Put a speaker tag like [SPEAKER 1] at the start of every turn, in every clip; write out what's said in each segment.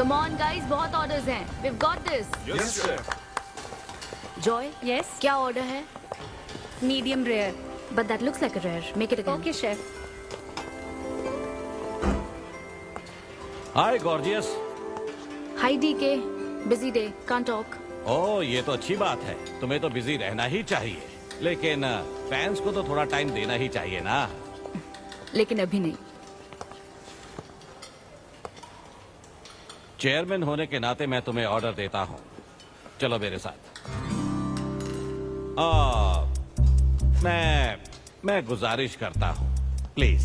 [SPEAKER 1] Come on guys, बहुत orders हैं. We've got this.
[SPEAKER 2] Yes, chef.
[SPEAKER 1] Joy,
[SPEAKER 3] Yes.
[SPEAKER 1] क्या order है?
[SPEAKER 3] Medium rare.
[SPEAKER 1] But that looks like a rare. Make it again.
[SPEAKER 3] Okay, chef.
[SPEAKER 4] Hi gorgeous.
[SPEAKER 1] Hi DK. Busy day. Can't talk.
[SPEAKER 4] ओह ये तो अच्छी बात है, तुम्हें तो बिजी रहना ही चाहिए, लेकिन फैंस को तो थोड़ा टाइम देना ही चाहिए ना।
[SPEAKER 1] लेकिन अभी नहीं.
[SPEAKER 4] चेयरमैन होने के नाते मैं तुम्हें ऑर्डर देता हूँ, चलो मेरे साथ। मैं गुजारिश करता हूँ, प्लीज।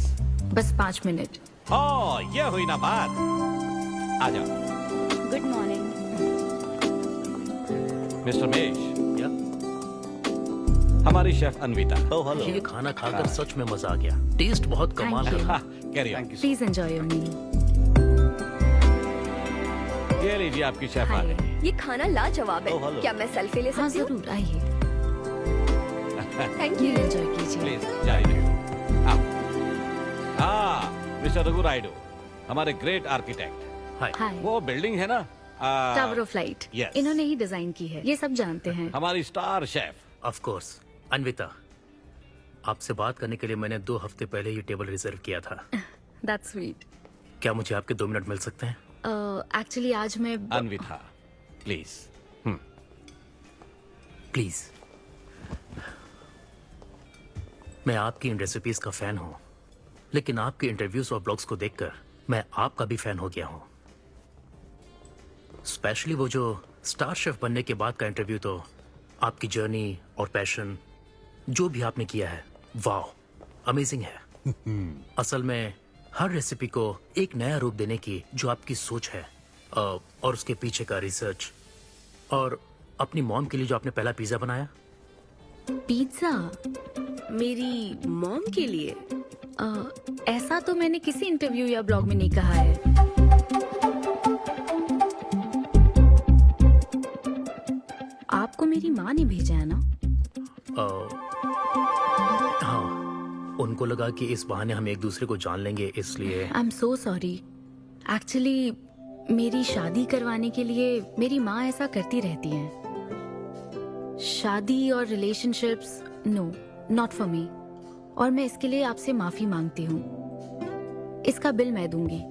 [SPEAKER 1] बस 5 मिनट.
[SPEAKER 4] ओह ये हुई ना बात, आ जाओ।
[SPEAKER 3] Good morning.
[SPEAKER 4] मिस्टर मेश,
[SPEAKER 5] क्या?
[SPEAKER 4] हमारी शेफ अन्विता।
[SPEAKER 5] Oh hello. ये खाना खाकर सच में मजा आ गया। टेस्ट बहुत कमाल
[SPEAKER 1] Thank you.
[SPEAKER 5] का।
[SPEAKER 4] Carry on.
[SPEAKER 1] Please enjoy your meal.
[SPEAKER 4] ये लीजिए आपकी शेफ आ गई।
[SPEAKER 6] ये खाना लाजवाब
[SPEAKER 5] Oh,
[SPEAKER 6] है।
[SPEAKER 5] hello.
[SPEAKER 6] क्या मैं सेल्फी ले
[SPEAKER 1] हाँ
[SPEAKER 6] सकती हूँ?
[SPEAKER 1] जरूर आइए.
[SPEAKER 6] Thank
[SPEAKER 1] Meal
[SPEAKER 6] you.
[SPEAKER 1] enjoy कीजिए.
[SPEAKER 4] प्लीज जाइए। मिस्टर रघु राइडू, हमारे ग्रेट आर्किटेक्ट।
[SPEAKER 5] हाय।
[SPEAKER 1] Hi.
[SPEAKER 4] वो बिल्डिंग है ना,
[SPEAKER 1] टावर ऑफ लाइट.
[SPEAKER 4] yes.
[SPEAKER 1] इन्होंने ही डिजाइन की है. ये सब जानते हैं.
[SPEAKER 4] हमारी star chef.
[SPEAKER 5] Of course. Anvita, आपसे बात करने के लिए मैंने 2 हफ्ते पहले ये टेबल रिजर्व किया था।
[SPEAKER 1] That's sweet.
[SPEAKER 5] क्या मुझे आपके 2 मिनट मिल सकते हैं?
[SPEAKER 1] Actually आज मैं
[SPEAKER 4] अन्विता प्लीज।
[SPEAKER 5] प्लीज। मैं आपकी इन रेसिपीज का फैन हूँ, लेकिन आपके इंटरव्यूज और ब्लॉग्स को देखकर मैं आपका भी फैन हो गया हूँ। स्पेशली वो जो स्टार शेफ बनने के बाद का इंटरव्यू, तो आपकी जर्नी और पैशन जो भी आपने किया है, वाह अमेजिंग है। असल में हर रेसिपी को एक नया रूप देने की जो आपकी सोच है और उसके पीछे का रिसर्च, और अपनी मॉम के लिए जो आपने पहला पिज्जा बनाया।
[SPEAKER 1] पिज्जा
[SPEAKER 6] मेरी मॉम के लिए?
[SPEAKER 1] ऐसा तो मैंने किसी इंटरव्यू या ब्लॉग में नहीं कहा है. आपको मेरी माँ ने भेजा है ना?
[SPEAKER 5] हाँ, उनको लगा कि इस बहाने हम एक दूसरे को जान लेंगे, इसलिए।
[SPEAKER 1] आई एम सो सॉरी. एक्चुअली मेरी शादी करवाने के लिए मेरी माँ ऐसा करती रहती हैं. शादी और relationships, no, not for me. और मैं इसके लिए आपसे माफी मांगती हूँ. इसका बिल मैं दूंगी.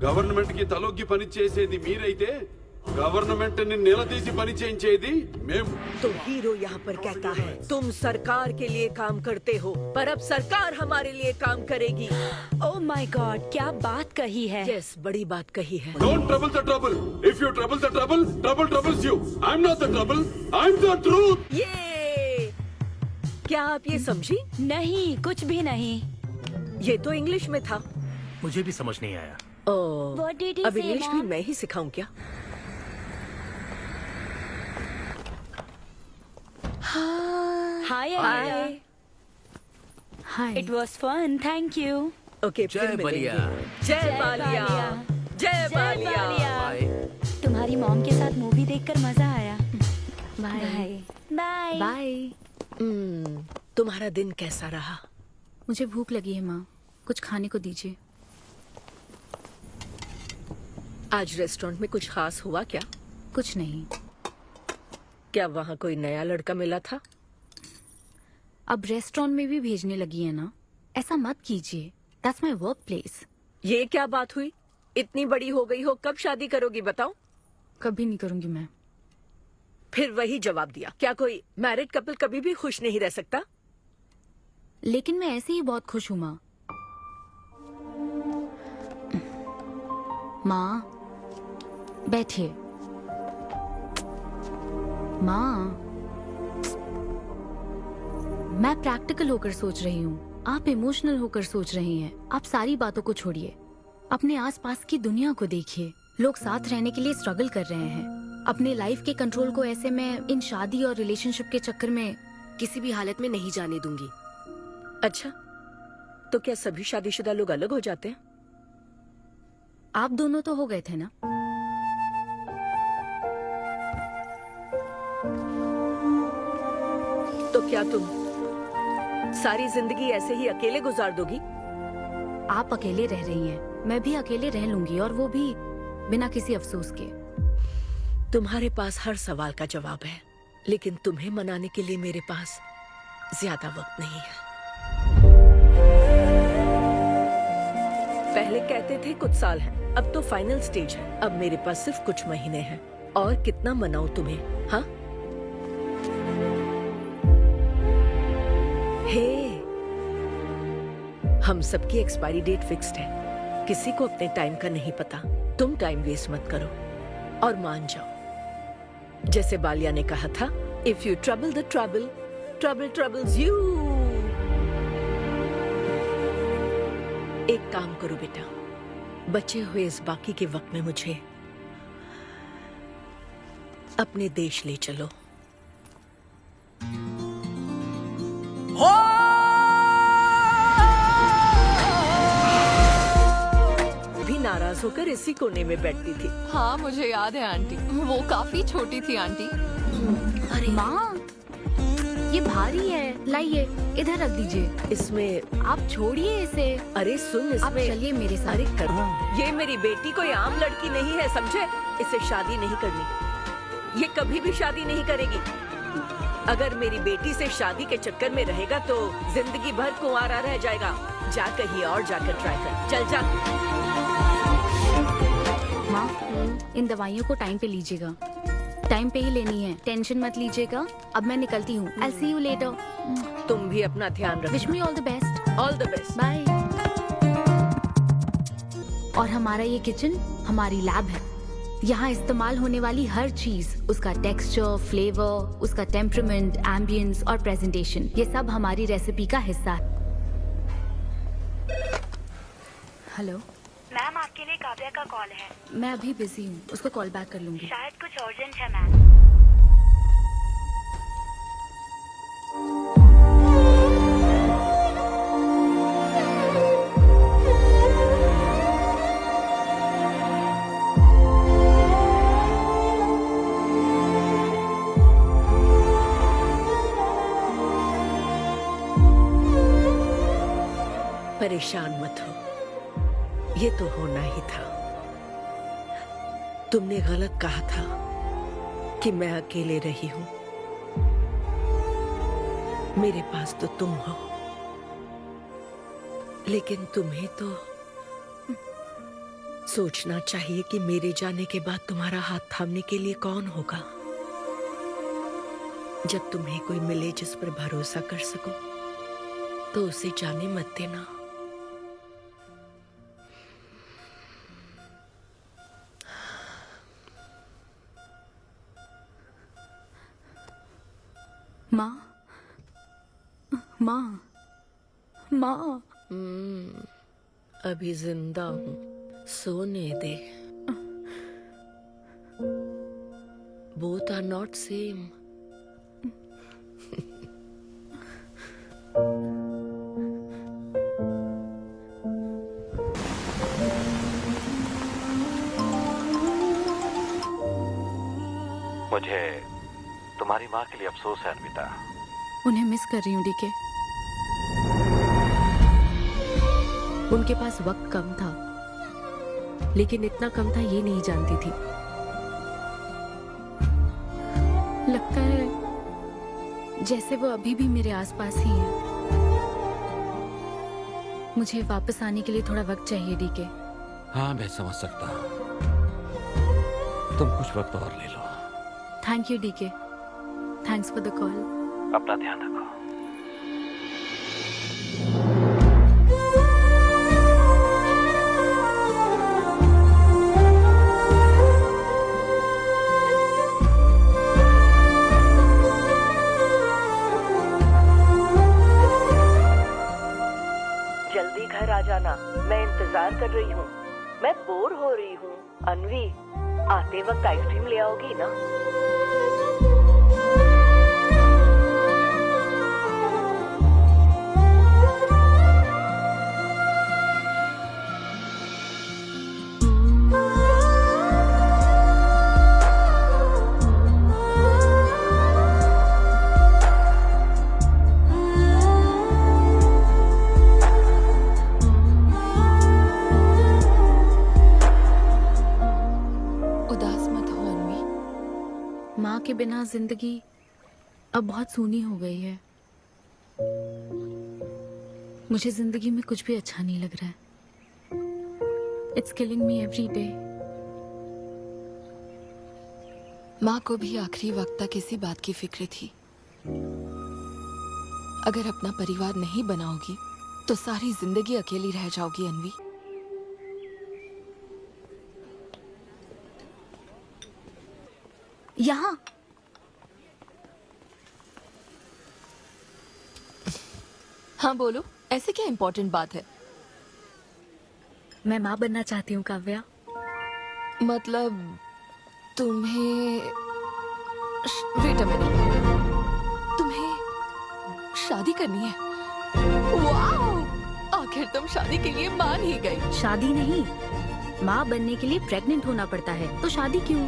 [SPEAKER 2] గవర్నమెంట్ కి తలొగ్గి పని చేసేది మీరైతే గవర్నమెంట్ ని నిలదీసి పని చేయించేది మేము.
[SPEAKER 7] तो हीरो यहाँ पर कहता है तुम सरकार के लिए काम करते हो, पर अब सरकार हमारे लिए काम करेगी.
[SPEAKER 3] Oh my God, क्या बात कही है.
[SPEAKER 7] यस, बड़ी बात कही है.
[SPEAKER 2] Don't trouble the trouble. If you trouble the trouble, trouble troubles you. I'm not the trouble. I'm the truth.
[SPEAKER 7] ये क्या आप ये समझी?
[SPEAKER 3] नहीं, कुछ भी नहीं.
[SPEAKER 7] ये तो इंग्लिश में था.
[SPEAKER 5] मुझे भी समझ नहीं आया।
[SPEAKER 7] ओह,
[SPEAKER 3] What did he
[SPEAKER 7] अब
[SPEAKER 3] say,
[SPEAKER 7] इंग्लिश भी
[SPEAKER 3] Mom?
[SPEAKER 7] मैं ही सिखाऊं क्या?
[SPEAKER 3] Hi, Anita.
[SPEAKER 7] Hi.
[SPEAKER 1] Hi.
[SPEAKER 3] It was fun, thank you.
[SPEAKER 7] Okay,
[SPEAKER 5] जय
[SPEAKER 7] फिर
[SPEAKER 5] बलिया।
[SPEAKER 7] मिलेंगे. जय बालिया. जय बालिया.
[SPEAKER 5] बाय।
[SPEAKER 3] तुम्हारी मॉम के साथ मूवी देखकर मजा आया.
[SPEAKER 1] बाय.
[SPEAKER 3] बाय.
[SPEAKER 1] बाय.
[SPEAKER 7] तुम्हारा दिन कैसा रहा?
[SPEAKER 1] मुझे भूख लगी है माँ. कुछ खाने को दीजिए.
[SPEAKER 7] आज रेस्टोरेंट में कुछ खास हुआ क्या?
[SPEAKER 1] कुछ नहीं.
[SPEAKER 7] क्या वहाँ कोई नया लड़का मिला था?
[SPEAKER 1] अब रेस्टोरेंट में भी भेजने लगी है ना. ऐसा मत कीजिए. That's my work place.
[SPEAKER 7] ये क्या बात हुई? इतनी बड़ी हो गई हो, कब शादी करोगी बताओ?
[SPEAKER 1] कभी नहीं करूंगी मैं.
[SPEAKER 7] फिर वही जवाब दिया. क्या कोई मैरिड कपल कभी भी खुश नहीं रह सकता?
[SPEAKER 1] लेकिन मैं ऐसे ही बहुत खुश हूँ माँ. माँ बैठिए. माँ, मैं प्रैक्टिकल होकर सोच रही हूँ. आप इमोशनल होकर सोच रही हैं. आप सारी बातों को छोड़िए. अपने आसपास की दुनिया को देखिए. लोग साथ रहने के लिए स्ट्रगल कर रहे हैं. अपने लाइफ के कंट्रोल को ऐसे मैं इन शादी और रिलेशनशिप के चक्कर में किसी भी हालत में नहीं जाने दूंगी.
[SPEAKER 7] अच्छा, तो क्या सभी शादीशुदा लोग अलग हो जाते हैं?
[SPEAKER 1] आप दोनों तो हो गए थे ना.
[SPEAKER 7] तो क्या तुम सारी जिंदगी ऐसे ही अकेले गुजार दोगी?
[SPEAKER 1] आप अकेले रह रही हैं, मैं भी अकेले रह लूंगी, और वो भी बिना किसी अफसोस के।
[SPEAKER 7] तुम्हारे पास हर सवाल का जवाब है, लेकिन तुम्हें मनाने के लिए मेरे पास ज्यादा वक्त नहीं है। पहले कहते थे कुछ साल हैं, अब तो फाइनल स्टेज है। अब मेरे पास सिर्फ कुछ महीने हैं, और कितना मनाऊं तुम्हें? हाँ, हे, हम सबकी एक्सपायरी डेट फिक्स्ड है। किसी को अपने टाइम का नहीं पता। तुम टाइम वेस्ट मत करो और मान जाओ। जैसे बालिया ने कहा था, if you trouble the trouble, trouble troubles you. एक काम करो बेटा, बचे हुए इस बाकी के वक्त में मुझे अपने देश ले चलो। भी नाराज होकर इसी कोने में बैठती थी।
[SPEAKER 6] हाँ मुझे याद है आंटी, वो काफी छोटी थी आंटी।
[SPEAKER 1] अरे माँ, ये भारी है, लाइए इधर रख दीजिए।
[SPEAKER 7] इसमें
[SPEAKER 1] आप छोड़िए इसे।
[SPEAKER 7] अरे सुन,
[SPEAKER 1] आप
[SPEAKER 7] इसमें
[SPEAKER 1] चलिए मेरे साथ।
[SPEAKER 7] अरे कर, ये मेरी बेटी कोई आम लड़की नहीं है, समझे? इसे शादी नहीं करनी, ये कभी भी शादी नहीं करेगी। अगर मेरी बेटी से शादी के चक्कर में रहेगा तो जिंदगी भर कुंवारा रह जाएगा। जा कहीं और जाकर ट्राई कर, चल जा।
[SPEAKER 1] माँ, इन दवाइयों को टाइम पे लीजिएगा, टाइम पे ही लेनी है, टेंशन मत लीजिएगा। अब मैं निकलती हूँ। I'll see you later.
[SPEAKER 7] तुम भी अपना ध्यान रखना।
[SPEAKER 1] Wish me all the best.
[SPEAKER 7] All the best.
[SPEAKER 1] Bye. और हमारा ये किचन हमारी लैब है। यहाँ इस्तेमाल होने वाली हर चीज, उसका टेक्सचर, फ्लेवर, उसका टेम्परामेंट, एम्बियंस और प्रेजेंटेशन, ये सब हमारी रेसिपी का हिस्सा है। हेलो
[SPEAKER 3] मैम, आपके लिए काव्या का कॉल है।
[SPEAKER 1] मैं अभी बिजी हूँ, उसको कॉल बैक कर लूंगी।
[SPEAKER 3] शायद कुछ अर्जेंट है मैम।
[SPEAKER 7] परेशान मत हो, ये तो होना ही था। तुमने गलत कहा था कि मैं अकेले रही हूं। मेरे पास तो तुम हो, लेकिन तुम्हें तो सोचना चाहिए कि मेरे जाने के बाद तुम्हारा हाथ थामने के लिए कौन होगा। जब तुम्हें कोई मिले जिस पर भरोसा कर सको, तो उसे जाने मत देना।
[SPEAKER 1] माँ, माँ, माँ।
[SPEAKER 7] अभी जिंदा हूँ, सोने दे। Both are not same.
[SPEAKER 4] मुझे तुम्हारी माँ के लिए अफसोस है अनविता।
[SPEAKER 1] उन्हें मिस कर रही हूँ डीके। उनके पास वक्त कम था, लेकिन इतना कम था ये नहीं जानती थी। लगता है जैसे वो अभी भी मेरे आसपास ही है। मुझे वापस आने के लिए थोड़ा वक्त चाहिए डीके।
[SPEAKER 4] हाँ मैं समझ सकता हूँ, तुम कुछ वक्त और ले लो।
[SPEAKER 1] Thank you DK, thanks for the call.
[SPEAKER 4] अपना ध्यान रखो।
[SPEAKER 7] जल्दी घर आ जाना, मैं इंतजार कर रही हूँ। मैं बोर हो रही हूँ। अनवी, आते वक्त आइसक्रीम ले आओगी ना?
[SPEAKER 1] माँ के बिना जिंदगी अब बहुत सूनी हो गई है। मुझे जिंदगी में कुछ भी अच्छा नहीं लग रहा है। It's killing me every day.
[SPEAKER 6] माँ को भी आखिरी वक्त तक इसी बात की फिक्र थी। अगर अपना परिवार नहीं बनाओगी तो सारी जिंदगी अकेली रह जाओगी अन्वी।
[SPEAKER 1] यहाँ
[SPEAKER 6] हाँ बोलो, ऐसे क्या इम्पोर्टेंट बात है?
[SPEAKER 1] मैं माँ बनना चाहती हूँ काव्या।
[SPEAKER 6] मतलब तुम्हें वेट अ मिनट, तुम्हें शादी करनी है? वाओ! आखिर तुम शादी के लिए मान ही गई।
[SPEAKER 1] शादी नहीं, माँ बनने के लिए प्रेग्नेंट होना पड़ता है, तो शादी क्यों?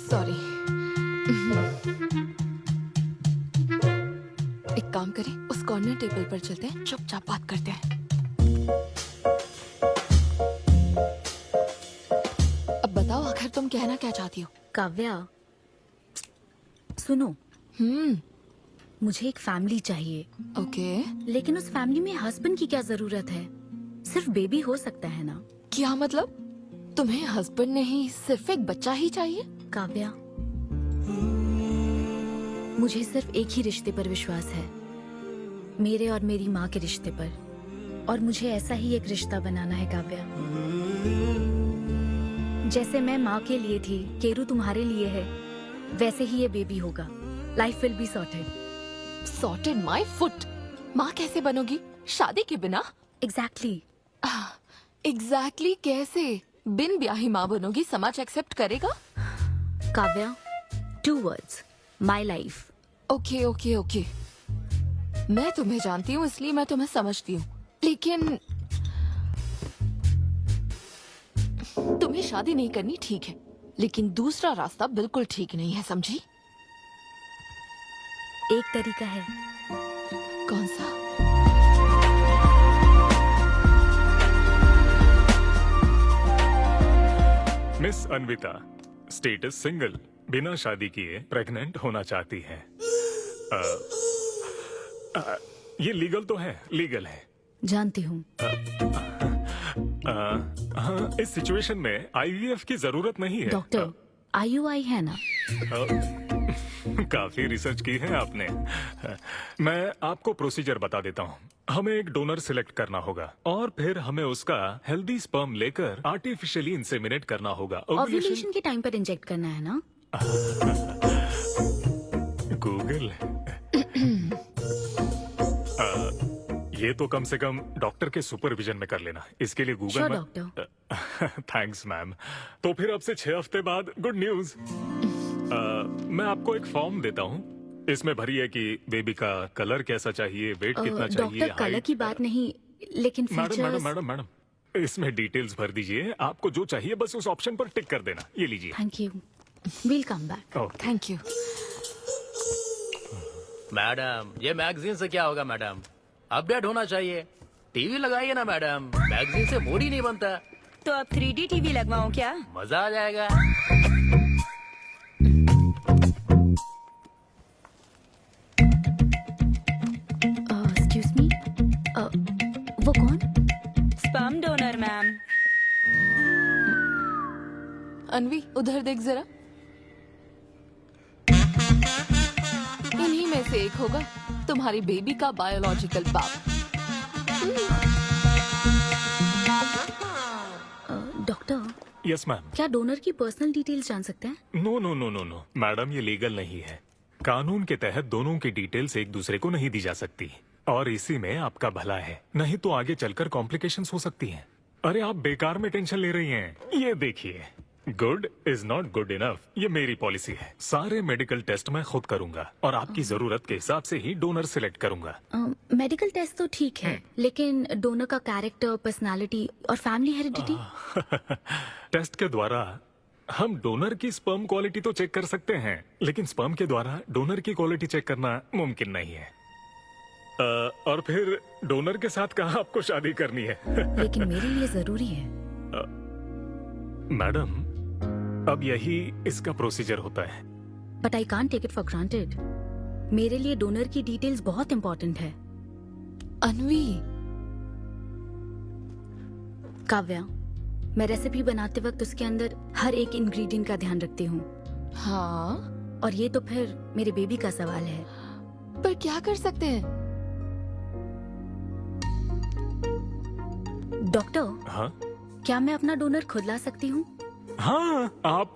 [SPEAKER 6] सॉरी। एक काम करें, उस कॉर्नर टेबल पर चलते हैं, चुपचाप बात करते हैं। अब बताओ आखिर तुम कहना क्या चाहती हो?
[SPEAKER 1] काव्या सुनो, मुझे एक फैमिली चाहिए,
[SPEAKER 6] ओके।
[SPEAKER 1] लेकिन उस फैमिली में हस्बैंड की क्या जरूरत है? सिर्फ बेबी हो सकता है ना?
[SPEAKER 6] क्या मतलब? तुम्हें हस्बैंड नहीं, सिर्फ एक बच्चा ही चाहिए?
[SPEAKER 1] काव्या, मुझे सिर्फ एक ही रिश्ते पर विश्वास है, मेरे और मेरी माँ के रिश्ते पर, और मुझे ऐसा ही एक रिश्ता बनाना है काव्या। जैसे मैं माँ के लिए थी, केरू तुम्हारे लिए है, वैसे ही ये बेबी होगा। Life will be sorted.
[SPEAKER 6] Sorted my foot. माँ कैसे बनोगी शादी के बिना?
[SPEAKER 1] एग्जैक्टली।
[SPEAKER 6] एग्जैक्टली कैसे? बिन ब्याही माँ बनोगी, समाज एक्सेप्ट करेगा?
[SPEAKER 1] Kavya, 2 words, my life.
[SPEAKER 6] Okay okay okay, मैं तुम्हें जानती हूँ इसलिए मैं तुम्हें समझती हूँ, लेकिन तुम्हें शादी नहीं करनी ठीक है, लेकिन दूसरा रास्ता बिल्कुल ठीक नहीं है, समझी?
[SPEAKER 1] एक तरीका है।
[SPEAKER 6] कौन सा?
[SPEAKER 8] मिस अन्विता, स्टेटस सिंगल, बिना शादी किए प्रेग्नेंट होना चाहती हैं। ये लीगल तो है, लीगल है।
[SPEAKER 1] जानती हूँ।
[SPEAKER 8] हाँ, इस सिचुएशन में आईवीएफ की जरूरत नहीं है।
[SPEAKER 1] डॉक्टर, IUI है ना?
[SPEAKER 8] काफी रिसर्च की है आपने। मैं आपको प्रोसीजर बता देता हूँ। हमें एक डोनर सिलेक्ट करना होगा और फिर हमें उसका हेल्दी स्पर्म लेकर आर्टिफिशियली इंसेमिनेट करना होगा।
[SPEAKER 1] ओव्यूलेशन के टाइम पर इंजेक्ट करना है ना?
[SPEAKER 8] गूगल। ये तो कम से कम डॉक्टर के सुपरविजन में कर लेना, इसके लिए गूगल
[SPEAKER 1] Sure,
[SPEAKER 8] में।
[SPEAKER 1] डॉक्टर।
[SPEAKER 8] Thanks ma'am. तो फिर अब से 6 हफ्ते बाद गुड न्यूज। मैं आपको एक फॉर्म देता हूँ, इसमें भरिए कि बेबी का कलर कैसा चाहिए, वेट कितना चाहिए।
[SPEAKER 1] डॉक्टर, कलर की बात नहीं, लेकिन
[SPEAKER 8] madam madam
[SPEAKER 1] features.
[SPEAKER 8] Madam madam, इसमें डिटेल्स भर दीजिए। आपको जो चाहिए बस उस ऑप्शन पर टिक कर देना। ये लीजिए।
[SPEAKER 1] Thank you, will come back.
[SPEAKER 8] Okay.
[SPEAKER 6] Thank you.
[SPEAKER 5] Madam, ये मैगजीन से क्या होगा मैडम? अपडेट होना चाहिए। टीवी लगाइए ना मैडम, मैगजीन से मूड ही नहीं बनता।
[SPEAKER 9] तो अब 3D टीवी लगवाऊं क्या?
[SPEAKER 5] मजा आ जाएगा।
[SPEAKER 1] एक्सक्यूज मी, वो कौन?
[SPEAKER 9] Sperm donor ma'am.
[SPEAKER 6] अन्वी, उधर देख जरा। इन्हीं में से एक होगा तुम्हारी बेबी का बायोलॉजिकल बाप।
[SPEAKER 1] Doctor,
[SPEAKER 8] yes ma'am.
[SPEAKER 1] क्या डोनर की पर्सनल डिटेल्स जान सकते हैं?
[SPEAKER 8] No no no no no madam, ये लीगल नहीं है। कानून के तहत दोनों की डिटेल्स एक दूसरे को नहीं दी जा सकती, और इसी में आपका भला है, नहीं तो आगे चलकर कॉम्प्लिकेशंस हो सकती हैं। अरे आप बेकार में टेंशन ले रही हैं। ये देखिए, good is not good enough, ये मेरी पॉलिसी है। सारे मेडिकल टेस्ट मैं खुद करूंगा और आपकी जरूरत के हिसाब से ही डोनर सिलेक्ट करूंगा।
[SPEAKER 1] मेडिकल टेस्ट तो ठीक है, लेकिन डोनर का कैरेक्टर, पर्सनालिटी और फैमिली हेरिडिटी?
[SPEAKER 8] टेस्ट के द्वारा हम डोनर की स्पर्म क्वालिटी तो चेक कर सकते हैं, लेकिन स्पर्म के द्वारा डोनर की क्वालिटी चेक करना मुमकिन नहीं है। और फिर डोनर के साथ कहाँ आपको शादी करनी है?
[SPEAKER 1] लेकिन मेरे लिए जरूरी है।
[SPEAKER 8] मैडम, अब यही इसका प्रोसीजर होता है।
[SPEAKER 1] But I can't take it for granted. मेरे लिए डोनर की डिटेल्स बहुत इंपॉर्टेंट है।
[SPEAKER 6] अनवी,
[SPEAKER 1] काव्या, मैं रेसिपी बनाते वक्त उसके अंदर हर एक इंग्रेडिएंट का ध्यान रखती हूँ,
[SPEAKER 6] हाँ,
[SPEAKER 1] और ये तो फिर मेरे बेबी का सवाल है।
[SPEAKER 6] पर क्या कर सकते हैं?
[SPEAKER 1] डॉक्टर,
[SPEAKER 8] हाँ
[SPEAKER 1] क्या मैं अपना डोनर खुद ला सकती हूँ?
[SPEAKER 8] हाँ, आप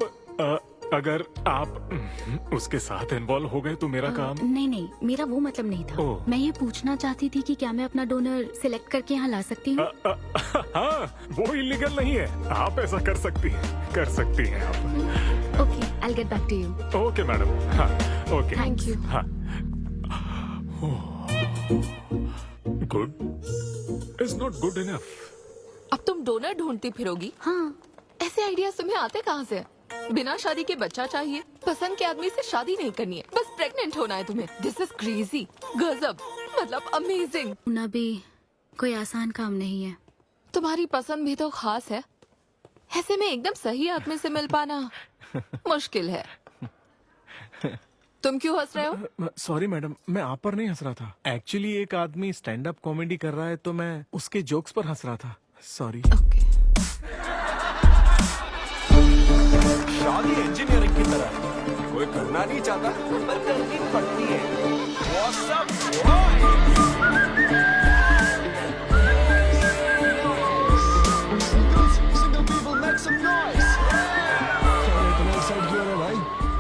[SPEAKER 8] अगर आप उसके साथ इन्वॉल्व हो गए तो मेरा काम।
[SPEAKER 1] नहीं नहीं, मेरा वो मतलब नहीं था।
[SPEAKER 8] ओह।
[SPEAKER 1] मैं ये पूछना चाहती थी कि क्या मैं अपना डोनर सिलेक्ट करके यहाँ ला सकती हूँ?
[SPEAKER 8] हाँ, वो इलीगल नहीं है। आप ऐसा कर सकती हैं आप।
[SPEAKER 1] Okay, I get back to you.
[SPEAKER 8] Okay madam. हाँ, ओके,
[SPEAKER 6] थैंक यू।
[SPEAKER 8] हाँ। Good is not good enough.
[SPEAKER 6] अब तुम डोनर ढूंढती फिरोगी?
[SPEAKER 1] हाँ,
[SPEAKER 6] ऐसे आइडियाज तुम्हें आते कहाँ से? बिना शादी के बच्चा चाहिए, पसंद के आदमी से शादी नहीं करनी है, बस प्रेग्नेंट होना है तुम्हें। दिस इज क्रेजी, गजब, मतलब अमेजिंग।
[SPEAKER 1] होना भी कोई आसान काम नहीं है।
[SPEAKER 6] तुम्हारी पसंद भी तो खास है, ऐसे में एकदम सही आदमी से मिल पाना मुश्किल है। तुम क्यों हंस रहे हो?
[SPEAKER 10] सॉरी मैडम, मैं आप पर नहीं हंस रहा था। एक्चुअली एक आदमी स्टैंड अप कॉमेडी कर रहा है तो मैं उसके जोक्स पर हंस रहा था। सॉरी।
[SPEAKER 6] ओके।
[SPEAKER 10] शादी इंजीनियरिंग की तरह है। कोई करना नहीं चाहता पर करनी पड़ती है। What's up,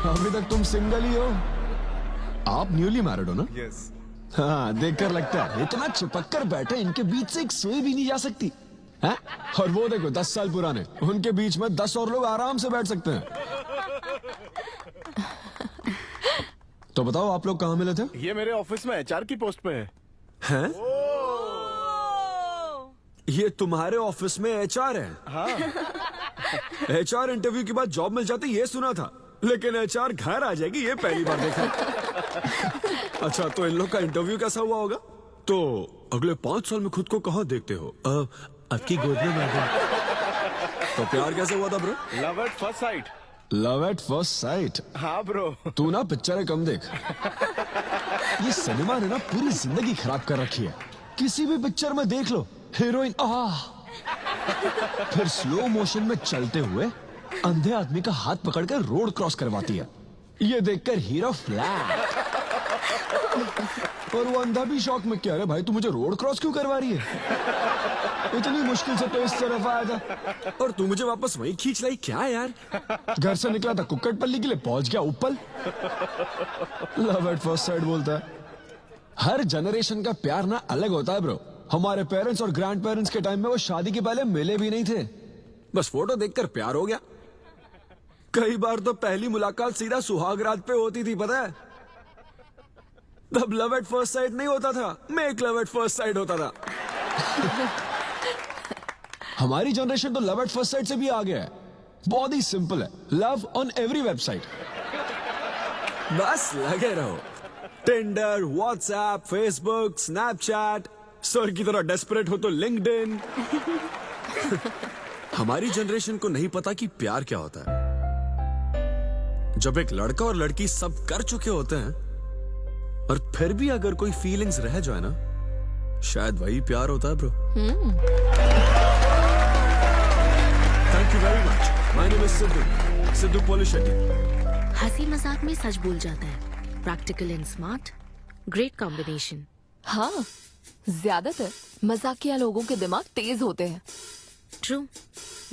[SPEAKER 11] अभी तक तुम सिंगल ही हो? आप न्यूली मैरिड हो ना?
[SPEAKER 10] यस।
[SPEAKER 11] हाँ, देखकर लगता है इतना चिपक कर बैठे, इनके बीच से एक सुई भी नहीं जा सकती है? और वो देखो 10 साल पुराने, उनके बीच में 10 और लोग आराम से बैठ सकते हैं। तो बताओ, आप लोग कहाँ मिले थे?
[SPEAKER 10] ये मेरे ऑफिस में एचआर की पोस्ट पे है।
[SPEAKER 11] हैं? ये तुम्हारे ऑफिस में एचआर है?
[SPEAKER 10] हाँ।
[SPEAKER 11] एचआर इंटरव्यू के बाद जॉब मिल जाती ये सुना था, लेकिन एचआर घर आ जाएगी ये पहली बार देखा। अच्छा, तो इन लोग का इंटरव्यू कैसा हुआ होगा? तो अगले 5 साल में खुद को कहाँ देखते हो? आपकी गोद में मैडम। तो प्यार कैसे हुआ था bro?
[SPEAKER 10] Love at first sight.
[SPEAKER 11] Love at first sight?
[SPEAKER 10] हाँ ब्रो।
[SPEAKER 11] तू ना पिक्चरें कम देख। ये सिनेमा ने ना पूरी जिंदगी खराब कर रखी है। किसी भी पिक्चर में देख लो, हीरोइन फिर स्लो मोशन में चलते हुए अंधे आदमी का हाथ पकड़कर रोड क्रॉस करवाती है। ये देखकर हीरो फ्लैट। और वो अंधा भी शौक में, क्या रे भाई, तू मुझे रोड क्रॉस क्यों करवा रही है? इतनी मुश्किल से तो इस तरफ आया था और तू मुझे वापस वहीं खींच लाई। क्या यार, घर से निकला था कुक्कड़पल्ली के लिए, पहुंच गया ऊपर। लव एट फर्स्ट साइट बोलता है। हर जनरेशन का प्यार ना अलग होता है ब्रो। हमारे पेरेंट्स और ग्रैंड पेरेंट्स के टाइम में वो शादी के पहले मिले भी नहीं थे, बस फोटो देखकर प्यार हो गया। कई बार तो पहली मुलाकात सीधा सुहाग रात पे होती थी, पता है? तब लव एट फर्स्ट साइट नहीं होता था, make love at first sight होता था। हमारी जनरेशन तो लव एट फर्स्ट साइट से भी आगे है। बहुत ही सिंपल है, लव ऑन एवरी वेबसाइट। बस लगे रहो, Tinder, WhatsApp, Facebook, Snapchat, sir की तरह डेस्परेट हो तो लिंक्डइन। हमारी जनरेशन को नहीं पता कि प्यार क्या होता है। जब एक लड़का और लड़की सब कर चुके होते हैं और फिर भी अगर कोई फीलिंग्स रह जाए ना, शायद वही प्यार होता है bro. Thank you very much. My name is Siddhu Polishetty.
[SPEAKER 1] हंसी मजाक में सच बोल जाता है। Practical and smart, great combination.
[SPEAKER 6] हाँ, ज्यादातर मजाकिया लोगों के दिमाग तेज होते हैं।
[SPEAKER 1] ट्रू,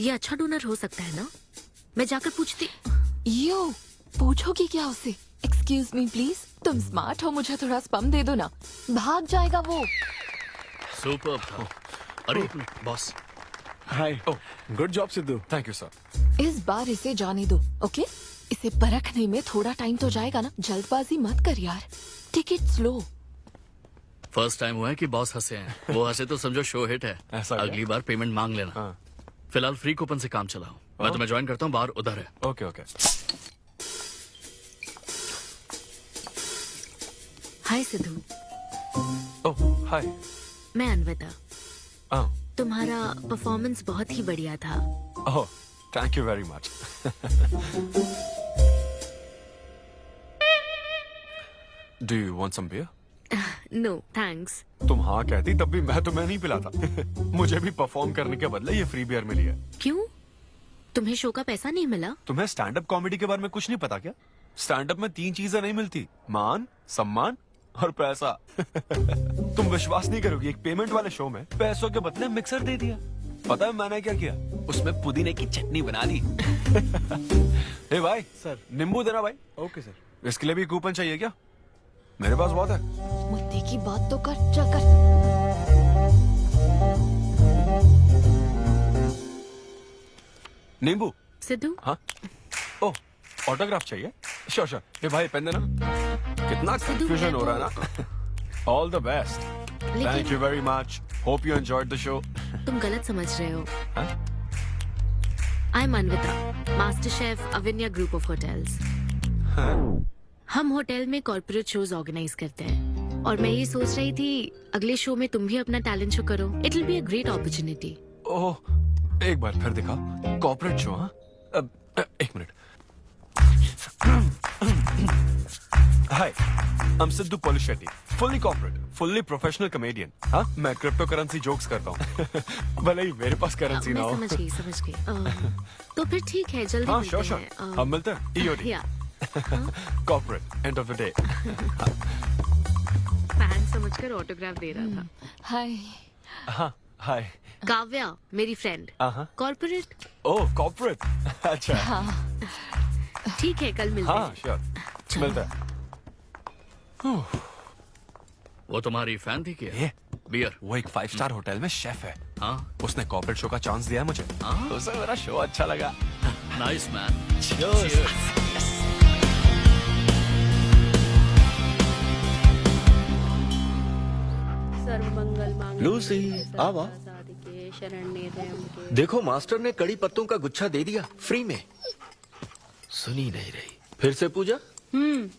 [SPEAKER 1] ये अच्छा डोनर हो सकता है ना? मैं जाकर पूछती।
[SPEAKER 6] यो, पूछोगी क्या उससे? एक्सक्यूज मी प्लीज, तुम स्मार्ट हो, मुझे थोड़ा स्पम दे दो ना। भाग जाएगा वो।
[SPEAKER 5] सुपर्ब था। अरे boss.
[SPEAKER 10] Hi. Good job Sidhu.
[SPEAKER 5] Thank you sir.
[SPEAKER 6] इस बार इसे जाने दो, ओके? इसे परखने में थोड़ा टाइम तो जाएगा ना, जल्दबाजी मत कर यार। Take it slow.
[SPEAKER 5] First time हुआ है कि बॉस हंसे हैं। वो हंसे तो समझो शो हिट है।
[SPEAKER 10] ऐसा क्या?
[SPEAKER 5] अगली बार पेमेंट मांग लेना।
[SPEAKER 10] हाँ।
[SPEAKER 5] फिलहाल फ्री कूपन से काम चलाओ। मैं तुम्हें ज्वाइन करता हूँ, बाहर उधर है।
[SPEAKER 10] Okay okay.
[SPEAKER 1] Hi Siddhu.
[SPEAKER 10] Oh hi.
[SPEAKER 1] मैं अनविता।
[SPEAKER 10] ओह
[SPEAKER 1] तुम्हारा परफॉर्मेंस बहुत ही बढ़िया था।
[SPEAKER 10] Oh thank you very much. Do you want some beer?
[SPEAKER 1] No thanks.
[SPEAKER 10] तुम हाँ कहती तब भी मैं तुम्हें नहीं पिलाता। मुझे भी परफॉर्म करने के बदले ये फ्री बियर मिली है।
[SPEAKER 1] क्यों? तुम्हें शो का पैसा नहीं मिला?
[SPEAKER 10] तुम्हें स्टैंड अप कॉमेडी के बारे में कुछ नहीं पता क्या? स्टैंड अप में 3 चीजें नहीं मिलती, मान, सम्मान और पैसा। तुम विश्वास नहीं करोगी, एक पेमेंट वाले शो में पैसों के बदले मिक्सर दे दिया। पता है मैंने क्या किया? उसमें पुदीने की चटनी बना दी। हे भाई सर, नींबू देना भाई। Okay sir. इसके लिए भी कूपन चाहिए क्या? मेरे पास बहुत है।
[SPEAKER 6] मुद्दे की बात तो कर, चल कर।
[SPEAKER 10] नींबू।
[SPEAKER 1] सिद्धू।
[SPEAKER 10] हाँ। ओह, ऑटोग्राफ चाहिए? Sure sure. ये भाई पेन देना। कितना कंफ्यूजन हो रहा है ना। All the best. Thank you very much. Hope you enjoyed the show.
[SPEAKER 1] तुम गलत समझ रहे हो। I am Anvita, master chef Avinya group of hotels. हम होटल में कॉर्पोरेट शोज ऑर्गेनाइज करते हैं और मैं ये सोच रही थी अगले शो में तुम भी अपना टैलेंट शो करो। It will be a great opportunity.
[SPEAKER 10] Oh, एक बार फिर दिखा। Corporate show? हाँ, एक minute. Hi, I am Siddhu Polishetty, fully corporate, fully professional comedian. हाँ, मैं क्रिप्टो करेंसी जोक्स करता हूँ। भले ही मेरे पास करेंसी ना हो।
[SPEAKER 1] मैं समझ गई। तो फिर ठीक है, जल्दी
[SPEAKER 10] हाँ,
[SPEAKER 1] मिलते
[SPEAKER 10] श्योर
[SPEAKER 1] हैं।
[SPEAKER 10] हम मिलते हैं। EOD corporate, end of the day.
[SPEAKER 1] Fan समझकर ऑटोग्राफ दे रहा था।
[SPEAKER 6] हाय।
[SPEAKER 10] हाँ, हाय।
[SPEAKER 1] काव्या, मेरी फ्रेंड। कॉर्पोरेट।
[SPEAKER 10] ओह, कॉर्पोरेट। अच्छा।
[SPEAKER 6] हाँ।
[SPEAKER 1] ठीक है, कल मिलते हैं।
[SPEAKER 10] हाँ, श्योर, मिलते हैं।
[SPEAKER 12] वो तुम्हारी फैन थी क्या? बियर।
[SPEAKER 10] वो एक 5 स्टार होटल में शेफ है।
[SPEAKER 12] हाँ,
[SPEAKER 10] उसने कॉर्पोरेट शो का चांस दिया है मुझे। उसे मेरा शो अच्छा लगा।
[SPEAKER 12] Nice man.
[SPEAKER 13] लूसी, आवा। देखो, मास्टर ने कड़ी पत्तों का गुच्छा दे दिया फ्री में। सुनी नहीं रही। फिर से पूजा?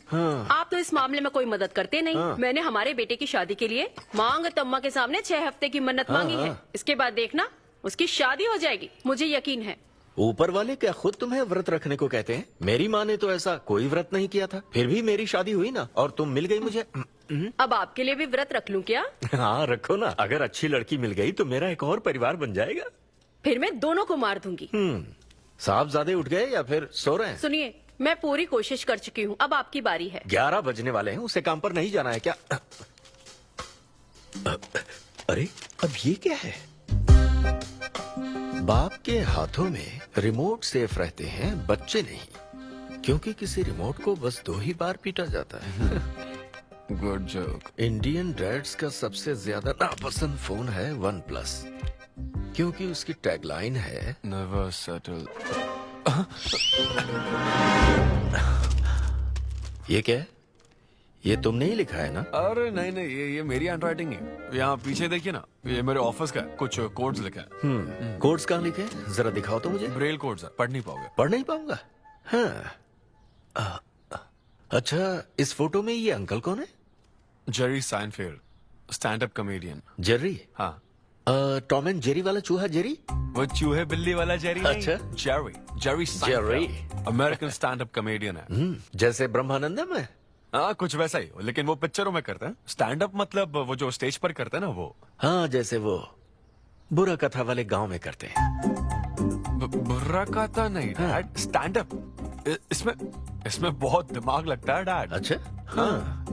[SPEAKER 13] हाँ।
[SPEAKER 7] आप तो इस मामले में कोई मदद करते नहीं।
[SPEAKER 13] हाँ।
[SPEAKER 7] मैंने हमारे बेटे की शादी के लिए मांग तम्मा के सामने 6 हफ्ते की मन्नत मांगी है। इसके बाद देखना उसकी शादी हो जाएगी, मुझे यकीन है।
[SPEAKER 13] ऊपर वाले क्या खुद तुम्हें व्रत रखने को कहते हैं? मेरी माँ ने तो ऐसा कोई व्रत नहीं किया था, फिर भी मेरी शादी हुई ना, और तुम मिल गई मुझे।
[SPEAKER 7] अब आपके लिए भी व्रत रख लूं क्या?
[SPEAKER 13] हाँ, रखो ना। अगर अच्छी लड़की मिल गई तो मेरा एक और परिवार बन जाएगा।
[SPEAKER 7] फिर मैं दोनों को मार दूंगी।
[SPEAKER 13] साहबजादे उठ गए या फिर सो रहे हैं?
[SPEAKER 7] सुनिए, मैं पूरी कोशिश कर चुकी हूँ, अब आपकी बारी है।
[SPEAKER 13] 11 बजने वाले हैं, उसे काम पर नहीं जाना है क्या? अरे, अब ये क्या है? बाप के हाथों में रिमोट सेफ रहते हैं, बच्चे नहीं, क्योंकि किसी रिमोट को बस 2 ही बार पीटा जाता है।
[SPEAKER 10] Good joke.
[SPEAKER 13] इंडियन डैड्स का सबसे ज्यादा नापसंद फोन है OnePlus, क्योंकि उसकी टैगलाइन है
[SPEAKER 10] नेवर सेटल।
[SPEAKER 13] ये क्या है? ये तुमने ही लिखा है ना?
[SPEAKER 10] अरे नहीं नहीं, ये मेरी हैंडराइटिंग है। यहाँ पीछे देखिए ना, ये मेरे ऑफिस का है। कुछ कोड्स लिखा है।
[SPEAKER 13] कोड्स कहाँ लिखे हैं? जरा दिखाओ तो मुझे।
[SPEAKER 10] ब्रेल कोड्स है, पढ़ नहीं पाओगे।
[SPEAKER 13] पढ़ नहीं पाऊंगा? हाँ। अच्छा, इस फोटो में ये अंकल कौन है?
[SPEAKER 10] Jerry Seinfeld, stand up comedian.
[SPEAKER 13] Jerry?
[SPEAKER 10] हाँ।
[SPEAKER 13] टॉम एंड जेरी वाला चूहा जेरी?
[SPEAKER 10] वो चूहे बिल्ली वाला जेरी नहीं।
[SPEAKER 13] अच्छा।
[SPEAKER 10] Jerry Seinfeld American stand up comedian है।
[SPEAKER 13] जैसे ब्रह्मानंदम है?
[SPEAKER 10] हाँ, कुछ वैसा ही, लेकिन वो पिक्चरों में करते हैं। स्टैंड अप मतलब वो जो स्टेज पर करते हैं ना, वो।
[SPEAKER 13] हाँ, जैसे वो बुरा कथा वाले गांव में करते हैं।
[SPEAKER 10] बुरा कथा नहीं डैड, स्टैंड अप। इसमें बहुत दिमाग लगता है डैड।
[SPEAKER 13] अच्छा। हाँ।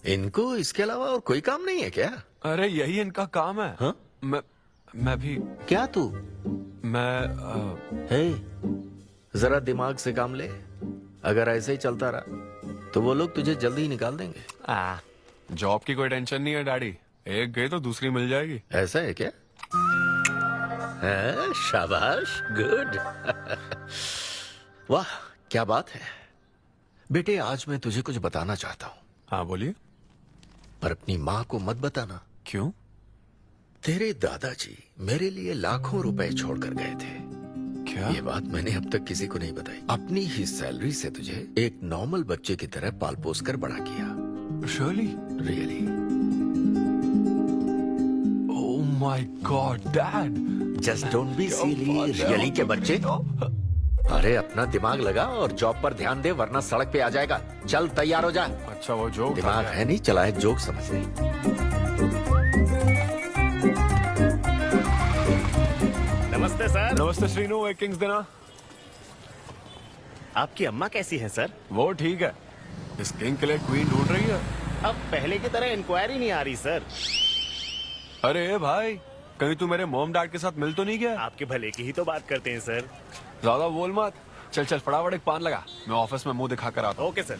[SPEAKER 13] इनको इसके अलावा और कोई काम नहीं है क्या?
[SPEAKER 10] अरे यही इनका काम है।
[SPEAKER 13] हाँ?
[SPEAKER 10] मैं भी।
[SPEAKER 13] क्या तू?
[SPEAKER 10] मैं
[SPEAKER 13] जरा दिमाग से काम ले। अगर ऐसे ही चलता रहा तो वो लोग तुझे जल्दी ही निकाल देंगे।
[SPEAKER 10] जॉब की कोई टेंशन नहीं है डैडी, एक गई तो दूसरी मिल जाएगी।
[SPEAKER 13] ऐसा है क्या? शाबाश, गुड। वाह, क्या बात है बेटे। आज मैं तुझे कुछ बताना चाहता हूँ।
[SPEAKER 10] हाँ बोलिए।
[SPEAKER 13] पर अपनी माँ को मत बताना।
[SPEAKER 10] क्यों?
[SPEAKER 13] तेरे दादाजी मेरे लिए लाखों रुपए छोड़कर गए थे।
[SPEAKER 10] क्या?
[SPEAKER 13] ये बात मैंने अब तक किसी को नहीं बताई। अपनी ही सैलरी से तुझे एक नॉर्मल बच्चे की तरह पाल पोस कर बड़ा किया।
[SPEAKER 10] Really? Oh my God dad,
[SPEAKER 13] just don't be silly. Really के बच्चे? अरे अपना दिमाग लगा और जॉब पर ध्यान दे, वरना सड़क पे आ जाएगा। चल तैयार हो जा।
[SPEAKER 10] अच्छा वो जोक
[SPEAKER 13] दिमाग है नहीं, चला है जोक समझ नहीं।
[SPEAKER 14] नमस्ते सर।
[SPEAKER 10] नमस्ते श्रीनु, एक किंग्स देना।
[SPEAKER 14] आपकी अम्मा कैसी है सर?
[SPEAKER 10] वो ठीक है, इस किंग के लिए क्वीन ढूंढ रही है।
[SPEAKER 14] अब पहले की तरह इंक्वायरी नहीं आ रही सर।
[SPEAKER 10] अरे भाई, कहीं तू मेरे मॉम डैड के साथ मिल तो नहीं गया?
[SPEAKER 14] आपके भले की ही तो बात करते हैं सर।
[SPEAKER 10] ज्यादा बोल मत। चल चल फटाफट एक पान लगा, मैं ऑफिस में मुंह दिखा कर आता हूँ।
[SPEAKER 14] Okay sir.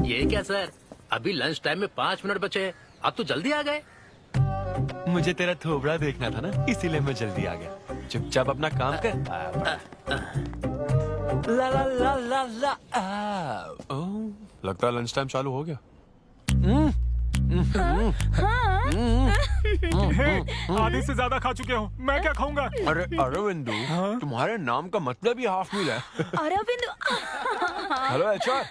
[SPEAKER 5] ये क्या सर, अभी लंच टाइम में 5 मिनट बचे हैं, आप तो जल्दी आ गए।
[SPEAKER 10] मुझे तेरा थोबड़ा देखना था ना, इसीलिए मैं जल्दी आ गया। चुपचाप अपना काम कर। ला ला ला ला ला। लगता है लंच टाइम चालू हो गया।
[SPEAKER 8] आधे से ज्यादा खा चुके हो, मैं क्या खाऊंगा?
[SPEAKER 10] अरे अरविंदु, तुम्हारे नाम का मतलब ही हाफ मील है।
[SPEAKER 9] अरविंद।
[SPEAKER 10] हेलो एचआर,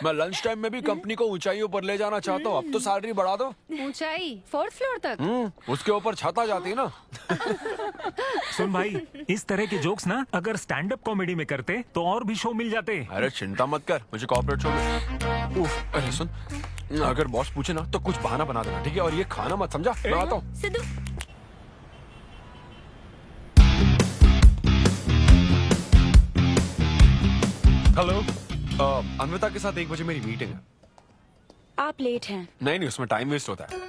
[SPEAKER 10] मैं लंच टाइम में भी कंपनी को ऊंचाइयों पर ले जाना चाहता हूँ। अब तो सैलरी बढ़ा दो।
[SPEAKER 6] ऊंचाई 4th फ्लोर तक?
[SPEAKER 10] उसके ऊपर छत आ जाती है ना।
[SPEAKER 8] सुन भाई, इस तरह के जोक्स ना अगर स्टैंड अप कॉमेडी में करते तो और भी शो मिल जाते।
[SPEAKER 10] अरे चिंता मत कर, मुझे कॉर्पोरेट शो में। उफ, अरे सुन, अगर बॉस पूछे ना तो कुछ बहाना बना देना, ठीक है? और ये खाना मत, समझा? मैं आता हूँ।
[SPEAKER 9] सिद्धू।
[SPEAKER 10] हेलो, अन्विता के साथ 1 बजे मेरी मीटिंग है।
[SPEAKER 9] आप लेट हैं।
[SPEAKER 10] नहीं, उसमें टाइम वेस्ट होता है।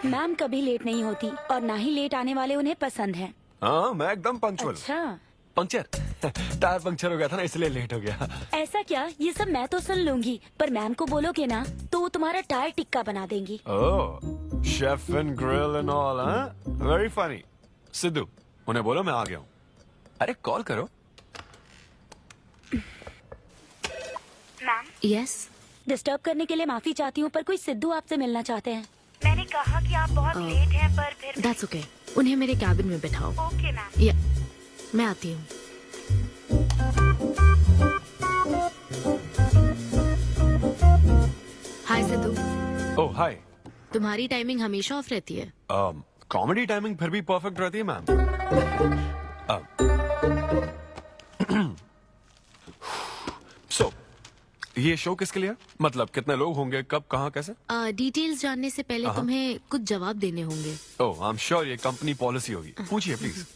[SPEAKER 9] मैम कभी लेट नहीं होती और ना ही लेट आने वाले उन्हें पसंद हैं।
[SPEAKER 10] हाँ, मैं एकदम पंक्चुअल।
[SPEAKER 9] अच्छा।
[SPEAKER 10] पंक्चर टायर पंक्चर हो गया था ना, इसलिए लेट हो गया।
[SPEAKER 9] ऐसा क्या? ये सब मैं तो सुन लूंगी, पर मैम को बोलोगे ना तो वो तुम्हारा टायर टिक्का बना देंगी।
[SPEAKER 10] Oh, chef and grill and all, हाँ? Very funny. सिद्धू, उन्हें बोलो मैं आ गया हूँ। अरे कॉल करो।
[SPEAKER 3] मैम।
[SPEAKER 1] यस।
[SPEAKER 9] डिस्टर्ब करने के लिए माफी चाहती हूँ, पर कोई सिद्धू आपसे मिलना चाहते हैं।
[SPEAKER 3] मैंने कहा कि आप बहुत लेट हैं, पर फिर
[SPEAKER 1] दैट्स ओके। उन्हें मेरे कैबिन में बिठाओ।
[SPEAKER 3] Okay ma'am.
[SPEAKER 1] या मैं आती हूँ। हाय सिद्धू।
[SPEAKER 10] ओह हाय।
[SPEAKER 1] तुम्हारी टाइमिंग हमेशा ऑफ रहती है?
[SPEAKER 10] कॉमेडी टाइमिंग फिर भी परफेक्ट रहती है मैम। सो ये शो किसके लिए? मतलब कितने लोग होंगे, कब, कहाँ, कैसे?
[SPEAKER 1] डिटेल्स जानने से पहले तुम्हें कुछ जवाब देने होंगे।
[SPEAKER 10] ओह, आई एम श्योर ये कंपनी पॉलिसी होगी। पूछिए प्लीज।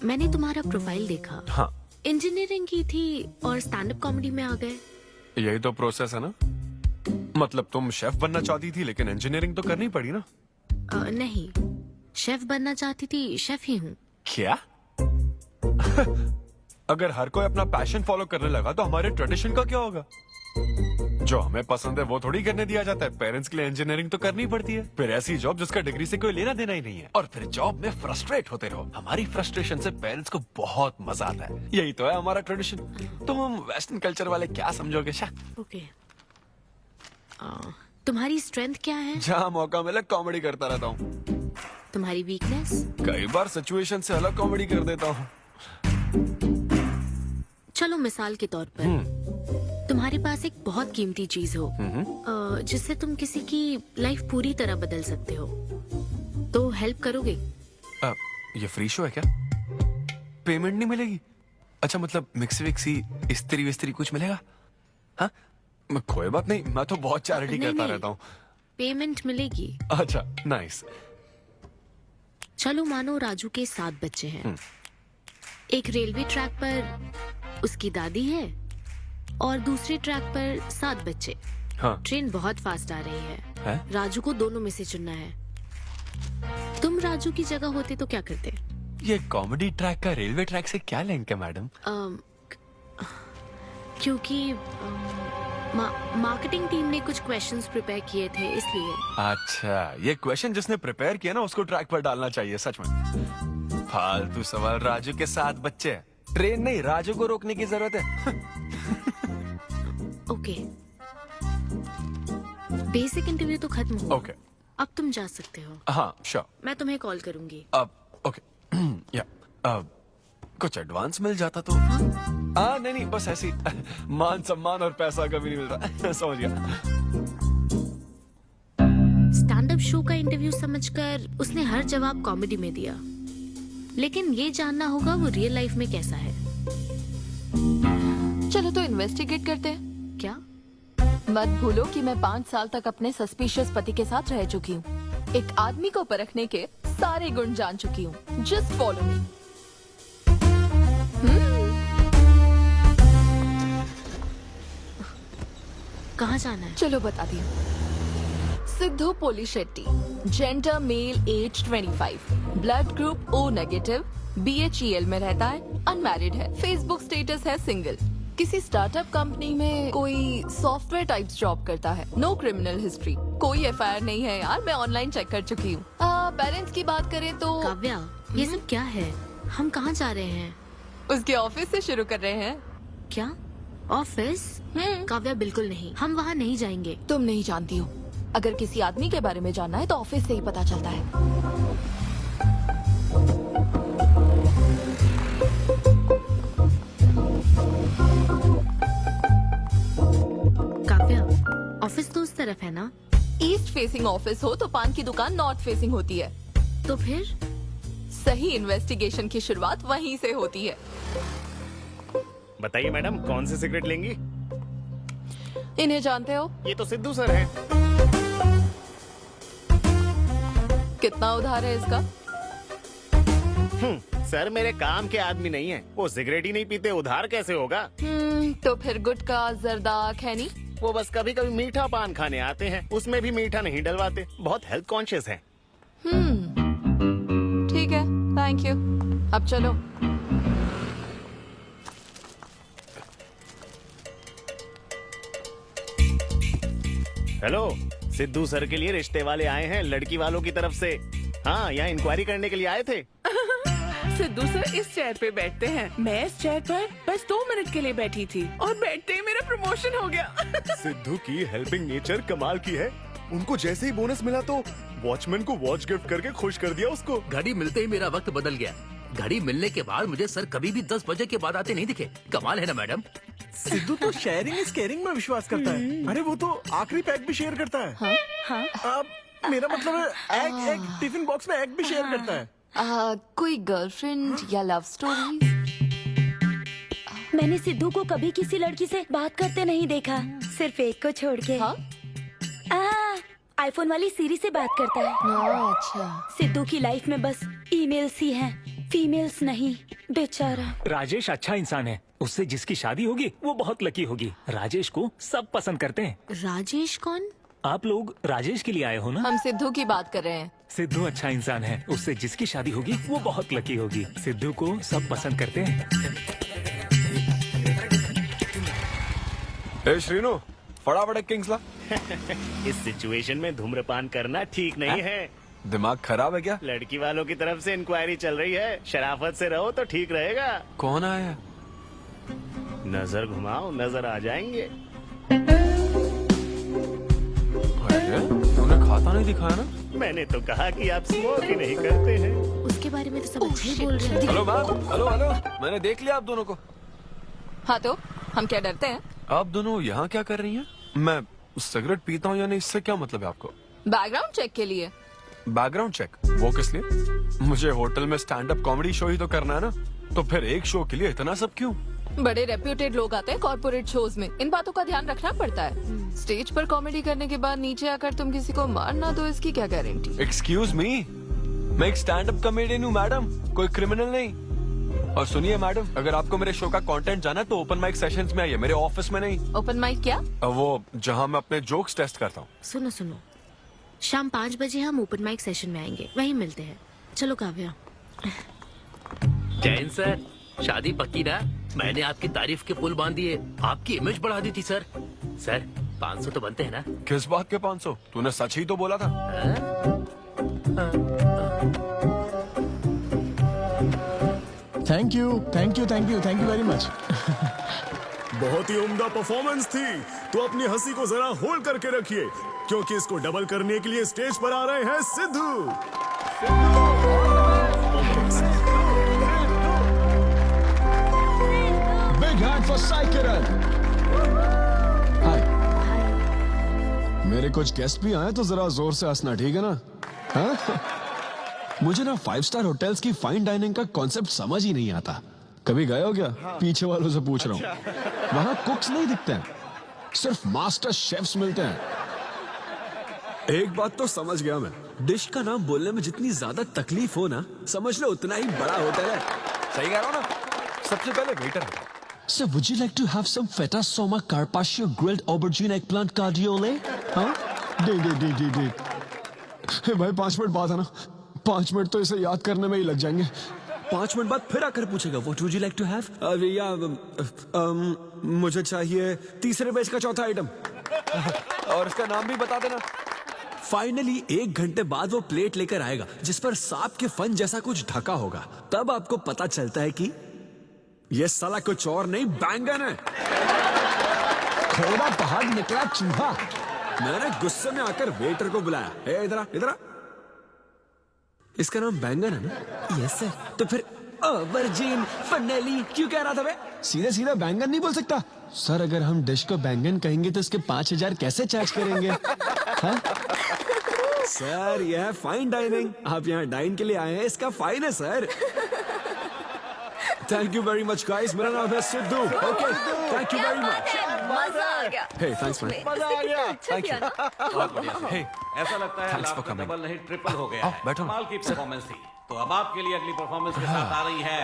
[SPEAKER 1] मैंने तुम्हारा प्रोफाइल देखा।
[SPEAKER 10] हाँ।
[SPEAKER 1] इंजीनियरिंग की थी और स्टैंड अप कॉमेडी में आ गए।
[SPEAKER 10] यही तो प्रोसेस है ना। मतलब तुम शेफ बनना चाहती थी, लेकिन इंजीनियरिंग तो करनी पड़ी ना।
[SPEAKER 1] नहीं, शेफ बनना चाहती थी, शेफ ही हूँ।
[SPEAKER 10] क्या? अगर हर कोई अपना पैशन फॉलो करने लगा तो हमारे ट्रेडिशन का क्या होगा? जो हमें पसंद है वो थोड़ी करने दिया जाता है। पेरेंट्स के लिए इंजीनियरिंग तो करनी पड़ती है, फिर ऐसी जॉब जिसका डिग्री से कोई लेना देना ही नहीं है, और फिर जॉब में फ्रस्ट्रेट होते रहो। हमारी फ्रस्ट्रेशन से पेरेंट्स को बहुत मजा आता है। यही तो है हमारा ट्रेडिशन। तुम वेस्टर्न कल्चर वाले क्या समझोगे?
[SPEAKER 1] ओके। तुम्हारी स्ट्रेंथ क्या है?
[SPEAKER 10] जहाँ मौका मिले कॉमेडी करता रहता हूँ।
[SPEAKER 1] तुम्हारी वीकनेस?
[SPEAKER 10] कई बार सिचुएशन से अलग कॉमेडी कर देता हूँ।
[SPEAKER 1] चलो मिसाल के तौर पर तुम्हारे पास एक बहुत कीमती चीज हो जिससे तुम किसी की लाइफ पूरी तरह बदल सकते हो, तो हेल्प करोगे?
[SPEAKER 10] ये फ्री शो है क्या? पेमेंट नहीं मिलेगी? अच्छा, मतलब मिक्सी विक्सी इस्त्री विस्त्री कुछ मिलेगा? हाँ, कोई बात नहीं, मैं तो बहुत चैरिटी करता रहता हूँ।
[SPEAKER 1] पेमेंट मिलेगी।
[SPEAKER 10] अच्छा, नाइस।
[SPEAKER 1] चलो मानो राजू के 7 बच्चे हैं। एक रेलवे ट्रैक पर उसकी दादी है और दूसरे ट्रैक पर 7 बच्चे।
[SPEAKER 10] हाँ।
[SPEAKER 1] ट्रेन बहुत फास्ट आ रही है। राजू को दोनों में से चुनना है। तुम राजू की जगह होते तो क्या करते?
[SPEAKER 10] ये कॉमेडी ट्रैक का रेलवे ट्रैक से क्या लिंक है मैडम?
[SPEAKER 1] क्योंकि मार्केटिंग टीम ने कुछ क्वेश्चंस प्रिपेयर किए थे, इसलिए।
[SPEAKER 10] अच्छा, ये क्वेश्चन जिसने प्रिपेयर किया ना उसको ट्रैक पर डालना चाहिए। सच में फालतू सवाल। राजू के 7 बच्चे हैं, ट्रेन नहीं, राजू को रोकने की जरूरत है।
[SPEAKER 1] ओके, बेसिक इंटरव्यू तो खत्म हो।
[SPEAKER 10] ओके,
[SPEAKER 1] अब तुम जा सकते हो।
[SPEAKER 10] हाँ श्योर।
[SPEAKER 1] मैं तुम्हें कॉल करूंगी।
[SPEAKER 10] अब ओके। या कुछ एडवांस मिल जाता तो। हाँ नहीं नहीं, बस ऐसी मान सम्मान और पैसा कभी नहीं मिलता। समझ गया।
[SPEAKER 1] मतलब शो का इंटरव्यू समझकर उसने हर जवाब कॉमेडी में दिया, लेकिन ये जानना होगा वो रियल लाइफ में कैसा है।
[SPEAKER 6] चलो तो इन्वेस्टिगेट करते हैं।
[SPEAKER 1] क्या?
[SPEAKER 6] मत भूलो कि मैं 5 साल तक अपने सस्पिशियस पति के साथ रह चुकी हूँ। एक आदमी को परखने के सारे गुण जान चुकी हूँ। Just follow me.
[SPEAKER 1] कहाँ जाना है?
[SPEAKER 6] चलो बताती हूँ। Siddhu Polishetty, gender male, age 25, blood group O negative, BHEL में रहता है, अनमैरिड है, फेसबुक स्टेटस है सिंगल, किसी स्टार्टअप कंपनी में कोई सॉफ्टवेयर टाइप्स जॉब करता है, नो क्रिमिनल हिस्ट्री, कोई FIR नहीं है यार, मैं ऑनलाइन चेक कर चुकी हूँ। पेरेंट्स की बात करें तो
[SPEAKER 1] काव्या, ये सब क्या है? हम कहाँ जा रहे हैं?
[SPEAKER 6] उसके ऑफिस से शुरू कर रहे हैं।
[SPEAKER 1] क्या? ऑफिस? काव्या बिल्कुल नहीं, हम वहाँ नहीं जाएंगे।
[SPEAKER 6] तुम नहीं जानती हो, अगर किसी आदमी के बारे में जानना है तो ऑफिस से ही पता चलता है।
[SPEAKER 1] ऑफिस तो उस तरफ है ना?
[SPEAKER 6] ईस्ट फेसिंग ऑफिस हो तो पान की दुकान नॉर्थ फेसिंग होती है।
[SPEAKER 1] तो फिर
[SPEAKER 6] सही इन्वेस्टिगेशन की शुरुआत वहीं से होती है।
[SPEAKER 14] बताइए मैडम, कौन सी सिगरेट लेंगी?
[SPEAKER 6] इन्हें जानते हो?
[SPEAKER 14] ये तो सिद्धू सर है।
[SPEAKER 6] कितना उधार है इसका?
[SPEAKER 14] सर मेरे काम के आदमी नहीं है, वो सिगरेट ही नहीं पीते, उधार कैसे होगा?
[SPEAKER 6] तो फिर गुटखा, जर्दा, खैनी?
[SPEAKER 14] वो बस कभी कभी मीठा पान खाने आते हैं, उसमें भी मीठा नहीं डलवाते, बहुत हेल्थ कॉन्शियस है।
[SPEAKER 6] ठीक है, थैंक यू। अब चलो।
[SPEAKER 14] हेलो, सिद्धू सर के लिए रिश्ते वाले आए हैं लड़की वालों की तरफ से। हाँ, यहाँ इंक्वायरी करने के लिए आए थे।
[SPEAKER 15] सिद्धू सर इस चेयर पे बैठते हैं, मैं इस चेयर पर बस 2 मिनट के लिए बैठी थी और बैठते ही मेरा प्रमोशन हो गया।
[SPEAKER 10] सिद्धू की हेल्पिंग नेचर कमाल की है। उनको जैसे ही बोनस मिला तो वॉचमैन को वॉच गिफ्ट करके खुश कर दिया उसको।
[SPEAKER 5] घड़ी मिलते ही मेरा वक्त बदल गया। घड़ी मिलने के बाद मुझे सर कभी भी 10 बजे के बाद आते नहीं दिखे। कमाल है ना मैडम?
[SPEAKER 11] सिद्धू तो शेयरिंग इज केयरिंग में विश्वास करता है। अरे वो तो आखिरी पैक भी शेयर करता है। अब मेरा मतलब है एग टिफिन बॉक्स में एग भी शेयर करता है।
[SPEAKER 6] कोई गर्लफ्रेंड या लव स्टोरी?
[SPEAKER 9] मैंने सिद्धू को कभी किसी लड़की से बात करते नहीं देखा, सिर्फ एक को छोड़ के। आईफोन वाली सीरी से बात करता है।
[SPEAKER 6] अच्छा।
[SPEAKER 9] सिद्धू की लाइफ में बस ईमेल्स ही हैं, फीमेल्स नहीं, बेचारा।
[SPEAKER 8] राजेश अच्छा इंसान है, उससे जिसकी शादी होगी वो बहुत लकी होगी। राजेश को सब पसंद करते हैं।
[SPEAKER 1] राजेश कौन?
[SPEAKER 8] आप लोग राजेश के लिए आए हो ना?
[SPEAKER 6] हम सिद्धू की बात कर रहे हैं।
[SPEAKER 8] सिद्धू अच्छा इंसान है, उससे जिसकी शादी होगी वो बहुत लकी होगी। सिद्धू को सब पसंद करते हैं।
[SPEAKER 10] ए श्रीनु, फटाफट एक किंग्स ला।
[SPEAKER 14] इस सिचुएशन में धूम्रपान करना ठीक नहीं है।
[SPEAKER 10] दिमाग खराब है क्या?
[SPEAKER 14] लड़की वालों की तरफ से इंक्वायरी चल रही है, शराफत से रहो तो ठीक रहेगा।
[SPEAKER 10] कौन आया?
[SPEAKER 14] नजर घुमाओ, नजर आ जाएंगे।
[SPEAKER 10] तूने खाता नहीं दिखाया ना?
[SPEAKER 14] मैंने तो कहा कि आप स्मोक ही नहीं करते हैं।
[SPEAKER 1] उसके बारे में तो सब अच्छे ही बोल रहे हैं।
[SPEAKER 10] हेलो मैम, हेलो हेलो, मैंने देख लिया आप दोनों को।
[SPEAKER 6] हाँ तो हम क्या डरते हैं?
[SPEAKER 10] आप दोनों यहाँ क्या कर रही हैं? मैं सिगरेट पीता हूँ या नहीं, इससे क्या मतलब है आपको?
[SPEAKER 6] बैकग्राउंड चेक के लिए।
[SPEAKER 10] Background check? वो किस लिए? मुझे होटल में स्टैंड अप कॉमेडी शो ही तो करना है ना, तो फिर एक शो के लिए इतना सब क्यों?
[SPEAKER 6] बड़े रेप्यूटेड लोग आते हैं कॉर्पोरेट शोज में, इन बातों का ध्यान रखना पड़ता है। स्टेज पर कॉमेडी करने के बाद नीचे आकर तुम किसी को मार ना दो, इसकी क्या गारंटी?
[SPEAKER 10] एक्सक्यूज मी, मैं एक स्टैंड अप कॉमेडियन हूँ मैडम, कोई क्रिमिनल नहीं। और सुनिए मैडम, अगर आपको मेरे शो का कंटेंट जाना है तो ओपन माइक सेशंस में आइए, मेरे ऑफिस में नहीं।
[SPEAKER 6] ओपन माइक क्या?
[SPEAKER 10] वो जहाँ मैं अपने जोक्स टेस्ट करता हूँ।
[SPEAKER 1] सुनो सुनो, शाम 5 बजे हम ओपन माइक सेशन में आएंगे, वहीं मिलते हैं। चलो काव्या।
[SPEAKER 5] जैन सर, शादी पक्की ना? मैंने आपकी तारीफ के पुल बांध दिए, आपकी इमेज बढ़ा दी थी सर। सर 500 तो बनते हैं ना?
[SPEAKER 10] किस बात के 500? तूने सच ही तो बोला था।
[SPEAKER 11] Thank you thank you thank you thank you very much.
[SPEAKER 16] बहुत ही उम्दा परफॉर्मेंस थी, तो अपनी हंसी को जरा होल्ड करके रखिए, क्योंकि इसको डबल करने के लिए स्टेज पर आ रहे हैं Siddhu.
[SPEAKER 11] Big hand for Sai Kiran. Hi. मेरे हमारे कुछ गेस्ट भी आए तो जरा जोर से हंसना, ठीक है ना? हाँ? मुझे ना 5 स्टार होटल्स की फाइन डाइनिंग का कॉन्सेप्ट समझ ही नहीं आता। कभी गए हो क्या? पीछे वालों से पूछ रहा हूँ। वहां कुक्स नहीं दिखते हैं, सिर्फ मास्टर शेफ्स मिलते हैं। एक बात तो समझ गया मैं, डिश का नाम बोलने में जितनी ज्यादा तकलीफ हो ना, समझ लो उतना ही बड़ा होटल है।
[SPEAKER 10] सही कह रहा हूँ ना? सबसे पहले waiter.
[SPEAKER 11] So would you like to have some feta soma carpaccio grilled aubergine eggplant cardiole? हाँ? दे। हे भाई 5 मिनट बाद है ना, 5 मिनट तो इसे याद करने में ही लग जाएंगे। 5 मिनट बाद फिर आकर पूछेगा What would you like to have? मुझे चाहिए तीसरे बेच का चौथा आइटम।
[SPEAKER 10] और इसका नाम भी बता देना।
[SPEAKER 11] फाइनली 1 घंटे बाद वो प्लेट लेकर आएगा जिस पर सांप के फन जैसा कुछ ढका होगा। तब आपको पता चलता है कि ये साला कुछ और नहीं, बैंगन है। खोदा पहाड़ निकला चूहा। मैंने गुस्से में आकर वेटर को बुलाया, ए इधर आ। इसका नाम बैंगन है ना? Yes sir. तो फिर ऑबरजीन फनेली क्यों कह रहा था बे? सीधे बैंगन नहीं बोल सकता? सर अगर हम डिश को बैंगन कहेंगे तो इसके 5000 कैसे चार्ज करेंगे? हाँ? सर यह है फाइन डाइनिंग, आप यहाँ डाइन के लिए आए हैं, इसका फाइन है sir. Thank you very much guys, मेरा नाम है Sidhu. Okay thank you very much.
[SPEAKER 7] मजा आ गया।
[SPEAKER 11] हे थैंक्स मैन।
[SPEAKER 7] मजा आ गया।
[SPEAKER 10] Thank you.
[SPEAKER 4] बहुत बढ़िया।
[SPEAKER 10] हे
[SPEAKER 4] ऐसा लगता है
[SPEAKER 10] Thanks for
[SPEAKER 4] लाभ का
[SPEAKER 10] coming.
[SPEAKER 4] डबल नहीं ट्रिपल हो गया है।
[SPEAKER 10] बैठो।
[SPEAKER 4] कमाल की परफॉर्मेंस थी। तो अब आपके लिए अगली परफॉर्मेंस के साथ आ रही है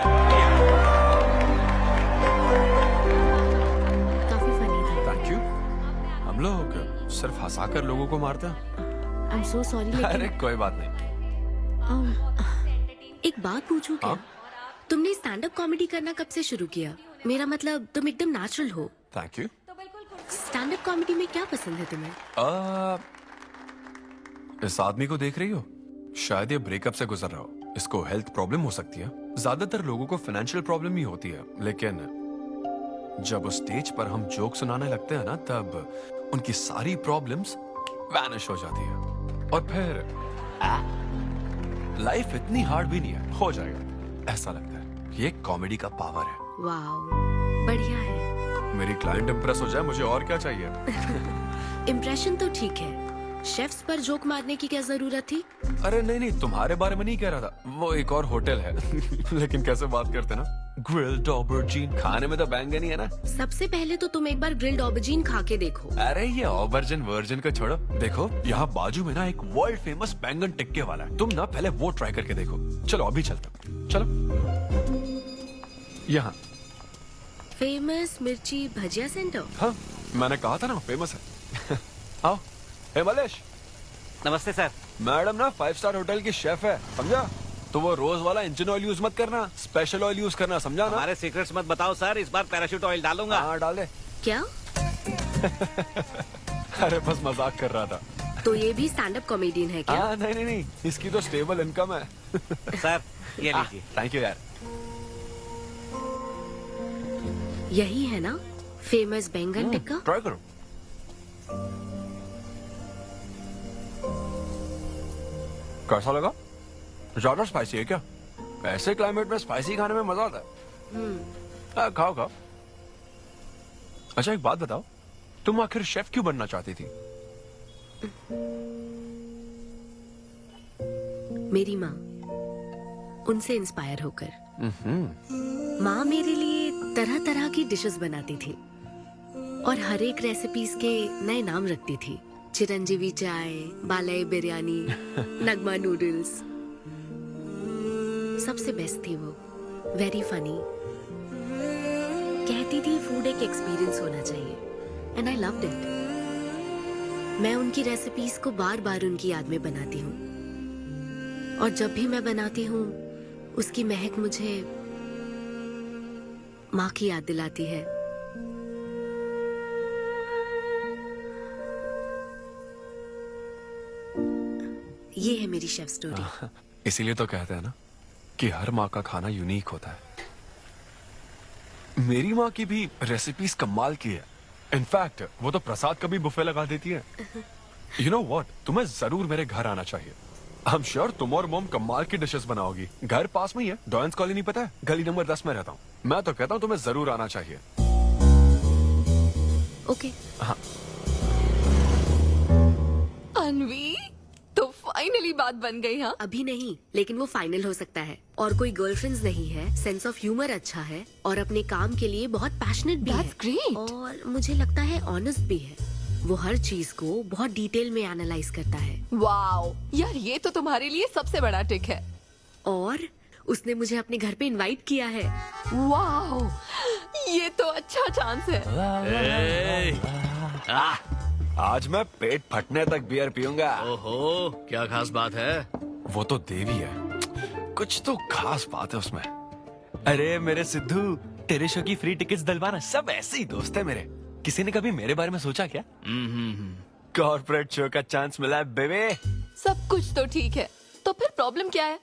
[SPEAKER 1] काफी फनी था।
[SPEAKER 10] Thank you. हम लोग सिर्फ हंसाकर लोगों को मारते हैं।
[SPEAKER 1] आई एम सो सॉरी
[SPEAKER 10] अरे कोई बात नहीं।
[SPEAKER 1] एक बात पूछूं क्या? तुमने स्टैंड अप कॉमेडी करना कब से शुरू किया? मेरा मतलब तुम एकदम नेचुरल हो।
[SPEAKER 10] Thank you.
[SPEAKER 1] Stand up comedy में क्या पसंद है तुम्हें?
[SPEAKER 10] इस आदमी को देख रही हो? शायद ये ब्रेकअप से गुजर रहा हो। इसको हेल्थ प्रॉब्लम हो सकती है। ज्यादातर लोगों को फाइनेंशियल प्रॉब्लम ही होती है, लेकिन जब उस स्टेज पर हम जोक सुनाने लगते हैं ना, तब उनकी सारी प्रॉब्लम्स वैनिश हो जाती है। और फिर लाइफ इतनी हार्ड भी नहीं है, हो जाएगा ऐसा लगता है। ये कॉमेडी का पावर है।
[SPEAKER 1] वाओ बढ़िया है।
[SPEAKER 10] मेरी क्लाइंट इंप्रेस हो जाए, मुझे और क्या चाहिए?
[SPEAKER 1] इम्प्रेशन तो ठीक है, शेफ्स पर जोक मारने की क्या जरूरत थी?
[SPEAKER 10] अरे नहीं, तुम्हारे बारे में नहीं कह रहा था, वो एक और होटल है। लेकिन कैसे बात करते ना, ग्रिल्ड ऑबरजीन खाने में तो बैंगन ही है ना।
[SPEAKER 1] सबसे पहले तो तुम एक बार ग्रिल्ड ऑबरजीन खा के देखो।
[SPEAKER 10] अरे ये ऑबरजीन वर्जिन को छोड़ो, देखो यहाँ बाजू में ना एक वर्ल्ड फेमस बैंगन टिक्के वाला है, तुम ना पहले वो ट्राई करके देखो। चलो अभी चलता, चलो यहाँ।
[SPEAKER 1] फेमस मिर्ची भजिया सेंटर।
[SPEAKER 10] हाँ मैंने कहा था ना फेमस है। आओ। हे मलेश।
[SPEAKER 4] नमस्ते सर।
[SPEAKER 10] मैडम ना 5 स्टार होटल की शेफ है, समझा? तो वो रोज वाला इंजन ऑयल यूज मत करना, स्पेशल ऑयल यूज करना, समझा ना?
[SPEAKER 4] हमारे सीक्रेट्स मत बताओ सर, इस बार पैराशूट ऑयल डालूंगा।
[SPEAKER 10] हाँ डाल दे।
[SPEAKER 1] क्या?
[SPEAKER 10] अरे बस मजाक कर रहा था।
[SPEAKER 1] तो ये भी स्टैंड अप कॉमेडियन है क्या?
[SPEAKER 10] हाँ नहीं, इसकी तो स्टेबल इनकम है।
[SPEAKER 4] सर ये लीजिए।
[SPEAKER 10] थैंक यू यार।
[SPEAKER 1] यही है ना फेमस बैंगन टिक्का?
[SPEAKER 10] ट्राई करो। कैसा लगा? ज्यादा स्पाइसी है क्या? ऐसे क्लाइमेट में स्पाइसी खाने में मजा आता है। खाओ। अच्छा एक बात बताओ, तुम आखिर शेफ क्यों बनना चाहती थी?
[SPEAKER 1] मेरी माँ, उनसे इंस्पायर होकर। माँ मेरे लिए तरह तरह की डिशेस बनाती थी और हर एक रेसिपीज के नए नाम रखती थी। चिरंजीवी चाय, बालाई बिरयानी, नगमा नूडल्स। सबसे बेस्ट थी वो, वेरी फनी। कहती थी फूड एक एक्सपीरियंस होना चाहिए, एंड आई लव्ड इट। मैं उनकी रेसिपीज को बार बार उनकी याद में बनाती हूँ, और जब भी मैं बनाती हूँ उसकी महक मुझे माँ की याद दिलाती है। ये है मेरी शेफ स्टोरी।
[SPEAKER 10] इसीलिए तो कहते हैं ना कि हर माँ का खाना यूनिक होता है। मेरी माँ की भी रेसिपीज कमाल की है। इनफैक्ट वो तो प्रसाद का भी बुफे लगा देती है। यू नो व्हाट, तुम्हें जरूर मेरे घर आना चाहिए। आई एम श्योर तुम और मोम कमाल की डिशेस बनाओगी। घर पास में ही है, डॉयंस कॉलोनी पता है? गली नंबर 10 में रहता हूँ। मैं तो कहता हूँ तुम्हें जरूर आना चाहिए।
[SPEAKER 1] ओके।
[SPEAKER 10] हाँ
[SPEAKER 6] अनवी, तो फाइनली बात बन गई। हाँ,
[SPEAKER 17] अभी नहीं, लेकिन वो फाइनल हो सकता है। और कोई गर्लफ्रेंड्स नहीं है, सेंस ऑफ ह्यूमर अच्छा है और अपने काम के लिए बहुत पैशनेट भी है।
[SPEAKER 6] ग्रेट।
[SPEAKER 17] और मुझे लगता है ऑनेस्ट भी है। वो हर चीज को बहुत डिटेल में एनालाइज करता है।
[SPEAKER 6] वाओ यार, ये तो तुम्हारे लिए सबसे बड़ा टिक है।
[SPEAKER 17] और उसने मुझे अपने घर पे इनवाइट किया है।
[SPEAKER 6] वाओ, ये तो अच्छा चांस है।
[SPEAKER 10] आज मैं पेट फटने तक बियर पीऊंगा।
[SPEAKER 12] ओहो, क्या खास बात है?
[SPEAKER 10] वो तो देवी है, कुछ तो खास बात है उसमें। अरे मेरे सिद्धू, तेरे शो की फ्री टिकट्स दिलवाना, सब ऐसे ही दोस्त है मेरे। किसी ने कभी मेरे बारे में सोचा क्या? कॉर्पोरेट शो का चांस मिला है बेबे।
[SPEAKER 6] सब कुछ तो ठीक है, तो फिर प्रॉब्लम क्या है?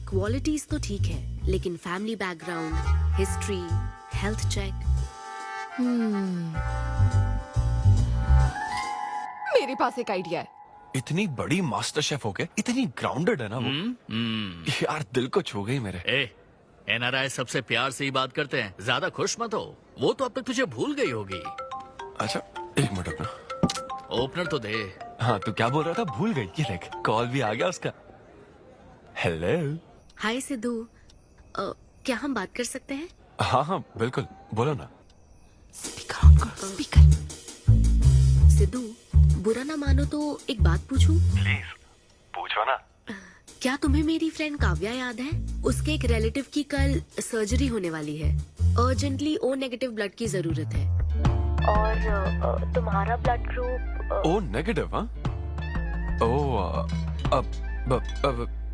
[SPEAKER 17] क्वालिटीज तो ठीक है, लेकिन family background, history, health check.
[SPEAKER 6] मेरे पास एक आइडिया है।
[SPEAKER 10] इतनी बड़ी मास्टर शेफ हो गए, इतनी ग्राउंडेड है ना वो। यार दिल को छू गई मेरे।
[SPEAKER 12] एनआरआई सबसे प्यार से ही बात करते हैं, ज्यादा खुश मत हो। वो तो अब तक तुझे भूल गई होगी।
[SPEAKER 10] अच्छा एक मिनट रुकना।
[SPEAKER 12] ओपनर तो दे।
[SPEAKER 10] हाँ तू क्या बोल रहा था? भूल गई? ये देख, कॉल भी आ गया उसका। हेलो।
[SPEAKER 17] हाय सिद्धू, क्या हम बात कर सकते हैं?
[SPEAKER 10] हाँ हाँ बिल्कुल, बोलो ना।
[SPEAKER 17] स्पीकर। सिद्धू, बुरा ना मानो तो एक बात पूछूं?
[SPEAKER 10] प्लीज पूछो ना।
[SPEAKER 17] क्या तुम्हें मेरी फ्रेंड काव्या याद है? उसके एक रिलेटिव की कल सर्जरी होने वाली है। अर्जेंटली O नेगेटिव ब्लड की जरूरत है। और तुम्हारा ब्लड ग्रुप
[SPEAKER 10] O नेगेटिव? हाँ।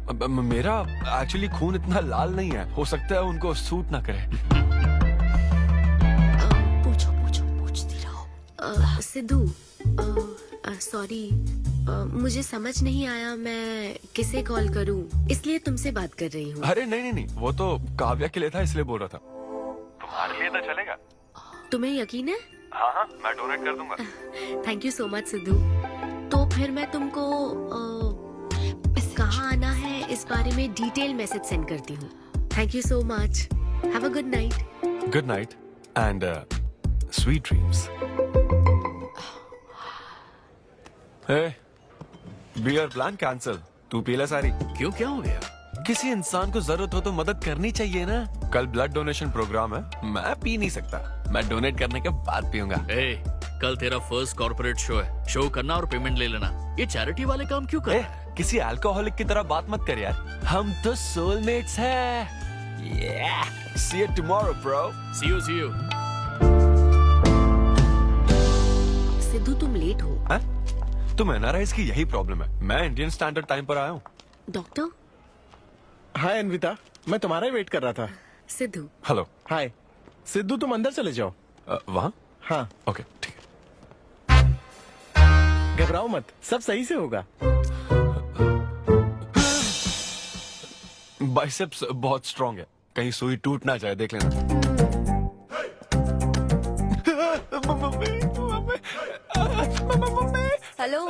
[SPEAKER 10] अब मेरा एक्चुअली खून इतना लाल नहीं है, हो सकता है उनको सूट ना करे।
[SPEAKER 17] पूछती रहो। सिद्धू, सॉरी, मुझे समझ नहीं आया मैं किसे कॉल करूं, इसलिए तुमसे बात कर रही हूँ।
[SPEAKER 10] अरे नहीं, वो तो काव्या के लिए था, इसलिए बोल रहा था। तुम्हारे लिए तो चलेगा?
[SPEAKER 17] तुम्हें यकीन है?
[SPEAKER 10] हाँ, मैं डोनेट कर दूंगा।
[SPEAKER 17] Thank you so much Sidhu. तो फिर मैं तुमको कहाँ आना है इस बारे में डिटेल मैसेज सेंड करती हूँ। Thank you so much. Have a good night.
[SPEAKER 10] Good night and sweet dreams. Beer plan cancel. तू पी ले सारी।
[SPEAKER 12] क्यों, क्या हो गया?
[SPEAKER 10] किसी इंसान को जरूरत हो तो मदद करनी चाहिए ना। कल ब्लड डोनेशन प्रोग्राम है, मैं पी नहीं सकता। मैं डोनेट करने के बाद पीऊंगा।
[SPEAKER 12] कल तेरा फर्स्ट कॉर्पोरेट शो है, शो करना और पेमेंट ले लेना। ये चैरिटी वाले काम क्यों कर रहा है?
[SPEAKER 10] किसी अल्कोहलिक की तरह बात मत कर यार, हम तो सोलमेट्स हैं। See you tomorrow, bro.
[SPEAKER 12] See you.
[SPEAKER 17] Sidhu तुम लेट हो।
[SPEAKER 10] तुम एनआरआईज की यही प्रॉब्लम है। मैं इंडियन स्टैंडर्ड टाइम पर आया हूँ।
[SPEAKER 17] डॉक्टर।
[SPEAKER 14] हाय अन्विता, मैं तुम्हारा ही वेट कर रहा था।
[SPEAKER 17] सिद्धू।
[SPEAKER 10] हेलो।
[SPEAKER 14] हाय सिद्धू, तुम अंदर चले जाओ।
[SPEAKER 10] वहाँ?
[SPEAKER 14] हाँ
[SPEAKER 10] ओके ठीक है।
[SPEAKER 14] घबराओ मत, सब सही से होगा।
[SPEAKER 10] बाइसेप्स बहुत स्ट्रांग है, कहीं सुई टूट ना जाए, देख लेना।
[SPEAKER 18] हेलो,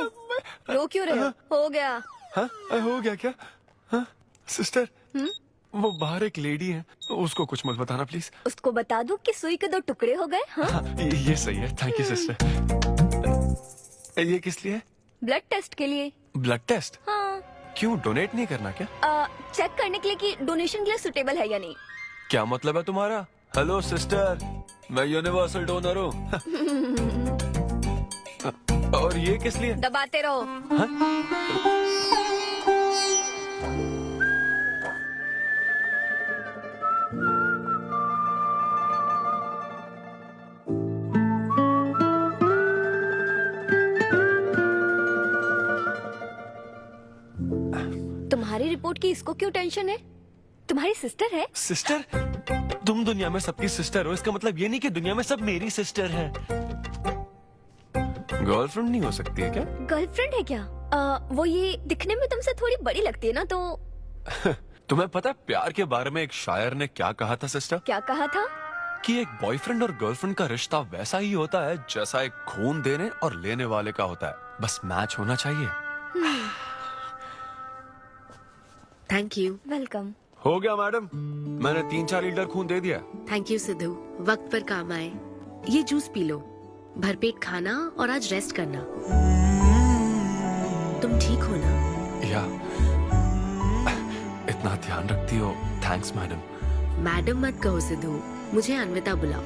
[SPEAKER 18] रो क्यों रहे हो? हो गया।
[SPEAKER 10] हाँ, हो गया क्या? हाँ, सिस्टर, वो बाहर एक लेडी है, उसको कुछ मत बताना प्लीज।
[SPEAKER 18] उसको बता दूं कि सुई के 2 टुकड़े हो गए। हाँ?
[SPEAKER 10] ये सही है, थैंक यू सिस्टर। ये किस लिए?
[SPEAKER 18] ब्लड टेस्ट के लिए।
[SPEAKER 10] Blood test?
[SPEAKER 18] हाँ।
[SPEAKER 10] क्यों, डोनेट नहीं करना क्या?
[SPEAKER 18] चेक करने के लिए कि डोनेशन के लिए सुटेबल है या नहीं।
[SPEAKER 10] क्या मतलब है तुम्हारा? हेलो सिस्टर, मैं यूनिवर्सल डोनर हूँ। और ये किस लिए?
[SPEAKER 18] दबाते रहो। तुम्हारी रिपोर्ट की इसको क्यों टेंशन है? तुम्हारी सिस्टर है।
[SPEAKER 10] सिस्टर? तुम दुनिया में सबकी सिस्टर हो, इसका मतलब ये नहीं कि दुनिया में सब मेरी सिस्टर है। गर्लफ्रेंड नहीं हो सकती है क्या?
[SPEAKER 18] गर्लफ्रेंड है क्या? वो ये दिखने में तुमसे थोड़ी बड़ी लगती है ना, तो
[SPEAKER 10] तुम्हें पता है प्यार के बारे में एक शायर ने क्या कहा था सिस्टर?
[SPEAKER 18] क्या कहा था?
[SPEAKER 10] कि एक बॉयफ्रेंड और गर्लफ्रेंड का रिश्ता वैसा ही होता है जैसा एक खून देने और लेने वाले का होता है, बस मैच होना चाहिए।
[SPEAKER 17] Thank you.
[SPEAKER 18] वेलकम।
[SPEAKER 10] हो गया मैडम, मैंने 3-4 लीटर खून दे दिया।
[SPEAKER 17] थैंक यू सिद्धू, वक्त पर काम आए। ये जूस पी लो, भरपेट खाना और आज रेस्ट करना। तुम ठीक हो ना?
[SPEAKER 10] या इतना ध्यान रखती हो, थैंक्स मैडम।
[SPEAKER 17] मैडम मत कहो सिद्धू, मुझे अन्विता बुलाओ।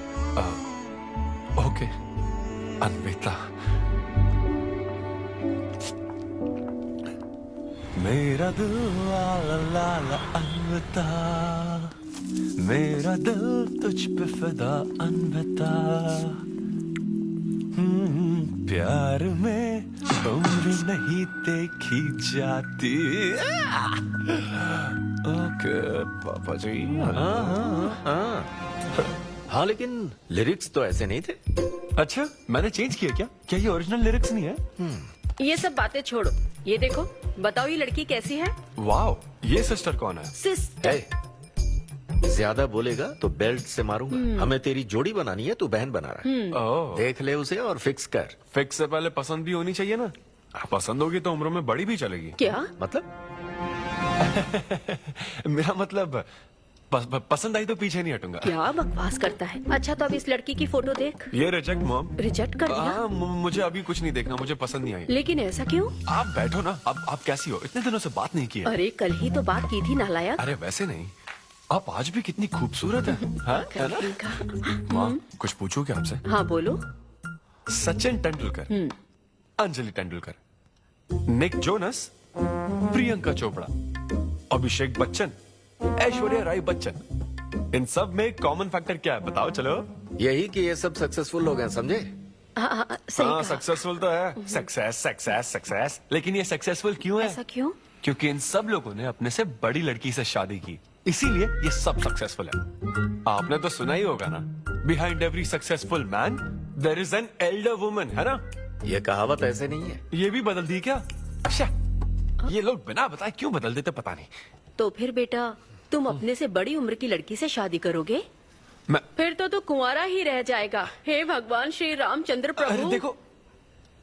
[SPEAKER 10] ओके अन्विता। मेरा दिल ला ला ला ला अन्विता, मेरा दिल तुझ पे फिदा अन्विता। प्यार में उम्र नहीं देखी जाती। ओके पापा जी।
[SPEAKER 13] हाँ लेकिन लिरिक्स तो ऐसे नहीं थे।
[SPEAKER 10] अच्छा मैंने चेंज किया क्या? क्या ये ओरिजिनल लिरिक्स नहीं है?
[SPEAKER 7] ये सब बातें छोड़ो, ये देखो, बताओ ये लड़की कैसी है?
[SPEAKER 10] वाओ, ये सिस्टर कौन है?
[SPEAKER 7] सिस्टर।
[SPEAKER 13] ज्यादा बोलेगा तो बेल्ट से मारूंगा। हमें तेरी जोड़ी बनानी है, तू बहन बना रहा है।
[SPEAKER 10] ओह।
[SPEAKER 13] देख ले उसे और फिक्स कर।
[SPEAKER 10] फिक्स से पहले पसंद भी होनी चाहिए ना। पसंद होगी तो उम्र में बड़ी भी चलेगी।
[SPEAKER 7] क्या
[SPEAKER 13] मतलब?
[SPEAKER 10] मेरा मतलब पसंद आई तो पीछे नहीं हटूंगा।
[SPEAKER 7] क्या बकवास करता है। अच्छा तो अब इस लड़की की फोटो देख।
[SPEAKER 10] ये रिजेक्ट मॉम।
[SPEAKER 7] रिजेक्ट कर दिया?
[SPEAKER 10] हाँ मुझे अभी कुछ नहीं देखना, मुझे पसंद नहीं आई।
[SPEAKER 7] लेकिन ऐसा क्यों?
[SPEAKER 10] आप बैठो ना। अब आप कैसी हो? इतने दिनों से बात नहीं की है।
[SPEAKER 7] अरे कल ही तो बात की थी नालायक।
[SPEAKER 10] अरे वैसे नहीं, आप आज भी कितनी खूबसूरत है। हाँ है ना? माँ कुछ पूछूं क्या आपसे?
[SPEAKER 7] हाँ बोलो।
[SPEAKER 10] सचिन तेंदुलकर, अंजलि तेंदुलकर, निक जोनस, प्रियंका चोपड़ा, अभिषेक बच्चन, ऐश्वर्या राय बच्चन, इन सब में कॉमन फैक्टर क्या है बताओ? चलो
[SPEAKER 13] यही कि ये सब सक्सेसफुल लोग हैं, समझे?
[SPEAKER 7] हाँ
[SPEAKER 10] सक्सेसफुल तो है। Success success success. लेकिन ये सक्सेसफुल क्यों है?
[SPEAKER 7] ऐसा क्यों?
[SPEAKER 10] क्योंकि इन सब लोगों ने अपने से बड़ी लड़की से शादी की, इसीलिए ये सब सक्सेसफुल है। आपने तो सुना ही होगा ना, behind every successful man there is an elder woman, है ना?
[SPEAKER 13] ये कहावत ऐसे नहीं है।
[SPEAKER 10] ये भी बदल दी क्या? अच्छा ये लोग बिना बताए क्यों बदल देते पता नहीं।
[SPEAKER 7] तो फिर बेटा तुम अपने से बड़ी उम्र की लड़की से शादी करोगे? फिर तो तू कुंवारा ही रह जाएगा। हे भगवान श्री रामचंद्र प्रभु।
[SPEAKER 10] अरे देखो,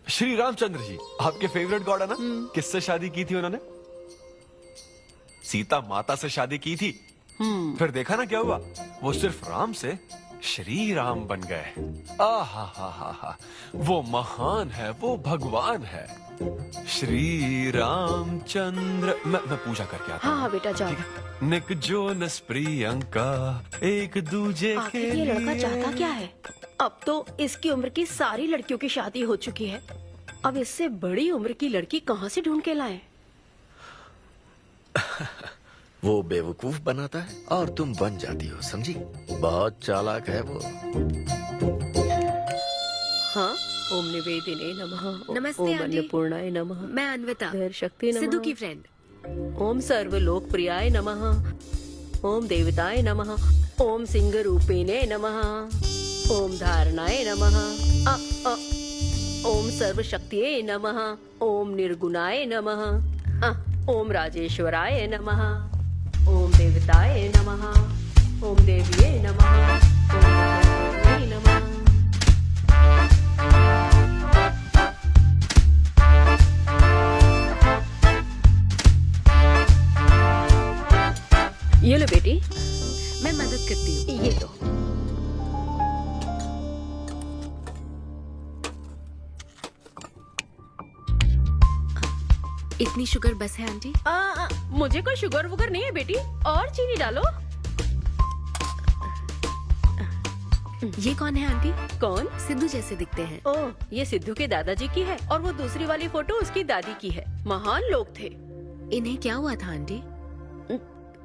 [SPEAKER 10] श्री रामचंद्र जी आपके फेवरेट गॉड है ना? किससे शादी की थी उन्होंने? सीता माता से शादी की थी। फिर देखा ना क्या हुआ, वो सिर्फ राम से श्री राम बन गए। आहा, वो महान है, वो भगवान है श्री रामचंद्र। मैं पूजा करके आता हूँ।
[SPEAKER 7] हाँ बेटा जाओ।
[SPEAKER 10] निक जोनस प्रियंका एक दूजे के
[SPEAKER 7] आखिर ये लड़का चाहता क्या है? अब तो इसकी उम्र की सारी लड़कियों की शादी हो चुकी है, अब इससे बड़ी उम्र की लड़की कहाँ से ढूंढ के लाए?
[SPEAKER 13] वो बेवकूफ बनाता है और तुम बन जाती हो, समझी? बहुत चालाक है वो।
[SPEAKER 7] हाँ, ओम निवेदिने नमः।
[SPEAKER 17] नमस्ते
[SPEAKER 7] ओम
[SPEAKER 17] आंटी।
[SPEAKER 7] अन्नपूर्णाय नमः।
[SPEAKER 17] मैं अन्विता,
[SPEAKER 7] धैर्य शक्ति नमः।
[SPEAKER 17] सिद्धू की फ्रेंड।
[SPEAKER 7] ओम सर्वलोकप्रियाय नमः। ओम देवताय नमः। ओम सिंह रूपिणे नमः। ओम धारणाय नमः। ओम सर्वशक्तिये नमः। ओम निर्गुणाय नमः। ओम राजेश्वराय नमः। ओम देवताय नमः। ओम देविये नमः। ओम देवताय नमः। ये लो बेटी,
[SPEAKER 17] मैं मदद करती हूँ।
[SPEAKER 7] ये लो।
[SPEAKER 17] इतनी शुगर बस है आंटी?
[SPEAKER 7] मुझे कोई शुगर वुगर नहीं है बेटी, और चीनी डालो।
[SPEAKER 17] ये कौन है आंटी?
[SPEAKER 7] कौन?
[SPEAKER 17] सिद्धू जैसे दिखते हैं।
[SPEAKER 7] ओह, ये सिद्धू के दादाजी की है और वो दूसरी वाली फोटो उसकी दादी की है। महान लोग थे।
[SPEAKER 17] इन्हें क्या हुआ था आंटी?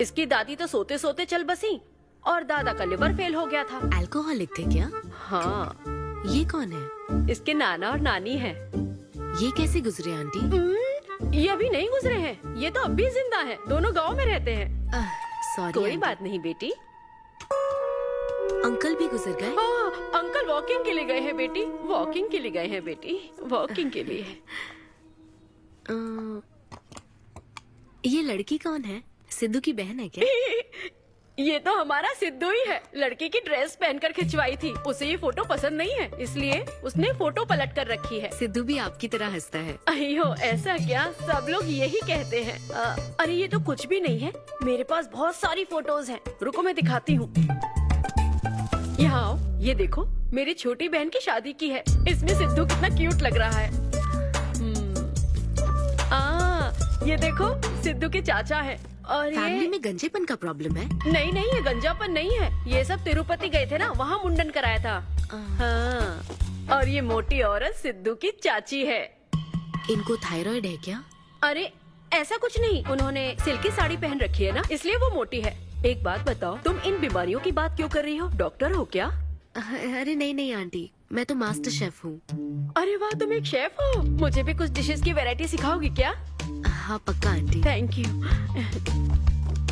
[SPEAKER 7] इसकी दादी तो सोते सोते चल बसी और दादा का लिवर फेल हो गया था।
[SPEAKER 17] अल्कोहलिक थे क्या?
[SPEAKER 7] हाँ।
[SPEAKER 17] ये कौन है?
[SPEAKER 7] इसके नाना और नानी है।
[SPEAKER 17] ये कैसे गुजरे आंटी?
[SPEAKER 7] ये अभी नहीं गुजरे हैं, ये तो अब भी जिंदा हैं। दोनों गांव में रहते हैं।
[SPEAKER 17] सॉरी।
[SPEAKER 7] कोई बात नहीं बेटी।
[SPEAKER 17] अंकल भी गुजर गए?
[SPEAKER 7] हाँ, अंकल वॉकिंग के लिए गए हैं बेटी, वॉकिंग के लिए गए हैं बेटी, वॉकिंग के लिए।
[SPEAKER 17] ये लड़की कौन है? सिद्धू की बहन है क्या?
[SPEAKER 7] ये तो हमारा सिद्धू ही है। लड़की की ड्रेस पहनकर खिंचवाई थी, उसे ये फोटो पसंद नहीं है, इसलिए उसने फोटो पलट कर रखी है।
[SPEAKER 17] सिद्धू भी आपकी तरह हंसता है।
[SPEAKER 7] अयो ऐसा क्या, सब लोग यही कहते हैं। अरे ये तो कुछ भी नहीं है, मेरे पास बहुत सारी फोटोज हैं। रुको मैं दिखाती हूँ। यहाँ आओ, ये देखो मेरी छोटी बहन की शादी की है। इसमें सिद्धू कितना क्यूट लग रहा है। ये देखो सिद्धू के चाचा है। और
[SPEAKER 17] फैमिली
[SPEAKER 7] ये
[SPEAKER 17] में गंजेपन का प्रॉब्लम है?
[SPEAKER 7] नहीं नहीं, ये गंजापन नहीं है। ये सब तिरुपति गए थे ना, वहाँ मुंडन कराया था। हाँ। और ये मोटी औरत सिद्धू की चाची है।
[SPEAKER 17] इनको थायराइड है क्या?
[SPEAKER 7] अरे ऐसा कुछ नहीं, उन्होंने सिल्की साड़ी पहन रखी है ना, इसलिए वो मोटी है। एक बात बताओ, तुम इन बीमारियों की बात क्यों कर रही हो? डॉक्टर हो क्या?
[SPEAKER 17] अरे नहीं नहीं आंटी, मैं तो मास्टर शेफ हूँ।
[SPEAKER 7] अरे वाह, तुम एक शेफ हो। मुझे भी कुछ डिशेस की वैरायटी सिखाओगी क्या?
[SPEAKER 17] हाँ पक्का आंटी।
[SPEAKER 7] Thank you.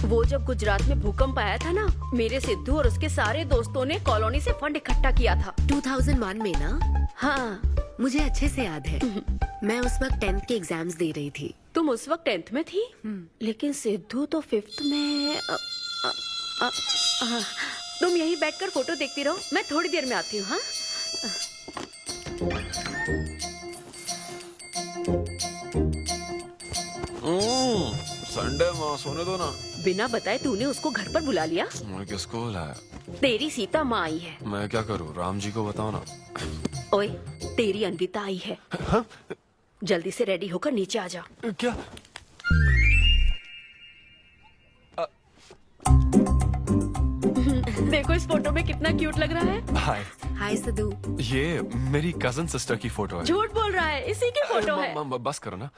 [SPEAKER 7] वो जब गुजरात में भूकंप आया था ना, मेरे सिद्धू और उसके सारे दोस्तों ने कॉलोनी से फंड इकट्ठा किया था।
[SPEAKER 17] 2001 में ना?
[SPEAKER 7] हाँ
[SPEAKER 17] मुझे अच्छे से याद है। मैं उस वक्त 10th के एग्जाम्स दे रही थी।
[SPEAKER 7] तुम उस वक्त 10th में थी? लेकिन सिद्धू तो 5th में। तुम यहीं बैठकर फोटो देखती रहो, मैं थोड़ी देर में आती हूँ। हाँ
[SPEAKER 10] संडे माँ सोने दो ना।
[SPEAKER 7] बिना बताए तूने उसको घर पर बुला लिया?
[SPEAKER 10] मैं किसको बुलाया?
[SPEAKER 7] तेरी सीता माँ आई है।
[SPEAKER 10] मैं क्या करूँ, राम जी को बताओ ना।
[SPEAKER 7] ओए, तेरी अन्विता आई है।
[SPEAKER 10] हाँ?
[SPEAKER 7] जल्दी से रेडी होकर नीचे आ जा।
[SPEAKER 10] क्या?
[SPEAKER 7] देखो इस फोटो में कितना क्यूट लग रहा है।
[SPEAKER 10] हाय।
[SPEAKER 17] हाय सिद्धू।
[SPEAKER 10] ये मेरी कजन सिस्टर की फोटो है।
[SPEAKER 7] झूठ बोल रहा है, इसी की फोटो है।
[SPEAKER 10] बस करो ना,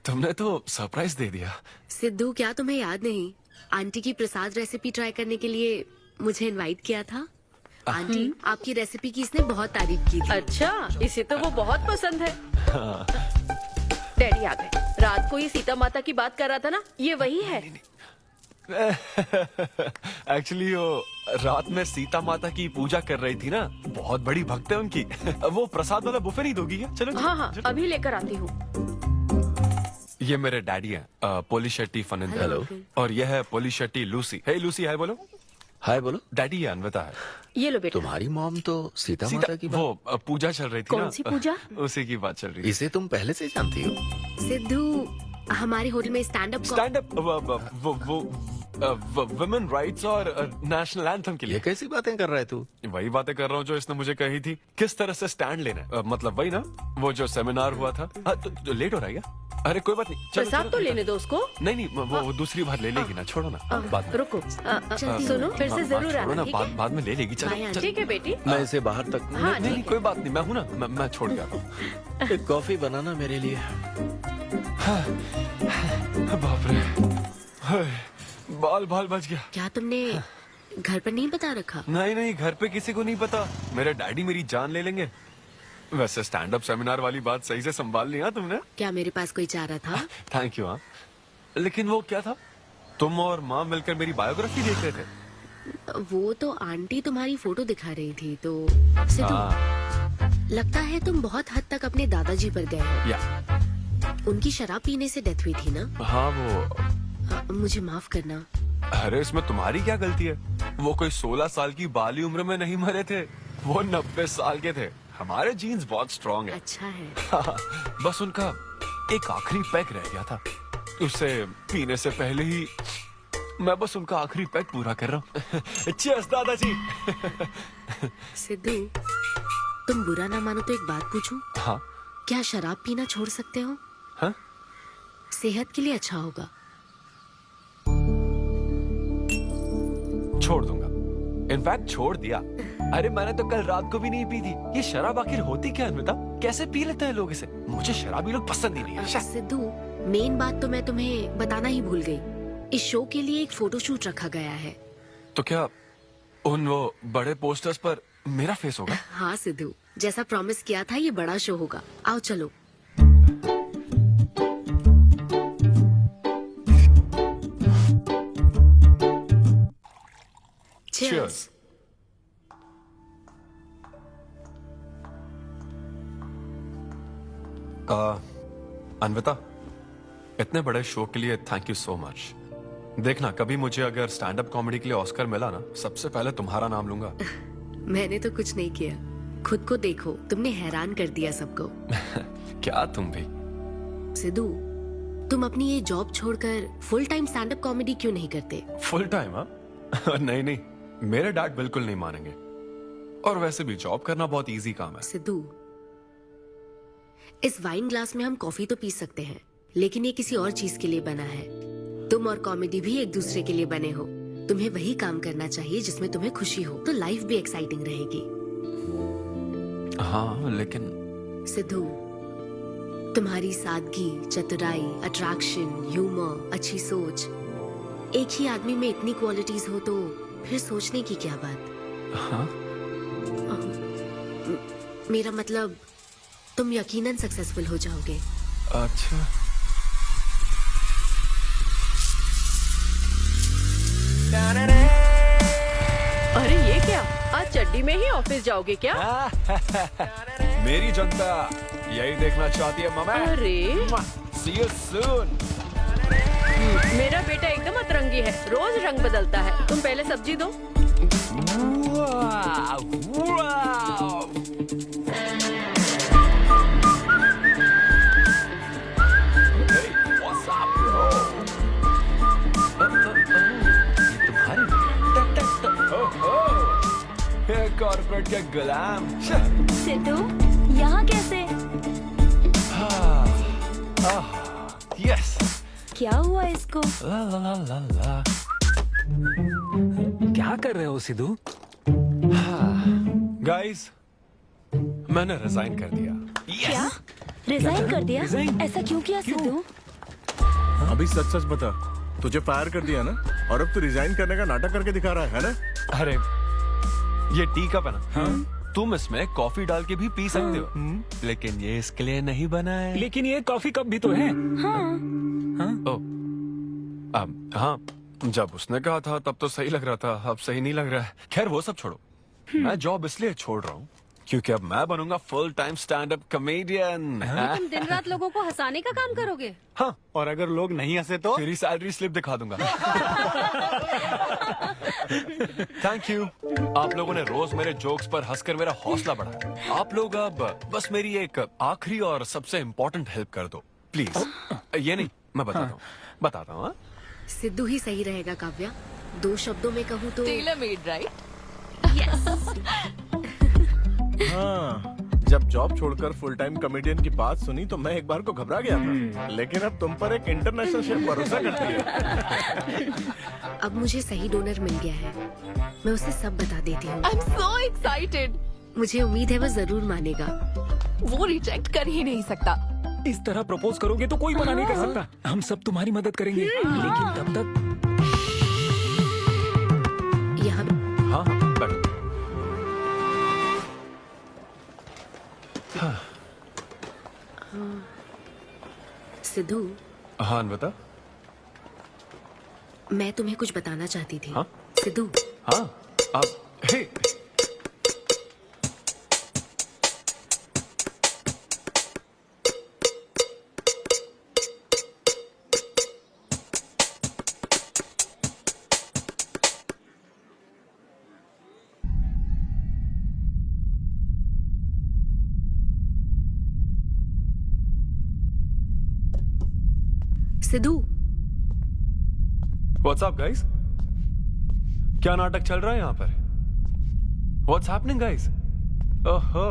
[SPEAKER 10] तुमने तो सरप्राइज दे दिया।
[SPEAKER 17] सिद्धू क्या तुम्हें याद नहीं, आंटी की प्रसाद रेसिपी ट्राई करने के लिए मुझे इनवाइट किया था। आंटी आपकी रेसिपी की इसने बहुत तारीफ की थी।
[SPEAKER 7] अच्छा, इसे तो वो बहुत पसंद है। डैडी आ गए। रात को ये सीता माता की बात कर रहा था ना, ये वही है।
[SPEAKER 10] एक्चुअली वो रात में सीता माता की पूजा कर रही थी ना, बहुत बड़ी भक्त है उनकी। वो प्रसाद वाला बुफे नहीं दोगी क्या? चलो
[SPEAKER 7] हाँ हाँ, अभी लेकर आती हूँ।
[SPEAKER 10] ये मेरे डैडी हैं, पोलिशेट्टी फनिंदर।
[SPEAKER 13] हेलो।
[SPEAKER 10] और ये है पोलिशेट्टी लूसी। हे लूसी, हाय बोलो।
[SPEAKER 13] हाय बोलो।
[SPEAKER 10] डैडी ये अन्विता है।
[SPEAKER 7] ये लो बेटा।
[SPEAKER 13] तुम्हारी मॉम तो सीता माता की
[SPEAKER 10] वो पूजा चल रही थी ना।
[SPEAKER 7] कौन सी पूजा?
[SPEAKER 10] उसी की बात चल रही थी।
[SPEAKER 13] इसे तुम पहले से जानती हो?
[SPEAKER 17] सिद्धू हमारे होटल में स्टैंड अप
[SPEAKER 10] वुमेन राइट्स और नेशनल एंथम के लिए।
[SPEAKER 13] ये कैसी बातें कर रहा है तू?
[SPEAKER 10] वही बातें कर रहा हूँ जो इसने मुझे कही थी, किस तरह से स्टैंड लेना है। मतलब वही ना, वो जो सेमिनार हुआ था। तो लेट हो रहा है क्या? अरे कोई बात नहीं, चलो,
[SPEAKER 7] प्रसाद
[SPEAKER 10] चलो,
[SPEAKER 7] तो लेने दो उसको।
[SPEAKER 10] नहीं वो दूसरी बार ले लेगी ना, छोड़ो ना। बाद में।
[SPEAKER 7] रुको, सुनो, फिर से जरूर आना,
[SPEAKER 10] ना,
[SPEAKER 7] ठीक है?
[SPEAKER 10] बाद में ले लेगी। चलो
[SPEAKER 7] ठीक है बेटी।
[SPEAKER 13] मैं इसे बाहर तक
[SPEAKER 7] हाँ,
[SPEAKER 10] नहीं
[SPEAKER 7] ठीक
[SPEAKER 10] कोई बात नहीं, मैं हूँ ना, मैं छोड़ के आता हूँ।
[SPEAKER 13] एक कॉफी बनाना मेरे लिए।
[SPEAKER 10] बाप रे, बाल बच गया।
[SPEAKER 17] क्या तुमने घर पर नहीं बता रखा?
[SPEAKER 10] नहीं, घर पे किसी को नहीं पता। मेरे डैडी मेरी जान ले लेंगे। वैसे स्टैंड अप सेमिनार वाली बात सही से संभाल लिया तुमने।
[SPEAKER 17] क्या मेरे पास कोई चारा था?
[SPEAKER 10] Thank you. हाँ, लेकिन वो क्या था, तुम और माँ मिलकर मेरी बायोग्राफी देख रहे थे।
[SPEAKER 17] वो तो आंटी तुम्हारी फोटो दिखा रही थी तो सिद्धू, लगता है तुम बहुत हद तक अपने दादाजी पर गए हो।
[SPEAKER 10] या
[SPEAKER 17] उनकी शराब पीने से डेथ हुई थी ना?
[SPEAKER 10] हाँ वो।
[SPEAKER 17] मुझे माफ करना।
[SPEAKER 10] अरे इसमें तुम्हारी क्या गलती है? वो कोई 16 साल की बाली उम्र में नहीं मरे थे, वो 90 साल के थे। हमारे जीन्स बहुत स्ट्रॉन्ग है।
[SPEAKER 17] अच्छा है।
[SPEAKER 10] बस उनका एक आखिरी पैक रह गया था, उसे पीने से पहले ही मैं बस उनका आखिरी पैक पूरा कर रहा हूँ। चीयर्स दादाजी।
[SPEAKER 17] सिद्धू, तुम बुरा ना मानो तो एक बात पूछूं?
[SPEAKER 10] हाँ।
[SPEAKER 17] क्या शराब पीना छोड़ सकते हो?
[SPEAKER 10] हाँ?
[SPEAKER 17] सेहत के लिए अच्छा होगा।
[SPEAKER 10] छोड़ दूंगा, इनफैक्ट छोड़ दिया। अरे मैंने तो कल रात को भी नहीं पी थी। ये शराब आखिर होती क्या है अन्विता? कैसे पी लेते हैं लोग इसे? मुझे शराबी लोग पसंद ही नहीं है।
[SPEAKER 17] सिद्धू, मेन बात तो मैं तुम्हें बताना ही भूल गई। इस शो के लिए एक फोटोशूट रखा गया है।
[SPEAKER 10] तो क्या उन वो बड़े पोस्टर्स पर मेरा फेस होगा?
[SPEAKER 17] हाँ सिद्धू, जैसा प्रॉमिस किया था, ये बड़ा शो होगा। आओ चलो।
[SPEAKER 10] Cheers. अन्विता, इतने बड़े शो के लिए थैंक यू सो मच। देखना, कभी मुझे अगर स्टैंड अप कॉमेडी के लिए ऑस्कर मिला ना, सबसे पहले तुम्हारा नाम लूंगा।
[SPEAKER 17] मैंने तो कुछ नहीं किया, खुद को देखो, तुमने हैरान कर दिया सबको।
[SPEAKER 10] क्या तुम भी?
[SPEAKER 17] सिद्धू, तुम अपनी ये जॉब छोड़कर full time stand up comedy क्यों नहीं करते?
[SPEAKER 10] Full time? हाँ नहीं, मेरे डैड बिल्कुल नहीं मानेंगे। और वैसे भी जॉब करना बहुत इजी काम है।
[SPEAKER 17] सिद्धू, इस वाइन ग्लास में हम कॉफी तो पी सकते हैं, लेकिन ये किसी और चीज के लिए बना है। तुम और कॉमेडी भी एक दूसरे के लिए बने हो। तुम्हें वही काम करना चाहिए जिसमें तुम्हें खुशी हो, तो लाइफ भी एक्साइटिंग रहेगी।
[SPEAKER 10] हाँ लेकिन
[SPEAKER 17] सिद्धू, तुम्हारी सादगी, चतुराई, अट्रैक्शन, ह्यूमर, अच्छी सोच, एक ही आदमी में इतनी क्वालिटीज हो तो फिर सोचने की क्या बात।
[SPEAKER 10] हाँ?
[SPEAKER 17] मेरा मतलब तुम यकीनन सक्सेसफुल हो जाओगे।
[SPEAKER 10] अच्छा।
[SPEAKER 7] अरे ये क्या, आज चड्डी में ही ऑफिस जाओगे क्या?
[SPEAKER 10] मेरी जनता यही देखना चाहती है मामा।
[SPEAKER 7] अरे
[SPEAKER 10] See you soon।
[SPEAKER 7] मेरा बेटा एकदम अतरंगी है, रोज रंग बदलता है। तुम पहले सब्जी दो।
[SPEAKER 10] कॉर्पोरेट के गुलाम।
[SPEAKER 9] सिद्धू, यहाँ कैसे?
[SPEAKER 10] यस।
[SPEAKER 9] क्या हुआ इसको?
[SPEAKER 10] ला ला ला ला ला।
[SPEAKER 8] क्या कर रहे हो सिद्धू?
[SPEAKER 10] गाइस, मैंने रिजाइन कर दिया।
[SPEAKER 9] क्या? रिजाइन कर दिया? ऐसा क्यों किया सिद्धू?
[SPEAKER 16] अभी सच सच बता, तुझे फायर कर दिया ना, और अब तू रिजाइन करने का नाटक करके दिखा रहा है ना?
[SPEAKER 10] अरे ये टी कप है ना? हाँ? तुम इसमें कॉफी डाल के भी पी सकते हो, लेकिन ये इसके लिए नहीं बना है।
[SPEAKER 8] लेकिन ये कॉफी कप भी तो है।
[SPEAKER 9] हाँ।
[SPEAKER 10] हाँ, जब उसने कहा था तब तो सही लग रहा था, अब सही नहीं लग रहा है। खैर वो सब छोड़ो, मैं जॉब इसलिए छोड़ रहा हूँ क्योंकि अब मैं बनूंगा full time stand up comedian.
[SPEAKER 18] तुम दिन रात लोगों को हंसाने का काम करोगे?
[SPEAKER 10] हाँ, और अगर लोग नहीं हंसे तो तेरी सैलरी स्लिप दिखा दूंगा। Thank you. आप लोगों ने रोज मेरे जोक्स पर हंसकर मेरा हौसला बढ़ाया। आप लोग अब बस मेरी एक आखिरी और सबसे इम्पोर्टेंट हेल्प कर दो प्लीज। ये नहीं, मैं बताता हूँ।
[SPEAKER 17] सिद्धू ही सही रहेगा काव्या। 2 शब्दों में कहूँ तो
[SPEAKER 6] टेलर मेड, राइट?
[SPEAKER 16] हाँ, जब जॉब छोड़कर फुल टाइम कॉमेडियन की बात सुनी तो मैं एक बार को घबरा गया था, लेकिन अब तुम पर एक इंटरनेशनल शेफ भरोसा करती है।
[SPEAKER 17] अब मुझे सही डोनर मिल गया है, मैं उसे सब बता देती हूँ।
[SPEAKER 6] आई एम सो एक्साइटेड।
[SPEAKER 17] मुझे उम्मीद है वो जरूर मानेगा।
[SPEAKER 6] वो रिजेक्ट कर ही नहीं सकता।
[SPEAKER 8] इस तरह प्रपोज करोगे तो कोई मना नहीं कर सकता। हम सब तुम्हारी मदद करेंगे, लेकिन तब तक
[SPEAKER 17] यहाँ।
[SPEAKER 10] हाँ बैठो।
[SPEAKER 17] सिद्धू।
[SPEAKER 10] हाँ बता।
[SPEAKER 17] मैं तुम्हें कुछ बताना चाहती थी।
[SPEAKER 10] हाँ?
[SPEAKER 17] सिद्धू।
[SPEAKER 10] हाँ आप हे।
[SPEAKER 17] सिद्धू।
[SPEAKER 10] What's up, guys? क्या नाटक चल रहा है यहाँ पर? What's happening, guys? ओहो।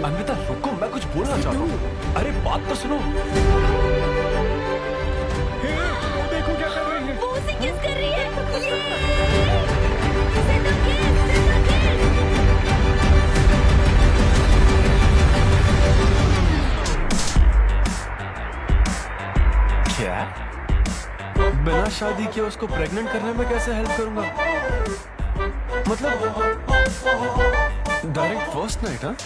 [SPEAKER 10] अन्विता रुको, मैं कुछ बोलना चाहता हूँ। अरे बात तो सुनो।
[SPEAKER 8] वो देखो क्या कर रही है।
[SPEAKER 9] वो उसे किस कर रही है।
[SPEAKER 10] क्या? बिना शादी किए उसको प्रेग्नेंट करने में कैसे हेल्प करूंगा? मतलब डायरेक्ट फर्स्ट नाइट? हाँ,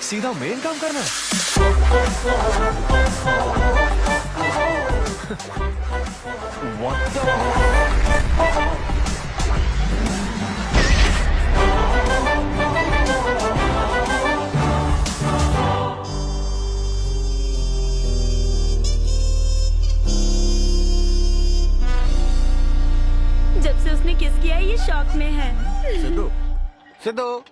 [SPEAKER 10] सीधा मेन काम करना है। What the?
[SPEAKER 9] जब से उसने किस किया है ये शॉक में है।
[SPEAKER 19] सिद्धू, सिद्धू,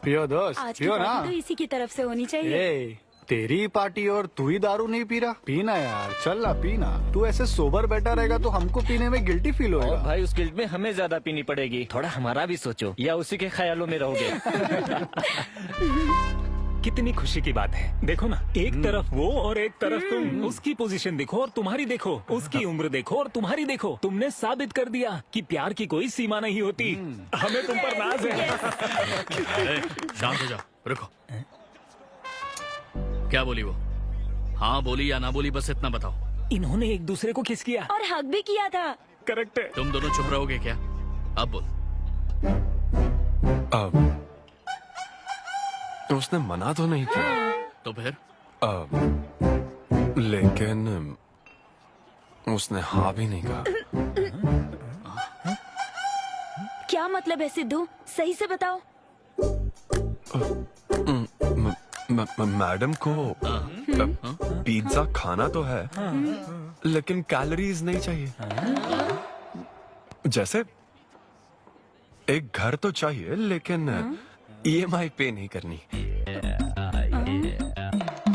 [SPEAKER 19] पियो दोस्त,
[SPEAKER 9] आज की
[SPEAKER 19] पियो ना।
[SPEAKER 9] पार्टी तो इसी की तरफ से होनी चाहिए।
[SPEAKER 19] ए, तेरी पार्टी और तू ही दारू नहीं पी रहा। पीना यार, चल ना पीना। तू ऐसे सोबर बैठा रहेगा तो हमको पीने में गिल्टी फील होगा।
[SPEAKER 20] भाई उस गिल्ट में हमें ज्यादा पीनी पड़ेगी। थोड़ा हमारा भी सोचो, या उसी के ख्यालों में रहोगे।
[SPEAKER 8] कितनी खुशी की बात है। देखो ना, एक तरफ वो और एक तरफ तुम। उसकी पोजीशन देखो और तुम्हारी देखो, उसकी उम्र देखो और तुम्हारी देखो। तुमने साबित कर दिया कि प्यार की कोई सीमा नहीं होती। हमें तुम पर नाज है।
[SPEAKER 12] शांत हो जाओ, रुको। क्या बोली वो? हाँ बोली या ना बोली, बस इतना बताओ।
[SPEAKER 8] इन्होंने एक दूसरे को किस किया
[SPEAKER 9] और हक भी किया था।
[SPEAKER 8] करेक्ट है।
[SPEAKER 12] तुम दोनों चुप रहोगे क्या? अब बोल।
[SPEAKER 10] उसने मना तो नहीं किया।
[SPEAKER 12] तो फिर?
[SPEAKER 10] लेकिन उसने हाँ भी नहीं कहा।
[SPEAKER 9] क्या मतलब है सिद्धू, सही से बताओ।
[SPEAKER 10] मैडम को पिज्जा खाना तो है, लेकिन कैलोरीज नहीं चाहिए। जैसे एक घर तो चाहिए, लेकिन EMI पे नहीं करनी।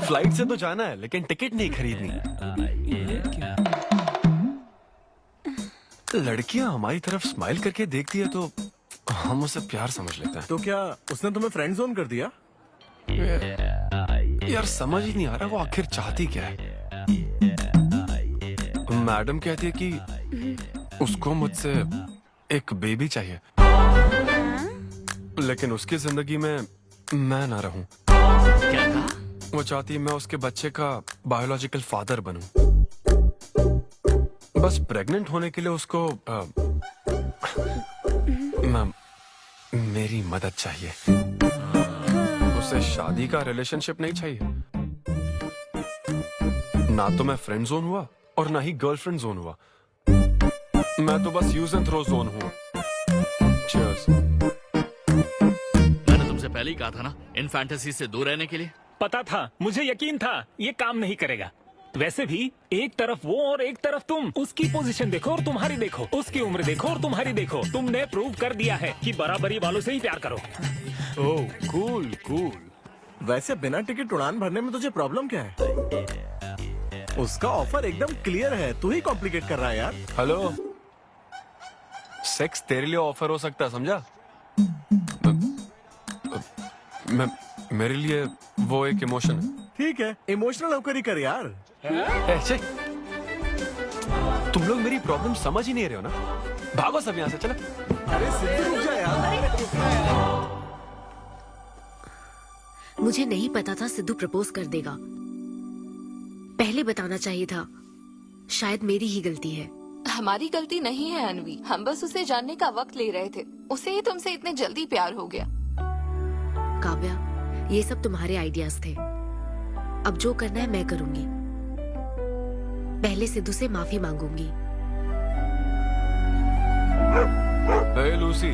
[SPEAKER 10] फ्लाइट से तो जाना है, लेकिन टिकट नहीं खरीदनी। लड़कियां हमारी तरफ स्माइल करके देखती है तो हम उसे प्यार समझ लेते हैं।
[SPEAKER 16] तो क्या उसने तुम्हें फ्रेंड जोन कर दिया?
[SPEAKER 10] यार समझ ही नहीं आ रहा वो आखिर चाहती क्या है। मैडम कहती है कि उसको मुझसे एक बेबी चाहिए, लेकिन उसकी जिंदगी में मैं ना रहूं।
[SPEAKER 12] क्या कहा?
[SPEAKER 10] वो चाहती है मैं उसके बच्चे का बायोलॉजिकल फादर बनूं। बस प्रेग्नेंट होने के लिए उसको मेरी मदद चाहिए। उसे शादी का रिलेशनशिप नहीं चाहिए। ना तो मैं फ्रेंड जोन हुआ और ना ही गर्लफ्रेंड जोन हुआ। मैं तो बस यूज एंड थ्रो जोन हुआ। Cheers.
[SPEAKER 12] मैंने तुमसे पहले ही कहा था ना, इन फैंटेसी से दूर रहने के लिए।
[SPEAKER 8] पता था, मुझे यकीन था ये काम नहीं करेगा। वैसे भी एक तरफ वो और एक तरफ तुम। उसकी पोजीशन देखो और तुम्हारी देखो, उसकी उम्र देखो और तुम्हारी देखो। तुमने प्रूव कर दिया है कि बराबरी वालों से ही प्यार करो।
[SPEAKER 16] ओह कूल कूल। वैसे बिना टिकट उड़ान भरने में तुझे प्रॉब्लम क्या है? उसका ऑफर एकदम क्लियर है, तू ही कॉम्प्लिकेट कर रहा है यार।
[SPEAKER 10] हेलो, सेक्स तेरे लिए ऑफर हो सकता है, समझा? मेरे लिए वो एक इमोशन है।
[SPEAKER 16] ठीक है, इमोशनल होकर ही कर यार।
[SPEAKER 10] ऐसे तुम लोग मेरी प्रॉब्लम समझ ही नहीं रहे हो ना। भागो सब यहाँ से, चलो।
[SPEAKER 16] अरे सिद्धू रुक जा यार।
[SPEAKER 17] मुझे नहीं पता था सिद्धू प्रपोज कर देगा। पहले बताना चाहिए था। शायद मेरी ही गलती है।
[SPEAKER 6] हमारी गलती नहीं है अनवी, हम बस उसे जानने का वक्त ले रहे थे। उसे ही तुमसे इतने जल्दी प्यार हो गया।
[SPEAKER 17] काव्या, ये सब तुम्हारे आइडियाज थे। अब जो करना है मैं करूंगी। पहले सिद्धू से माफी मांगूंगी।
[SPEAKER 10] हे लूसी,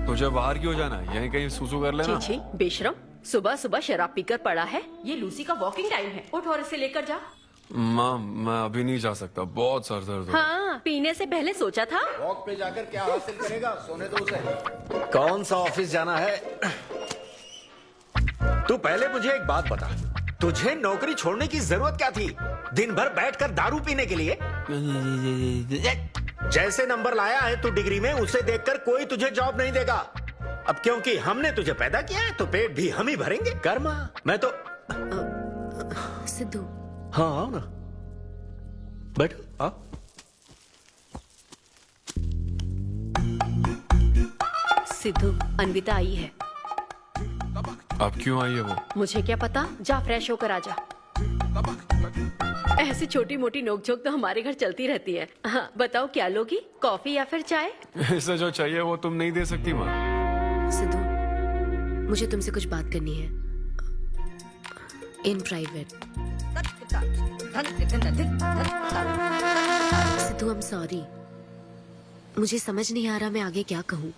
[SPEAKER 10] तुझे बाहर क्यों जाना है? यहीं कहीं सुसु कर लेना।
[SPEAKER 21] छी बेशरम, सुबह सुबह शराब पीकर पड़ा है। ये लूसी का वॉकिंग टाइम है, उठ और इसे लेकर जा।
[SPEAKER 10] माँ, मैं अभी नहीं जा सकता, बहुत सर दर्द हो।
[SPEAKER 21] हाँ, पीने से पहले सोचा था।
[SPEAKER 19] वॉक पे जाकर क्या हासिल करेगा? सोने दो उसे।
[SPEAKER 14] कौन सा ऑफिस जाना है? तू पहले मुझे एक बात बता, तुझे नौकरी छोड़ने की जरूरत क्या थी? दिन भर बैठकर दारू पीने के लिए? जैसे नंबर लाया है तू डिग्री में, उसे देखकर कोई तुझे जॉब नहीं देगा। अब क्योंकि हमने तुझे पैदा किया है तो पेट भी हम ही भरेंगे। कर्मा, मैं तो
[SPEAKER 17] सिद्धू।
[SPEAKER 14] हाँ आओ ना, बैठो। आओ।
[SPEAKER 21] सिद्धू, अन्विता आई है।
[SPEAKER 10] अब क्यों आई है वो?
[SPEAKER 21] मुझे क्या पता, जा फ्रेश होकर आ जा। ऐसी छोटी मोटी नोकझोंक तो हमारे घर चलती रहती है। हाँ, बताओ क्या लोगी, कॉफी या फिर चाय?
[SPEAKER 10] इसे जो चाहिए वो तुम नहीं दे सकती माँ।
[SPEAKER 17] सिद्धू, मुझे तुमसे कुछ बात करनी है, in private. Sidhu, I am sorry, मुझे समझ नहीं आ रहा मैं आगे क्या कहूँ।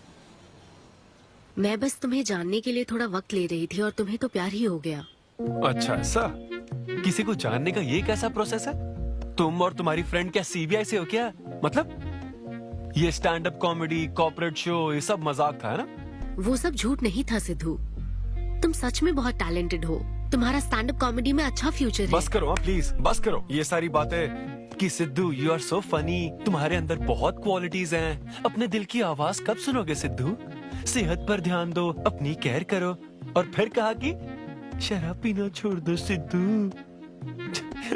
[SPEAKER 17] मैं बस तुम्हें जानने के लिए थोड़ा वक्त ले रही थी और तुम्हें तो प्यार ही हो गया।
[SPEAKER 10] अच्छा ऐसा? किसी को जानने का ये कैसा प्रोसेस है? तुम और तुम्हारी फ्रेंड क्या सीबीआई से हो क्या? मतलब ये stand up comedy, corporate show, ये सब मजाक था, है ना?
[SPEAKER 17] वो सब झूठ नहीं था सिद्धू, तुम सच में बहुत टैलेंटेड हो। तुम्हारा स्टैंड अप कॉमेडी में अच्छा फ्यूचर है।
[SPEAKER 10] बस करो प्लीज, बस करो ये सारी बातें कि Sidhu you are so funny, तुम्हारे अंदर बहुत क्वालिटीज हैं। अपने दिल की आवाज कब सुनोगे सिद्धू? सेहत पर ध्यान दो, अपनी केयर करो। और फिर कहा कि शराब पीना छोड़ दो सिद्धू।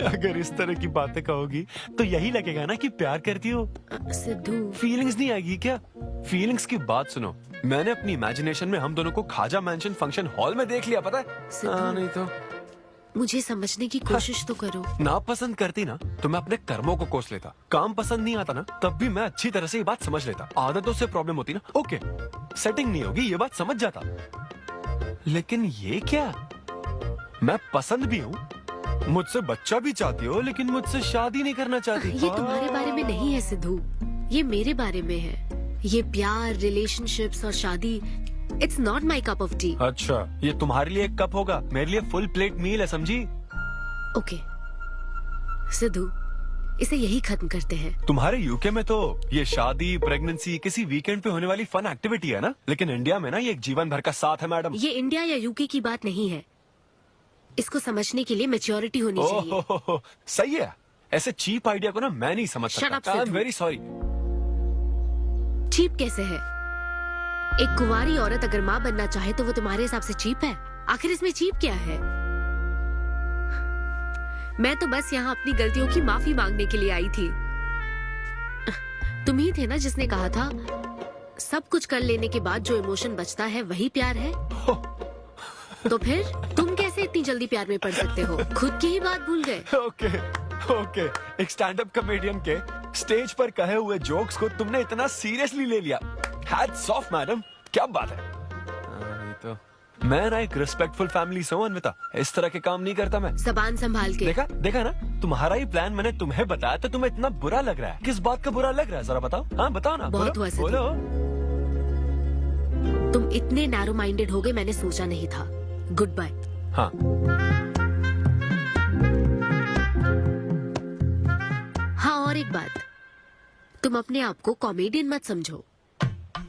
[SPEAKER 10] अगर इस तरह की बातें कहोगी तो यही लगेगा ना कि प्यार करती हो।
[SPEAKER 17] सिद्धू,
[SPEAKER 10] फीलिंग्स नहीं आएगी क्या? फीलिंग्स की बात सुनो, मैंने अपनी इमेजिनेशन में हम दोनों को खाजा मैंशन फंक्शन हॉल में देख लिया, पता है? नहीं तो
[SPEAKER 17] मुझे समझने की कोशिश तो करो।
[SPEAKER 10] ना पसंद करती ना तो मैं अपने कर्मों को कोस लेता। काम पसंद नहीं आता ना तब भी मैं अच्छी तरह से ये बात समझ लेता। आदतों से प्रॉब्लम होती ना, ओके सेटिंग नहीं होगी, ये बात समझ जाता। लेकिन ये क्या, मैं पसंद भी हूँ, मुझसे बच्चा भी चाहती हो, लेकिन मुझसे शादी नहीं करना चाहती।
[SPEAKER 17] ये तुम्हारे बारे में नहीं है सिद्धू, ये मेरे बारे में है। ये प्यार, रिलेशनशिप्स और शादी, it's not my cup of T.
[SPEAKER 10] अच्छा, ये तुम्हारे लिए एक कप होगा, मेरे लिए फुल प्लेट मील है, समझी?
[SPEAKER 17] ओके सिद्धू, इसे यही खत्म करते हैं।
[SPEAKER 10] तुम्हारे यूके में तो ये शादी, प्रेगनेंसी किसी वीकेंड पे होने वाली फन एक्टिविटी है ना, लेकिन इंडिया में ना ये एक जीवन भर का साथ है मैडम।
[SPEAKER 17] ये इंडिया या यूके की बात नहीं है, इसको समझने के लिए मैच्योरिटी होनी चाहिए।
[SPEAKER 10] सही है, ऐसे चीप आइडिया को ना मैं नहीं समझ सकता। I am very sorry.
[SPEAKER 17] Cheap कैसे है? एक कुंवारी औरत अगर माँ बनना चाहे तो वो तुम्हारे हिसाब से चीप है? आखिर इसमें चीप क्या है? मैं तो बस यहाँ अपनी गलतियों की माफी मांगने के लिए आई थी। तुम ही थे ना जिसने कहा था सब कुछ कर लेने के बाद जो इमोशन बचता है वही प्यार है। तो फिर तुम कैसे इतनी जल्दी प्यार में पड़ सकते हो? खुद की ही बात भूल गए।
[SPEAKER 10] ओके ओके, एक स्टैंड अप कॉमेडियन के स्टेज पर कहे हुए जोक्स को तुमने इतना सीरियसली ले लिया। हैट्स ऑफ मैडम, क्या बात है। नहीं तो मैं ना एक रिस्पेक्टफुल फैमिली से हूं अन्विता, इस तरह के काम नहीं करता मैं।
[SPEAKER 17] जबान संभाल के।
[SPEAKER 10] देखा ना, तुम्हारा ही प्लान मैंने तुम्हें बताया तो तुम्हें इतना बुरा लग रहा है। किस बात का बुरा लग रहा है जरा बताओ। हाँ बताओ ना।
[SPEAKER 17] बहुत हुआ सिद्धू।
[SPEAKER 10] बोलो।
[SPEAKER 17] तुम इतने नैरो माइंडेड हो गए मैंने सोचा नहीं था। Goodbye.
[SPEAKER 10] हाँ
[SPEAKER 17] हाँ, और एक बात, तुम अपने आप को कॉमेडियन मत समझो,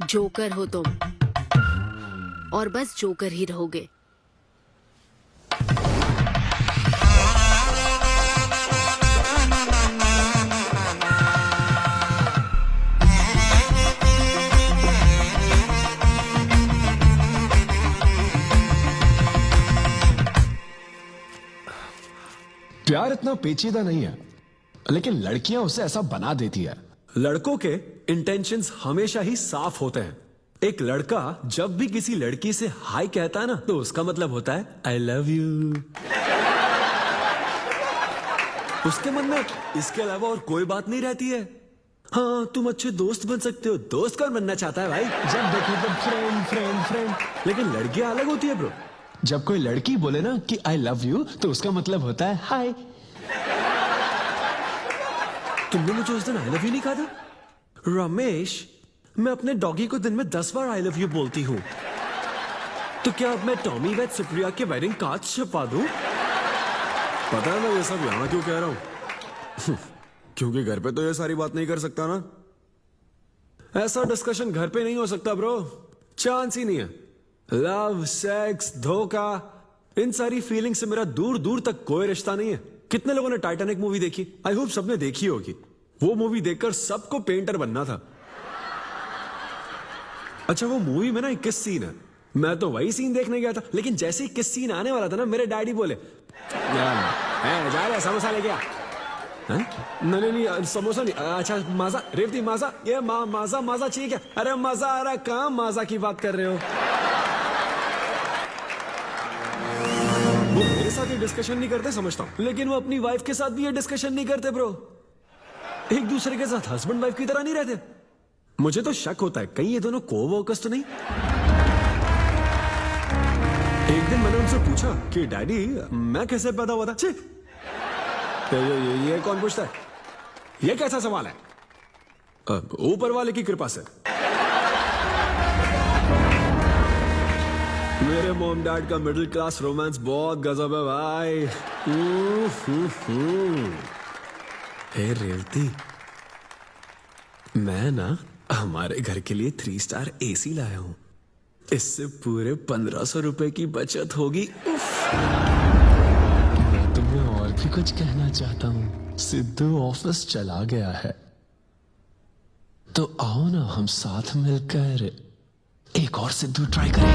[SPEAKER 17] जोकर हो तुम, और बस जोकर ही रहोगे।
[SPEAKER 11] प्यार इतना पेचीदा नहीं है, लेकिन लड़कियां उसे ऐसा बना देती है। लड़कों के इंटेंशंस हमेशा ही साफ होते हैं। एक लड़का जब भी किसी लड़की से हाय कहता है ना तो उसका मतलब होता है आई लव यू। उसके मन में इसके अलावा और कोई बात नहीं रहती है। हाँ तुम अच्छे दोस्त बन सकते हो। दोस्त कौन बनना चाहता है भाई? जब देखो तो फ्रेंड फ्रेंड फ्रेंड। लेकिन लड़कियां अलग होती है ब्रो। जब कोई लड़की बोले ना कि आई लव यू तो उसका मतलब होता है हाय। तुमने मुझे उस दिन आई लव यू नहीं कहा था? रमेश, मैं अपने डॉगी को दिन में 10 बार आई लव यू बोलती हूँ। तो क्या अब मैं टॉमी वेद सुप्रिया के वेडिंग कार्ड छपवा दूं?
[SPEAKER 2] पता है मैं ये सब यहाँ क्यों कह रहा हूँ? क्योंकि घर पे तो ये सारी बात नहीं कर सकता ना।
[SPEAKER 11] ऐसा डिस्कशन घर पे नहीं हो सकता ब्रो, चांस ही नहीं है। लव, सेक्स, धोखा, इन सारी फीलिंग से मेरा दूर दूर तक कोई रिश्ता नहीं है। कितने लोगों ने टाइटैनिक मूवी देखी? आई होप सबने देखी होगी। वो मूवी देखकर सबको पेंटर बनना था।
[SPEAKER 2] अच्छा वो मूवी में ना 21 सीन है, मैं तो वही सीन देखने गया था, लेकिन जैसे 21 सीन आने वाला था ना, मेरे डैडी बोले जा रहे समोसा लेके आ। नहीं नहीं समोसा नहीं, अच्छा माजा, रेवती माजा, ये माजा माजा चाहिए क्या? अरे मजा आ रहा है, कहाँ माजा की बात कर रहे हो? वो मेरे साथ ये डिस्कशन नहीं करते समझता हूँ, लेकिन वो अपनी वाइफ के साथ भी ये डिस्कशन नहीं करते ब्रो। एक दूसरे के साथ हस्बैंड वाइफ की तरह नहीं रहते। मुझे तो शक होता है कहीं ये दोनों कोवर्कर्स तो नहीं। एक दिन मैंने उनसे पूछा कि डैडी मैं कैसे पैदा हुआ था? छी, ये कौन पूछता है? ये कैसा सवाल है? ऊपर वाले की कृपा से। मेरे मॉम डैड का मिडिल क्लास रोमांस बहुत गजब है भाई। हे रेवती, मैं ना हमारे घर के लिए 3 स्टार AC लाया हूं, इससे पूरे 1500 रुपए की बचत होगी।
[SPEAKER 11] मैं तुम्हें और भी कुछ कहना चाहता हूँ। सिद्धू ऑफिस चला गया है, तो आओ ना हम साथ मिलकर एक और सिद्धू ट्राई करें।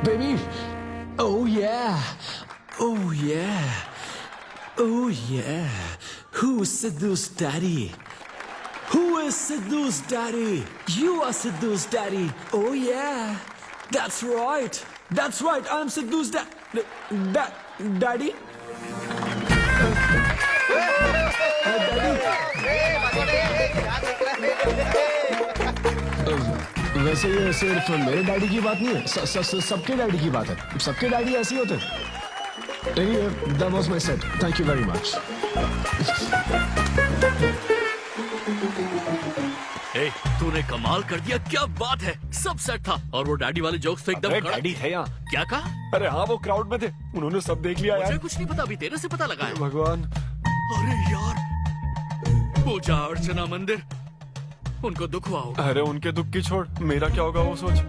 [SPEAKER 11] Baby, oh yeah, oh yeah, oh yeah. Who is Sidhu's daddy? Who is Sidhu's daddy? You are Sidhu's daddy. Oh yeah, that's right. That's right. I'm Sidhu's daddy. वैसे ये सिर्फ मेरे डैडी की बात नहीं है, सबके डैडी की बात है। सबके डैडी ऐसे ही होते हैं। Anyway, that was my set. Thank you very much.
[SPEAKER 12] ए, तूने कमाल कर दिया, क्या बात है, सब सेट था और वो डैडी वाले जोक्स तो एकदम कड़क।
[SPEAKER 10] डैडी थे यहाँ।
[SPEAKER 12] क्या कहा?
[SPEAKER 10] अरे हाँ, वो क्राउड में थे, उन्होंने सब देख लिया यार।
[SPEAKER 12] मुझे कुछ नहीं पता, अभी तेरे से पता लगा है।
[SPEAKER 10] भगवान,
[SPEAKER 12] अरे यार, पूजा अर्चना मंदिर, उनको दुख हुआ होगा।
[SPEAKER 10] अरे उनके दुख की छोड़, मेरा क्या होगा वो सोच।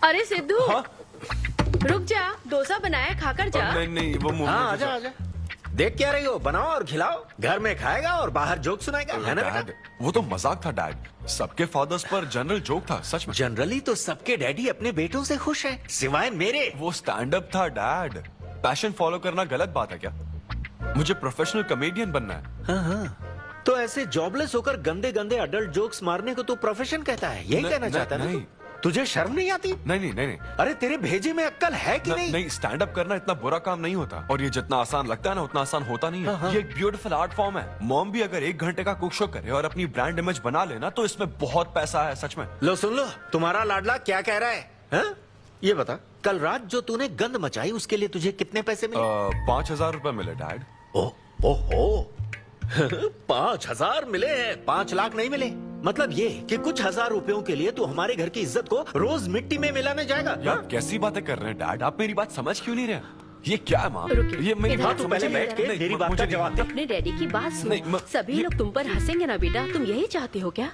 [SPEAKER 21] अरे सिद्धू, रुक जा, डोसा बनाया, खाकर जा।
[SPEAKER 10] नहीं वो मुंह
[SPEAKER 13] हाँ, आजा आजा। देख क्या रही हो, बनाओ और खिलाओ। घर में खाएगा और बाहर जोक सुनाएगा, है ना बेटा?
[SPEAKER 10] वो तो मजाक था डैड, सबके फादर्स पर जनरल जोक था, सच में।
[SPEAKER 13] जनरली तो सबके डैडी अपने बेटों से खुश हैं, सिवाय मेरे।
[SPEAKER 10] वो स्टैंड अप था डैड, पैशन फॉलो करना गलत बात है क्या? मुझे प्रोफेशनल कॉमेडियन बनना है।
[SPEAKER 13] हाँ हाँ, तो ऐसे जॉबलेस होकर गंदे गंदे अडल्ट जोक्स मारने को तू प्रोफेशन कहता है, यही कहना चाहता है ना? तुझे शर्म नहीं आती?
[SPEAKER 10] नहीं।
[SPEAKER 13] अरे तेरे भेजे में अक्कल है कि नहीं?
[SPEAKER 10] नहीं, स्टैंड अप करना इतना बुरा काम नहीं होता, और ये जितना आसान लगता है ना उतना आसान होता नहीं है।
[SPEAKER 13] हाँ।
[SPEAKER 10] ये एक ब्यूटीफुल आर्ट फॉर्म है। मॉम भी अगर 1 घंटे का कुक शो करे और अपनी ब्रांड इमेज बना लेना, तो इसमें बहुत पैसा है, सच में।
[SPEAKER 13] लो सुन लो, तुम्हारा लाडला क्या कह रहा है, हाँ? ये बता, कल रात जो तूने गंद मचाई उसके लिए तुझे कितने पैसे मिले?
[SPEAKER 10] 5000 रुपए मिले डैड।
[SPEAKER 13] ओहो 5000 मिले हैं, 5 लाख नहीं मिले। मतलब ये कि कुछ हजार रुपयों के लिए तू हमारे घर की इज्जत को रोज मिट्टी में मिलाने जाएगा?
[SPEAKER 10] यार कैसी बातें कर रहे हैं डैड, आप मेरी बात समझ क्यों नहीं रहे? ये क्या है माँ? ये मेरी
[SPEAKER 13] हाँ,
[SPEAKER 10] बात
[SPEAKER 13] तू
[SPEAKER 10] समझ
[SPEAKER 13] पहले बैठ के मेरी बात का जवाब दे।
[SPEAKER 21] अपने डैडी की बात सुनो, सभी लोग तुम पर हंसेंगे ना बेटा, तुम यही चाहते हो क्या?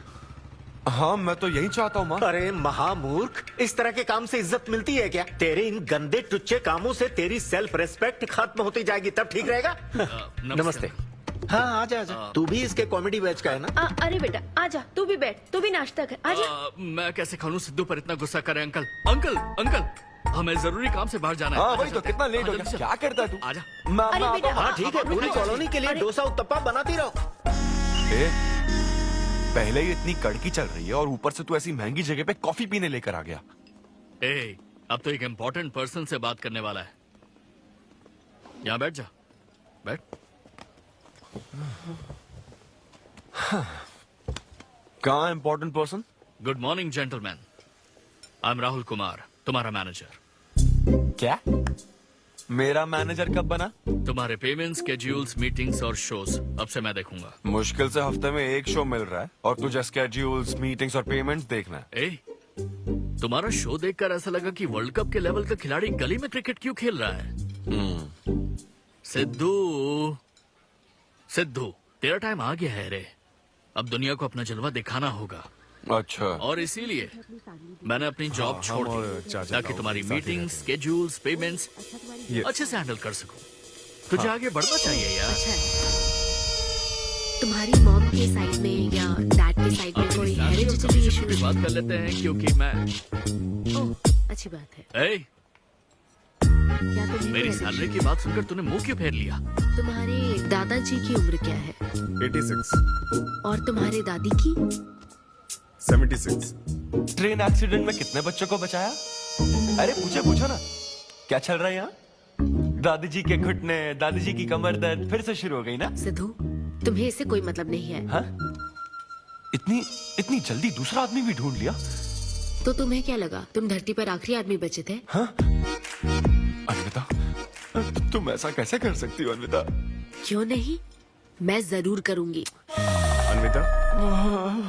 [SPEAKER 10] हाँ, मैं तो यही चाहता हूँ माँ।
[SPEAKER 13] अरे महामूर्ख, इस तरह के काम से इज्जत मिलती है क्या? तेरे इन गंदे टुच्चे कामों से तेरी सेल्फ रेस्पेक्ट खत्म होती जाएगी, तब ठीक रहेगा। नमस्ते। हाँ आजा आजा, तू भी इसके कॉमेडी बैच का है ना?
[SPEAKER 21] अरे बेटा आजा, तू भी बैठ, तू भी नाश्ता कर, आजा।
[SPEAKER 12] मैं कैसे खाऊं, सिद्धू पर इतना गुस्सा करे। अंकल अंकल अंकल, हमें जरूरी काम से बाहर जाना है।
[SPEAKER 10] हाँ वही तो, कितना लेट हो गया, क्या करता है तू?
[SPEAKER 12] आजा।
[SPEAKER 21] अरे बेटा,
[SPEAKER 13] हाँ ठीक है, पूरी कॉलोनी के लिए डोसा उत्तप्पा बनाती रहो।
[SPEAKER 10] पहले ही इतनी कड़की चल रही है और ऊपर से तू ऐसी महंगी जगह पे कॉफी पीने लेकर आ गया।
[SPEAKER 12] अब तो एक इम्पोर्टेंट पर्सन से बात करने वाला है। यहाँ बैठ जा, बैठ।
[SPEAKER 10] कहाँ important person?
[SPEAKER 12] Good morning gentleman, I am Rahul Kumar, तुम्हारा मैनेजर।
[SPEAKER 10] क्या? मेरा मैनेजर कब बना?
[SPEAKER 12] तुम्हारे पेमेंट्स, स्केड्यूल्स, मीटिंग्स और शोज अब से मैं देखूंगा।
[SPEAKER 10] मुश्किल से हफ्ते में 1 शो मिल रहा है और तुझे स्केड्यूल्स, मीटिंग्स और पेमेंट्स देखना है।
[SPEAKER 12] तुम्हारा शो देखकर ऐसा लगा कि वर्ल्ड कप के लेवल का खिलाड़ी गली में क्रिकेट क्यों खेल रहा है। सिद्धू सिद्धू, तेरा टाइम आ गया है रे, अब दुनिया को अपना जलवा दिखाना होगा।
[SPEAKER 10] अच्छा।
[SPEAKER 12] और इसीलिए मैंने अपनी जॉब छोड़ दी ताकि तुम्हारी मीटिंग्स, स्केड्यूल्स, पेमेंट्स अच्छे से हैंडल कर सकूं। तुझे आगे बढ़ना चाहिए यार।
[SPEAKER 17] अच्छा, तुम्हारी मॉम के साइड में या डैड के साइड में कोई हेरिडिटरी इशू?
[SPEAKER 12] भी बात कर लेते हैं क्योंकि मैं
[SPEAKER 17] ओह, अच्छी बात है।
[SPEAKER 12] ए,
[SPEAKER 17] क्या तुम्हें
[SPEAKER 12] मेरी सैलरी की बात सुनकर तूने मुंह क्यों फेर लिया?
[SPEAKER 17] तुम्हारे दादाजी की उम्र क्या है?
[SPEAKER 16] 86।
[SPEAKER 17] और तुम्हारे दादी की?
[SPEAKER 16] 76।
[SPEAKER 10] ट्रेन एक्सीडेंट में कितने बच्चों को बचाया? अरे पूछो ना, क्या चल रहा है यहाँ? दादी जी के घुटने, दादी जी की कमर दर्द फिर से शुरू हो गई ना?
[SPEAKER 17] सिद्धू, तुम्हें इससे कोई मतलब नहीं है।
[SPEAKER 10] हाँ? इतनी जल्दी दूसरा आदमी भी ढूंढ लिया?
[SPEAKER 17] तो तुम्हें क्या लगा तुम धरती पर आखिरी आदमी बचे थे?
[SPEAKER 10] हाँ? अन्विता, तुम ऐसा कैसे कर सकती हो अन्विता?
[SPEAKER 17] क्यों नहीं, मैं जरूर करूंगी।
[SPEAKER 16] अन्विता,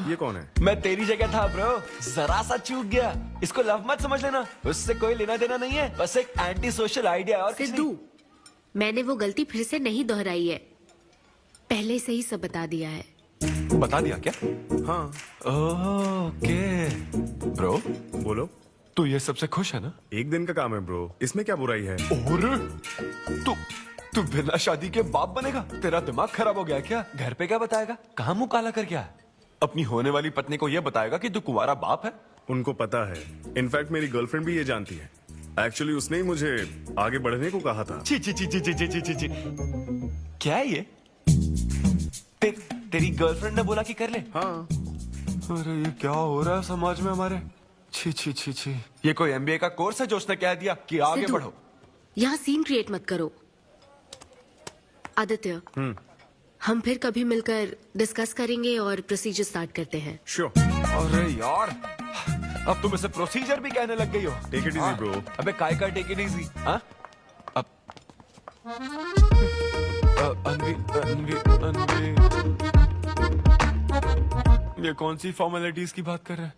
[SPEAKER 16] ये कौन है?
[SPEAKER 10] मैं तेरी जगह था ब्रो, जरा सा चूक गया। इसको लव मत समझ लेना, उससे कोई लेना देना नहीं है, बस एक एंटी सोशल आइडिया और कुछ
[SPEAKER 17] सिद्धू, मैंने वो गलती फिर से नहीं दोहराई है, पहले से ही सब बता दिया है।
[SPEAKER 10] नहीं। बता दिया क्या?
[SPEAKER 16] हाँ।
[SPEAKER 10] ओके ब्रो,
[SPEAKER 16] बोलो।
[SPEAKER 10] तू ये सबसे खुश है ना?
[SPEAKER 16] एक दिन का काम है ब्रो, इसमें क्या बुराई है?
[SPEAKER 10] और तू बिना शादी के बाप बनेगा? तेरा दिमाग खराब हो गया क्या? घर पे क्या बताएगा? कहाँ मुंह काला कर क्या है? अपनी होने वाली पत्नी को ये बताएगा कि तू कुंवारा बाप है?
[SPEAKER 16] उनको पता है, इनफैक्ट मेरी गर्लफ्रेंड भी ये जानती है। एक्चुअली उसने ही मुझे आगे बढ़ने को कहा था।
[SPEAKER 10] ची ची ची ची ची ची ची ची ची। क्या है ये? तेरी गर्लफ्रेंड ने बोला कि कर ले?
[SPEAKER 16] हाँ।
[SPEAKER 10] अरे ये क्या हो रहा है समाज में हमारे? छी छी छी छी। ये कोई MBA का कोर्स है जो उसने कह दिया कि आगे
[SPEAKER 17] सिद्धू,
[SPEAKER 10] बढ़ो?
[SPEAKER 17] यहाँ सीन क्रिएट मत करो। आदित्य, हम फिर कभी मिलकर डिस्कस करेंगे और प्रोसीजर स्टार्ट करते हैं।
[SPEAKER 16] श्योर।
[SPEAKER 10] अरे यार, अब तुम इसे प्रोसीजर भी कहने लग गई हो।
[SPEAKER 16] Take it easy bro.
[SPEAKER 10] अबे काय का टेक इट इजी? हाँ? अब अनवी ये कौन सी फॉर्मेलिटीज की बात कर रहे हैं?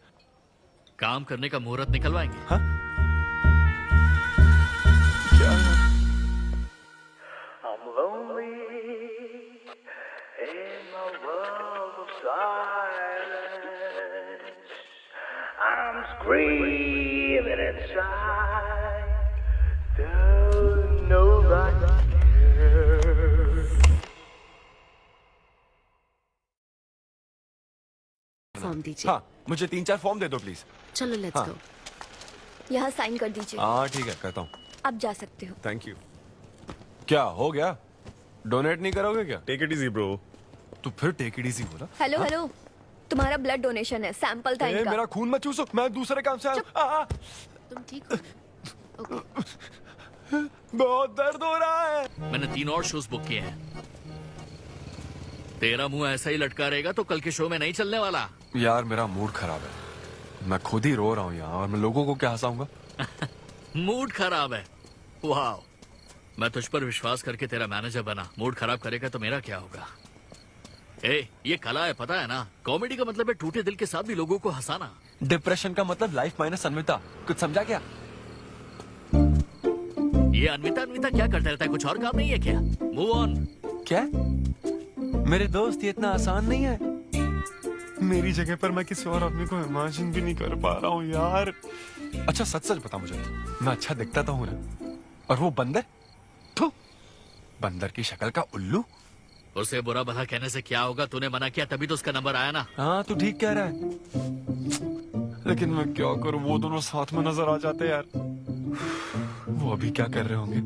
[SPEAKER 12] काम करने का मुहूर्त निकलवाएंगे।
[SPEAKER 10] हाँ? क्या?
[SPEAKER 3] I'm screaming inside. Don't nobody care.
[SPEAKER 17] Form दीजिए।
[SPEAKER 10] हाँ, मुझे 3-4 फॉर्म दे दो प्लीज।
[SPEAKER 17] चलो लेट्स
[SPEAKER 10] हाँ।
[SPEAKER 17] गो।
[SPEAKER 18] यहाँ साइन कर दीजिए।
[SPEAKER 10] हाँ ठीक है, करता हूँ।
[SPEAKER 18] आप जा सकते हो।
[SPEAKER 10] Thank you. क्या हो गया? डोनेट नहीं करोगे क्या?
[SPEAKER 16] Take it easy bro.
[SPEAKER 10] तू फिर टेक इट इजी बोला?
[SPEAKER 18] हेलो
[SPEAKER 10] हाँ?
[SPEAKER 18] हेलो, तुम्हारा ब्लड डोनेशन है, सैंपल था इनका।
[SPEAKER 10] मेरा खून मत चूसो, मैं दूसरे काम से आया।
[SPEAKER 17] तुम ठीक हो?
[SPEAKER 10] बहुत दर्द हो रहा है।
[SPEAKER 12] मैंने 3 और शोज बुक किए हैं। तेरा मुंह ऐसा ही लटका रहेगा तो कल के शो में नहीं चलने वाला।
[SPEAKER 10] यार मेरा मूड खराब है, मैं खुद ही रो रहा हूँ यहाँ, और मैं लोगों को क्या हंसाऊंगा?
[SPEAKER 12] मूड खराब है? वाह, मैं तुझ पर विश्वास करके तेरा मैनेजर बना, मूड खराब करेगा तो मेरा क्या होगा? ये कला है, पता है ना? कॉमेडी का मतलब है टूटे दिल के साथ भी लोगों को हंसाना।
[SPEAKER 10] डिप्रेशन का मतलब लाइफ माइनस अन्विता, कुछ समझा क्या?
[SPEAKER 12] ये अन्विता क्या करता रहता है, कुछ और काम नहीं है क्या? Move on.
[SPEAKER 10] क्या? मेरे दोस्त, ये इतना आसान नहीं है। मेरी जगह पर मैं किसी और आदमी को इमेजिन भी नहीं कर पा रहा हूँ यार। अच्छा सच बता मुझे, मैं अच्छा दिखता तो हूँ ना? और वो बंदर, बंदर की शक्ल का उल्लू।
[SPEAKER 12] उसे बुरा भला कहने से क्या होगा? तूने मना किया तभी तो उसका नंबर आया ना।
[SPEAKER 10] हाँ तू ठीक कह रहा है, लेकिन मैं क्या करूँ, वो दोनों साथ में नजर आ जाते यार। वो अभी क्या कर रहे होंगे?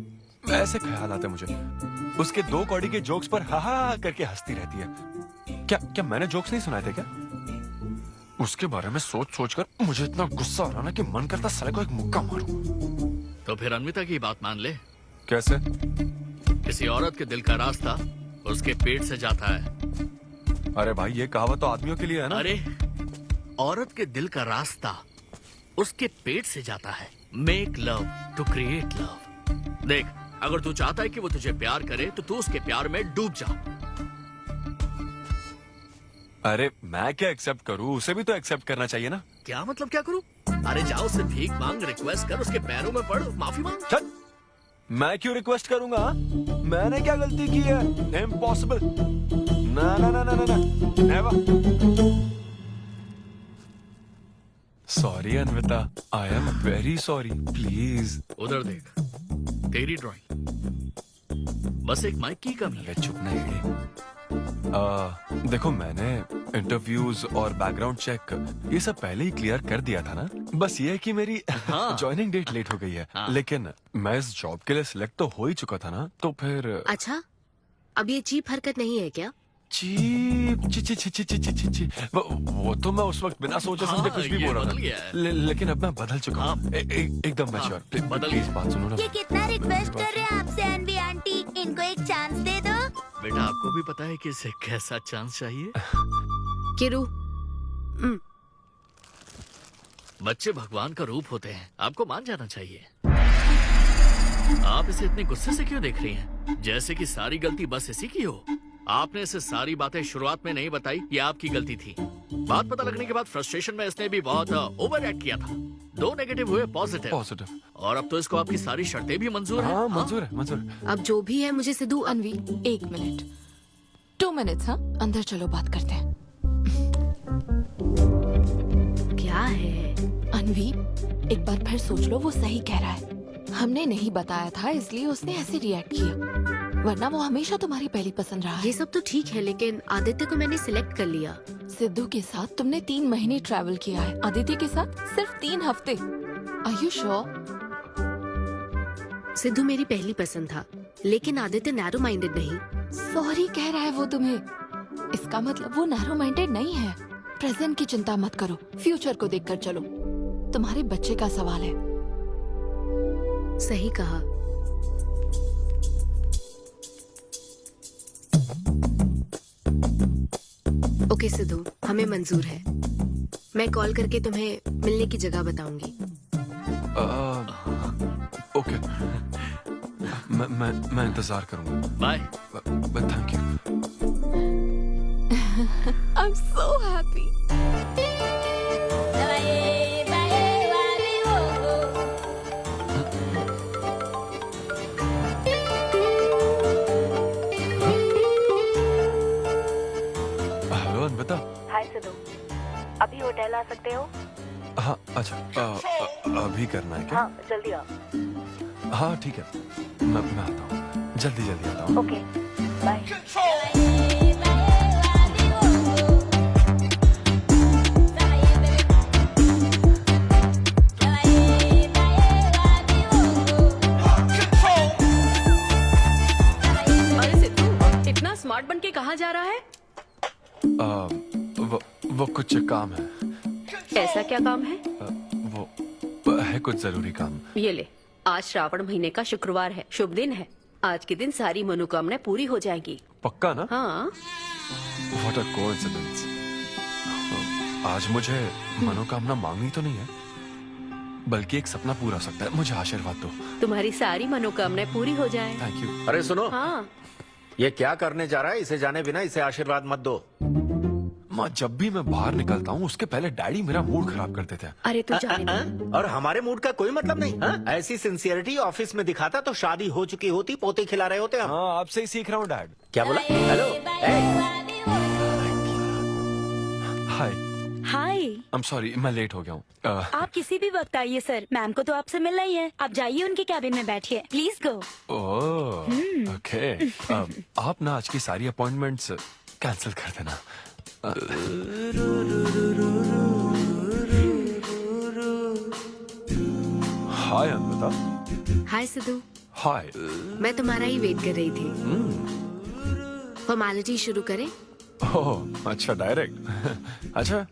[SPEAKER 10] ऐसे ख्याल आते मुझे, उसके 2 कौड़ी के जोक्स पर हा हा करके हंसती रहती है। क्या मैंने जोक्स नहीं सुनाए थे क्या? उसके बारे में सोच कर मुझे इतना गुस्सा आ रहा ना कि मन करता साले को एक मुक्का मारूं।
[SPEAKER 12] तो फिर अन्विता की बात मान ले।
[SPEAKER 10] कैसे?
[SPEAKER 12] किसी औरत के दिल का रास्ता उसके पेट से जाता है।
[SPEAKER 10] अरे भाई ये कहावत तो आदमियों के लिए है ना?
[SPEAKER 12] अरे औरत के दिल का रास्ता उसके पेट से जाता है। Make love to create love. देख, अगर तू चाहता है कि वो तुझे प्यार करे तो तू उसके प्यार में डूब जा।
[SPEAKER 10] अरे मैं क्या एक्सेप्ट करूं, उसे भी तो एक्सेप्ट करना चाहिए ना?
[SPEAKER 12] क्या मतलब क्या करूं? अरे जाओ उससे भीख मांग, रिक्वेस्ट कर, उसके पैरों में पड़, माफी मांग।
[SPEAKER 10] चल, मैं क्यों रिक्वेस्ट करूंगा? मैंने क्या गलती की है? इम्पॉसिबल। ना ना ना ना ना never. Sorry Anvita, I am very sorry, please.
[SPEAKER 12] उधर देख, तेरी ड्राइंग, बस एक माइक की कमी है।
[SPEAKER 10] चुप ना ईड़े। देखो मैंने इंटरव्यूज और बैकग्राउंड चेक ये सब पहले ही क्लियर कर दिया था ना। बस ये है कि मेरी ज्वाइनिंग डेट लेट हो गई है। लेकिन मैं इस जॉब के लिए सिलेक्ट तो हो ही चुका था ना, तो फिर।
[SPEAKER 17] अच्छा, अब ये चीप हरकत नहीं है क्या?
[SPEAKER 10] चीप ची ची ची ची ची ची ची ची वो तो मैं उस वक्त बिना सोचे समझे कुछ भी बोल रहा था। लेकिन अब मैं बदल चुका हूँ, एकदम मैच्योर। प्लीज बात सुनो ना।
[SPEAKER 9] ये कितना रिक्वेस्ट कर रहे हैं आपसे एनवी आंटी, इनको एक चांस दे दो।
[SPEAKER 12] बेटा आपको भी पता है कि इसे कैसा चांस चाहिए।
[SPEAKER 17] किरू,
[SPEAKER 12] बच्चे भगवान का रूप होते हैं, आपको मान जाना चाहिए। आप इसे इतने गुस्से से क्यों देख रही हैं? जैसे कि सारी गलती बस इसी की हो। आपने इसे सारी बातें शुरुआत में नहीं बताई, ये आपकी गलती थी। बात पता लगने के बाद फ्रस्ट्रेशन में इसने भी बहुत ओवर एक्ट किया था। 2 नेगेटिव हुए पॉजिटिव, और अब तो इसको आपकी सारी शर्तें भी मंजूर हैं।
[SPEAKER 10] मंजूर है, मंजूर।
[SPEAKER 17] अब जो भी है मुझे सिद्धू।
[SPEAKER 6] अनवी 1 मिनट, 2 मिनट्स। हाँ, अंदर चलो बात करते हैं।
[SPEAKER 17] क्या है
[SPEAKER 6] अनवी, एक बार फिर सोच लो, वो सही कह रहा है। हमने नहीं बताया था इसलिए उसने ऐसे रिएक्ट किया, वरना वो हमेशा तुम्हारी पहली पसंद रहा है।
[SPEAKER 17] ये सब तो ठीक है, लेकिन आदित्य को मैंने सिलेक्ट कर लिया।
[SPEAKER 6] सिद्धू के साथ तुमने 3 महीने ट्रैवल किया है, आदित्य के साथ सिर्फ 3 हफ्ते। Are you sure?
[SPEAKER 17] सिद्धू मेरी पहली पसंद था, लेकिन आदित्य नैरो माइंडेड नहीं।
[SPEAKER 6] सॉरी कह रहा है वो तुम्हें, इसका मतलब वो नैरो माइंडेड नहीं है। प्रेजेंट की चिंता मत करो, फ्यूचर को देखकर चलो। तुम्हारे बच्चे का सवाल है।
[SPEAKER 17] सही कहा। ओके सिद्धू, हमें मंजूर है। मैं कॉल करके तुम्हें मिलने की जगह बताऊंगी।
[SPEAKER 10] ओके, मैं इंतजार करूंगा।
[SPEAKER 12] Bye.
[SPEAKER 10] Thank you.
[SPEAKER 6] I am so happy.
[SPEAKER 10] Hello Anvita.
[SPEAKER 21] Hi Siddhu, अभी होटल आ सकते हो?
[SPEAKER 10] हाँ अच्छा, अभी करना है क्या?
[SPEAKER 21] हाँ जल्दी आओ।
[SPEAKER 10] हाँ ठीक है, मैं आता हूँ, जल्दी आता हूँ।
[SPEAKER 21] Okay bye. अरे सिद्धू, इतना स्मार्ट बन के कहाँ जा रहा है?
[SPEAKER 10] वो कुछ काम है।
[SPEAKER 21] ऐसा क्या काम है?
[SPEAKER 10] वो है कुछ जरूरी काम।
[SPEAKER 21] ये ले, आज श्रावण महीने का शुक्रवार है, शुभ दिन है। आज के दिन सारी मनोकामनाएं पूरी हो जाएंगी।
[SPEAKER 10] पक्का ना?
[SPEAKER 21] हाँ।
[SPEAKER 10] What a coincidence। आज मुझे मनोकामना मांगनी तो नहीं है, बल्कि एक सपना पूरा हो सकता है। मुझे आशीर्वाद दो।
[SPEAKER 21] तुम्हारी सारी मनोकामनाएं पूरी हो जाएं।
[SPEAKER 10] Thank you.
[SPEAKER 13] अरे सुनो,
[SPEAKER 21] हाँ।
[SPEAKER 13] ये क्या करने जा रहा है? इसे जाने बिना इसे आशीर्वाद मत दो।
[SPEAKER 10] माँ, जब भी मैं बाहर निकलता हूँ उसके पहले डैडी मेरा मूड खराब कर देते हैं।
[SPEAKER 21] अरे तू जाने दे।
[SPEAKER 13] और हमारे मूड का कोई मतलब नहीं। हाँ? ऐसी सिंसियरिटी ऑफिस में दिखाता तो शादी हो चुकी होती, पोते खिला रहे होते हम।
[SPEAKER 10] हाँ, आपसे ही सीख रहा हूँ डैड।
[SPEAKER 13] क्या बोला? Hello.
[SPEAKER 10] Hi.
[SPEAKER 9] Hi.
[SPEAKER 10] I am sorry, मैं लेट हो गया हूँ।
[SPEAKER 9] आप किसी भी वक्त आइए सर, मैम को तो आपसे मिलना ही है। आप जाइए उनके कैबिन में बैठिए, प्लीज गो।
[SPEAKER 10] Oh okay. आप ना आज की सारी अपॉइंटमेंट्स कैंसिल कर देना। हाय अनबता।
[SPEAKER 17] हाय सिद्धू।
[SPEAKER 10] हाय।
[SPEAKER 17] मैं तुम्हारा ही वेट कर रही थी। फॉर्मेलिटी शुरू करें?
[SPEAKER 10] ओह अच्छा, डायरेक्ट। अच्छा,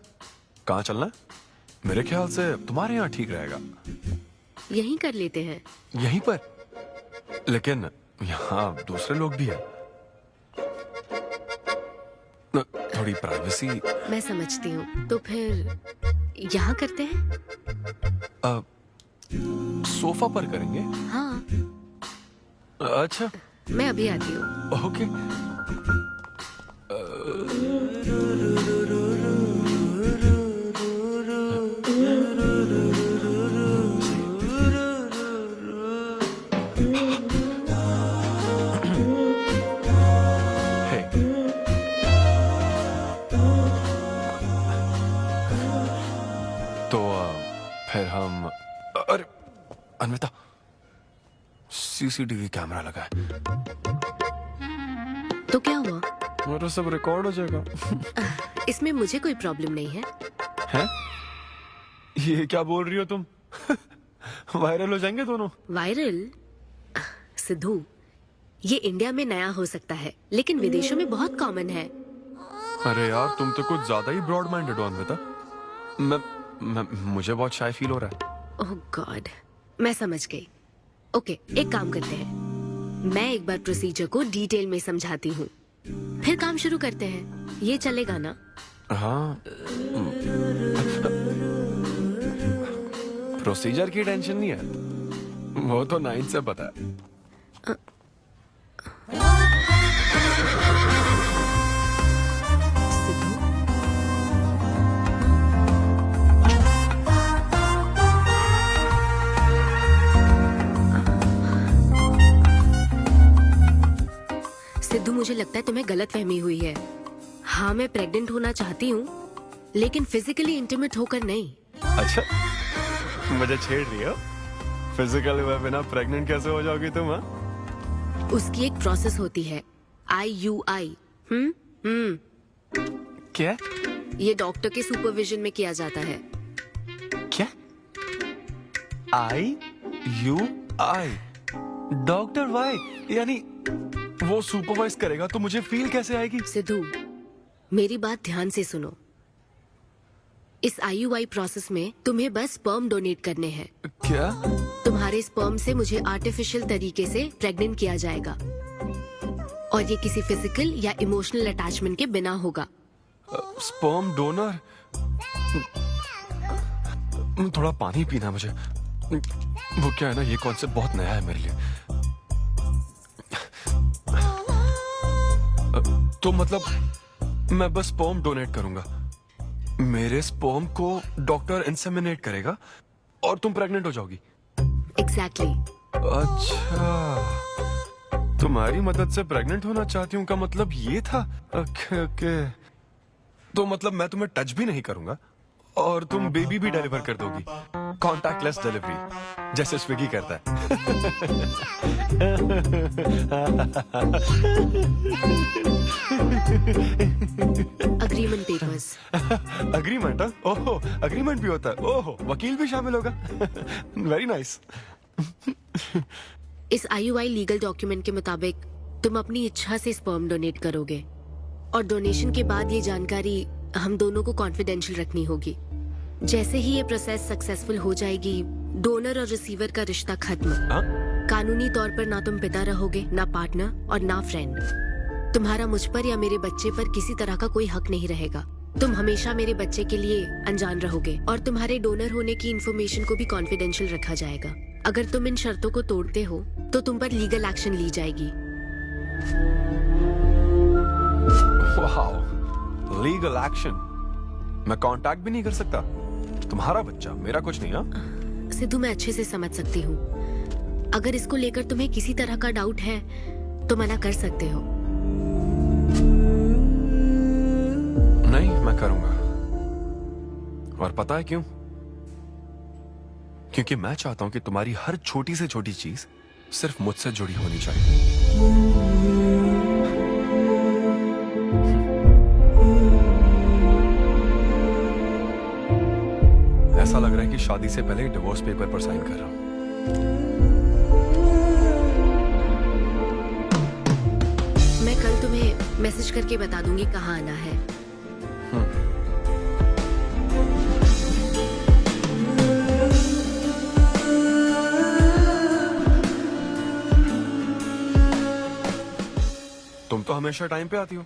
[SPEAKER 10] कहाँ चलना है? मेरे ख्याल से तुम्हारे यहाँ ठीक रहेगा।
[SPEAKER 17] यहीं कर लेते हैं।
[SPEAKER 10] यहीं पर? लेकिन यहाँ दूसरे लोग भी हैं। थोड़ी प्राइवेसी।
[SPEAKER 17] मैं समझती हूँ, तो फिर यहाँ करते हैं?
[SPEAKER 10] सोफा पर करेंगे।
[SPEAKER 17] हाँ।
[SPEAKER 10] अच्छा,
[SPEAKER 17] मैं अभी आती हूँ।
[SPEAKER 10] ओके। फिर हम, अरे अनविता, सीसीटीवी कैमरा लगा है।
[SPEAKER 17] तो क्या हुआ?
[SPEAKER 10] मेरा सब रिकॉर्ड हो जाएगा।
[SPEAKER 17] इसमें मुझे कोई प्रॉब्लम नहीं है।
[SPEAKER 10] हैं? ये क्या बोल रही हो तुम? वायरल हो जाएंगे दोनों।
[SPEAKER 17] वायरल? सिद्धू, ये इंडिया में नया हो सकता है लेकिन विदेशों में बहुत कॉमन है।
[SPEAKER 10] अरे यार तुम तो कुछ ज्यादा ही ब्रॉड माइंडेड हो अन्विता। मुझे बहुत शाय फील हो रहा है।
[SPEAKER 17] ओह गॉड, मैं समझ गई। ओके, एक काम करते हैं, मैं एक बार प्रोसीजर को डिटेल में समझाती हूँ, फिर काम शुरू करते हैं। ये चलेगा ना?
[SPEAKER 10] हाँ, प्रोसीजर की टेंशन नहीं है, वो तो 9 से पता है।
[SPEAKER 17] सिद्धू, मुझे लगता है तुम्हें गलतफहमी हुई है। हाँ, मैं प्रेग्नेंट होना चाहती हूँ लेकिन फिजिकली इंटीमेट होकर नहीं।
[SPEAKER 10] अच्छा, मुझे छेड़ रही हो? फिजिकल हुए बिना प्रेग्नेंट कैसे हो जाओगी तुम? हाँ,
[SPEAKER 17] उसकी एक प्रोसेस होती है, IUI।
[SPEAKER 10] क्या?
[SPEAKER 17] ये डॉक्टर के सुपरविजन में किया जाता है।
[SPEAKER 10] क्या? IUI? Doctor why? यानी वो सुपरवाइज करेगा तो मुझे फील कैसे आएगी?
[SPEAKER 17] सिद्धू, मेरी बात ध्यान से सुनो। इस IUI प्रोसेस में तुम्हें बस स्पर्म डोनेट करने हैं।
[SPEAKER 10] क्या?
[SPEAKER 17] तुम्हारे स्पर्म से मुझे आर्टिफिशियल तरीके से प्रेग्नेंट किया जाएगा और ये किसी फिजिकल या इमोशनल अटैचमेंट के बिना होगा।
[SPEAKER 10] Sperm donor? थोड़ा पानी पीना मुझे। वो क्या है ना, ये कॉन्सेप्ट बहुत नया है मेरे लिए। तो मतलब मैं बस स्पर्म डोनेट करूंगा, मेरे स्पर्म को डॉक्टर इंसेमिनेट करेगा और तुम प्रेग्नेंट हो जाओगी?
[SPEAKER 17] एग्जैक्टली।
[SPEAKER 10] अच्छा, तुम्हारी मदद से प्रेग्नेंट होना चाहती हूँ का मतलब ये था? ओके। तो मतलब मैं तुम्हें टच भी नहीं करूंगा और तुम बेबी भी डिलीवर कर दोगी, कॉन्टैक्टलेस डिलीवरी जैसे स्विगी करता है।
[SPEAKER 17] Agreement papers.
[SPEAKER 10] अग्रीमेंट? ओहो, अग्रीमेंट भी होता है? ओहो, वकील भी शामिल होगा? Very nice.
[SPEAKER 17] इस IUI लीगल डॉक्यूमेंट के मुताबिक तुम अपनी इच्छा से स्पर्म डोनेट करोगे और डोनेशन के बाद ये जानकारी हम दोनों को कॉन्फिडेंशियल रखनी होगी। जैसे ही ये प्रोसेस सक्सेसफुल हो जाएगी, डोनर और रिसीवर का रिश्ता खत्म। कानूनी तौर पर ना तुम पिता रहोगे, ना पार्टनर और ना फ्रेंड। तुम्हारा मुझ पर या मेरे बच्चे पर किसी तरह का कोई हक नहीं रहेगा। तुम हमेशा मेरे बच्चे के लिए अनजान रहोगे और तुम्हारे डोनर होने की इन्फॉर्मेशन को भी कॉन्फिडेंशियल रखा जाएगा। अगर तुम इन शर्तों को तोड़ते हो तो तुम पर लीगल एक्शन ली जाएगी।
[SPEAKER 10] Wow, legal action? मैं कांटेक्ट भी नहीं कर सकता? तुम्हारा बच्चा, मेरा कुछ नहीं। हाँ
[SPEAKER 17] सिद्धू, मैं अच्छे से समझ सकती हूँ। अगर इसको लेकर तुम्हें किसी तरह का डाउट है तो मना कर सकते हो।
[SPEAKER 10] नहीं, मैं करूंगा। और पता है क्यों? क्योंकि मैं चाहता हूं कि तुम्हारी हर छोटी से छोटी चीज सिर्फ मुझसे जुड़ी होनी चाहिए। ऐसा लग रहा है कि शादी से पहले डिवोर्स पेपर पर साइन कर रहा हूं।
[SPEAKER 17] मैं कल तुम्हें मैसेज करके बता दूंगी कहाँ आना है।
[SPEAKER 10] तुम तो हमेशा टाइम पे आती हो।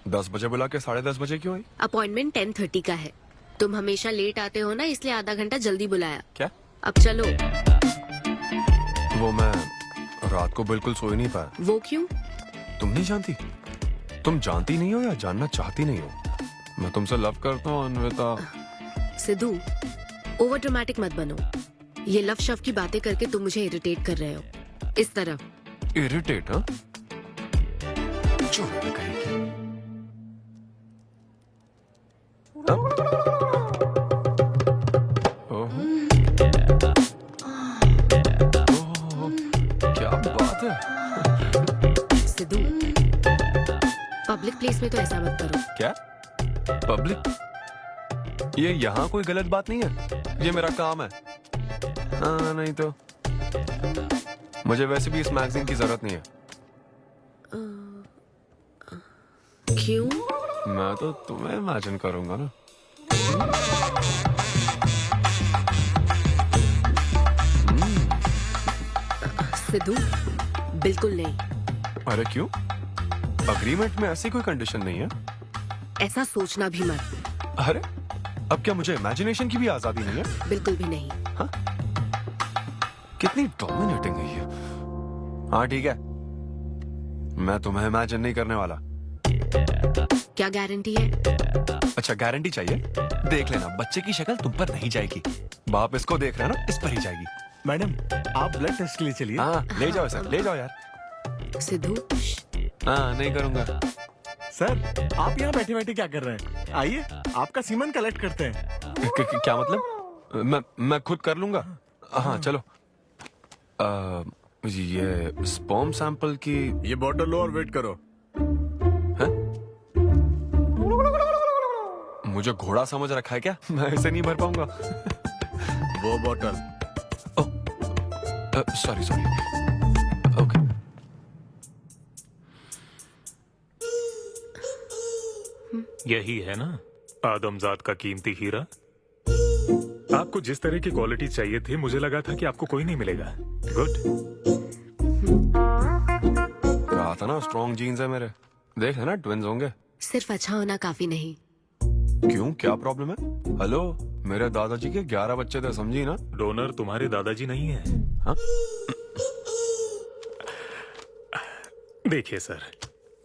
[SPEAKER 10] 10 बजे बुला के 10:30 बजे क्यों आई?
[SPEAKER 17] अपॉइंटमेंट 10:30 का है। तुम हमेशा लेट आते हो ना, इसलिए आधा घंटा जल्दी बुलाया।
[SPEAKER 10] क्या?
[SPEAKER 17] अब चलो।
[SPEAKER 10] वो मैं रात को बिल्कुल सो ही नहीं पाया।
[SPEAKER 17] वो क्यों?
[SPEAKER 10] तुम नहीं जानती? तुम जानती नहीं हो या जानना चाहती नहीं हो? मैं तुमसे लव करता हूँ अन्विता।
[SPEAKER 17] सिद्धू, ओवर ड्रामेटिक मत बनो। ये लव शव की बातें करके तुम मुझे इरिटेट कर रहे हो। इस तरह।
[SPEAKER 10] इरिटेट? हाँ, क्या
[SPEAKER 17] में तो ऐसा मत करो।
[SPEAKER 10] क्या पब्लिक? ये यहाँ कोई गलत बात नहीं है, ये मेरा काम है। हाँ नहीं तो मुझे वैसे भी इस मैगजीन की जरूरत नहीं है।
[SPEAKER 17] क्यों?
[SPEAKER 10] मैं तो तुम्हें इमेजिन करूंगा ना।
[SPEAKER 17] सिद्धू, बिल्कुल नहीं।
[SPEAKER 10] अरे क्यों? अग्रीमेंट में ऐसी कोई कंडीशन नहीं है।
[SPEAKER 17] ऐसा सोचना भी मत।
[SPEAKER 10] अरे अब क्या मुझे इमेजिनेशन की भी आजादी नहीं है?
[SPEAKER 17] बिल्कुल भी नहीं।
[SPEAKER 10] हाँ? कितनी डोमिनेटिंग है ये। हाँ ठीक है, मैं तुम्हें इमेजिन नहीं करने वाला।
[SPEAKER 17] क्या गारंटी है?
[SPEAKER 10] अच्छा गारंटी चाहिए? देख लेना, बच्चे की शक्ल तुम पर नहीं जाएगी। बाप इसको देख रहा है ना, इस पर ही जाएगी।
[SPEAKER 16] मैडम आप ब्लड टेस्ट के लिए चलिए।
[SPEAKER 10] हाँ ले जाओ सर, ले जाओ यार।
[SPEAKER 17] सिद्धू।
[SPEAKER 10] हाँ नहीं करूंगा।
[SPEAKER 16] सर आप यहाँ बैठे बैठे क्या कर रहे हैं? आइए आपका सीमन कलेक्ट करते हैं।
[SPEAKER 10] क्या मतलब? मैं खुद कर लूंगा। हाँ चलो। ये स्पर्म सैंपल की
[SPEAKER 16] ये बॉटल लो और वेट करो।
[SPEAKER 10] है? मुझे घोड़ा समझ रखा है क्या? मैं इसे नहीं भर पाऊंगा।
[SPEAKER 16] वो बॉटल।
[SPEAKER 10] Sorry sorry. ओके।
[SPEAKER 8] यही है ना आदमजात का कीमती हीरा। आपको जिस तरह की क्वालिटी चाहिए थी, मुझे लगा था कि आपको कोई नहीं मिलेगा। गुड।
[SPEAKER 10] कहा था ना स्ट्रॉन्ग जीन्स है मेरे। देख है ना, ट्विंस होंगे।
[SPEAKER 17] सिर्फ अच्छा होना काफी नहीं।
[SPEAKER 10] क्यों, क्या प्रॉब्लम है? हेलो, मेरे दादाजी के 11 बच्चे थे, समझी ना?
[SPEAKER 8] डोनर तुम्हारे दादाजी नहीं है।
[SPEAKER 10] हाँ?
[SPEAKER 8] देखिए सर,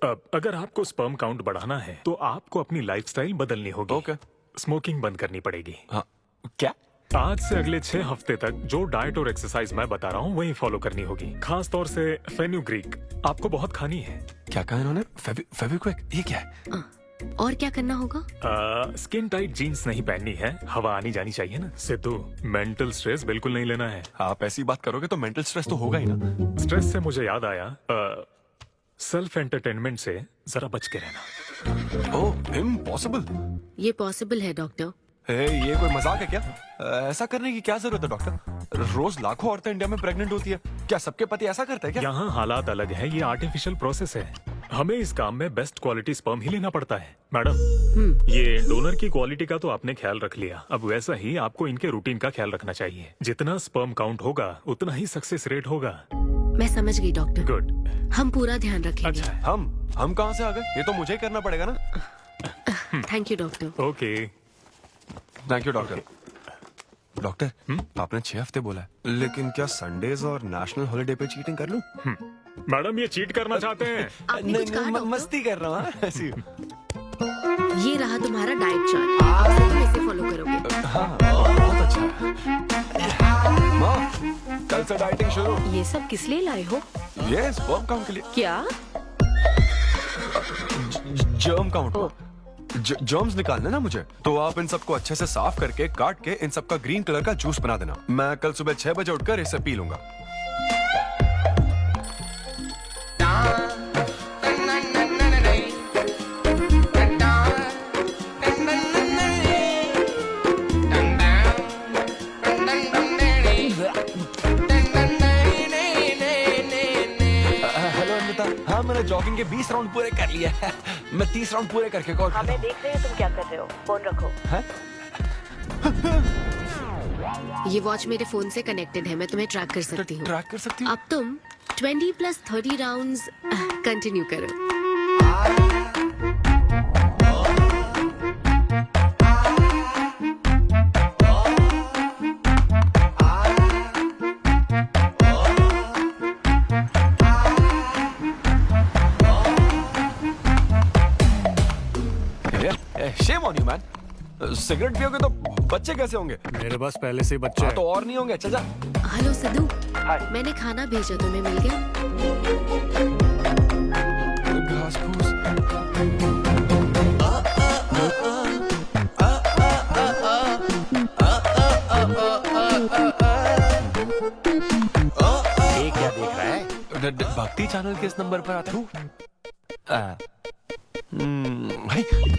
[SPEAKER 8] अब अगर आपको स्पर्म काउंट बढ़ाना है तो आपको अपनी लाइफस्टाइल बदलनी होगी।
[SPEAKER 10] ओके।
[SPEAKER 8] स्मोकिंग बंद करनी पड़ेगी।
[SPEAKER 10] हाँ। क्या?
[SPEAKER 8] आज से अगले 6 हफ्ते तक जो डाइट और एक्सरसाइज मैं बता रहा हूँ वही फॉलो करनी होगी। खास तौर से फेन्यूग्रीक आपको बहुत खानी है।
[SPEAKER 10] क्या कहा इन्होंने? फेविक्विक? ये क्या है?
[SPEAKER 17] और क्या करना होगा?
[SPEAKER 8] स्किन टाइट जीन्स नहीं पहननी है, हवा आनी जानी चाहिए ना। सिद्धू, मेंटल स्ट्रेस बिल्कुल नहीं लेना है।
[SPEAKER 10] आप ऐसी बात करोगे तो मेंटल स्ट्रेस तो होगा ही ना।
[SPEAKER 8] स्ट्रेस से मुझे याद आया, सेल्फ एंटरटेनमेंट से जरा बच के रहना।
[SPEAKER 10] ओह, इम्पॉसिबल।
[SPEAKER 17] ये पॉसिबल है डॉक्टर।
[SPEAKER 10] ये कोई मजाक है क्या? ऐसा करने की क्या जरूरत है डॉक्टर? रोज लाखों औरतें इंडिया में प्रेग्नेंट होती है, क्या सबके पति ऐसा करते हैं क्या?
[SPEAKER 8] यहाँ हालात अलग है, ये आर्टिफिशियल प्रोसेस है। हमें इस काम में बेस्ट क्वालिटी स्पर्म ही लेना पड़ता है। मैडम, ये डोनर की क्वालिटी का तो आपने ख्याल रख लिया, अब वैसा ही आपको इनके रूटीन का ख्याल रखना चाहिए। जितना स्पर्म काउंट होगा उतना ही सक्सेस रेट होगा।
[SPEAKER 17] मैं समझ गई डॉक्टर।
[SPEAKER 8] गुड।
[SPEAKER 17] हम पूरा ध्यान रखेंगे।
[SPEAKER 10] अच्छा, हम कहाँ से आ गए? ये तो मुझे ही करना पड़ेगा ना।
[SPEAKER 17] Thank you doctor.
[SPEAKER 8] Okay.
[SPEAKER 10] Thank you doctor. Doctor, आपने 6 हफ्ते बोला है, लेकिन क्या संडेज और नेशनल हॉलिडे पे चीटिंग कर लूं?
[SPEAKER 8] मैडम, ये चीट करना चाहते हैं?
[SPEAKER 10] नहीं, मस्ती कर रहा हूँ ऐसी।
[SPEAKER 17] ये रहा तुम्हारा डाइट चार्ट, अब से तुम इसे फॉलो करोगे।
[SPEAKER 10] हाँ, बहुत अच्छा। माँ, कल से डाइटिंग शुरू।
[SPEAKER 21] ये सब किस लिए लाए हो?
[SPEAKER 10] ये स्पर्म काउंट के लिए।
[SPEAKER 21] क्या?
[SPEAKER 10] Germ count. जर्म्स निकालना ना मुझे, तो आप इन सबको अच्छे से साफ करके काट के इन सबका ग्रीन कलर का जूस बना देना। मैं कल सुबह 6 बजे उठकर इसे पी लूंगा। हेलो अनिता, हाँ मैंने जॉगिंग के 20 राउंड पूरे कर लिए हैं। मैं 30 राउंड पूरे करके कॉल
[SPEAKER 21] हमें देख रहे हैं तुम क्या कर रहे हो, फोन रखो।
[SPEAKER 17] ये वॉच मेरे फोन से कनेक्टेड है, मैं तुम्हें ट्रैक कर सकती हूँ।
[SPEAKER 10] ट्रैक कर सकती हूँ?
[SPEAKER 17] अब तुम 20+30 राउंड्स कंटिन्यू करो।
[SPEAKER 10] Shame on you, man. Cigarette पियोगे तो बच्चे कैसे होंगे?
[SPEAKER 19] मेरे पास पहले से ही बच्चे हैं।
[SPEAKER 10] तो और नहीं होंगे। चल जा।
[SPEAKER 17] हेलो सिद्धू, मैंने खाना भेजा, तुम्हें मिल गया?
[SPEAKER 10] घास फूस।
[SPEAKER 13] ये क्या देख रहा है?
[SPEAKER 10] भक्ति चैनल किस नंबर पर आता है? भाई कंट्रोल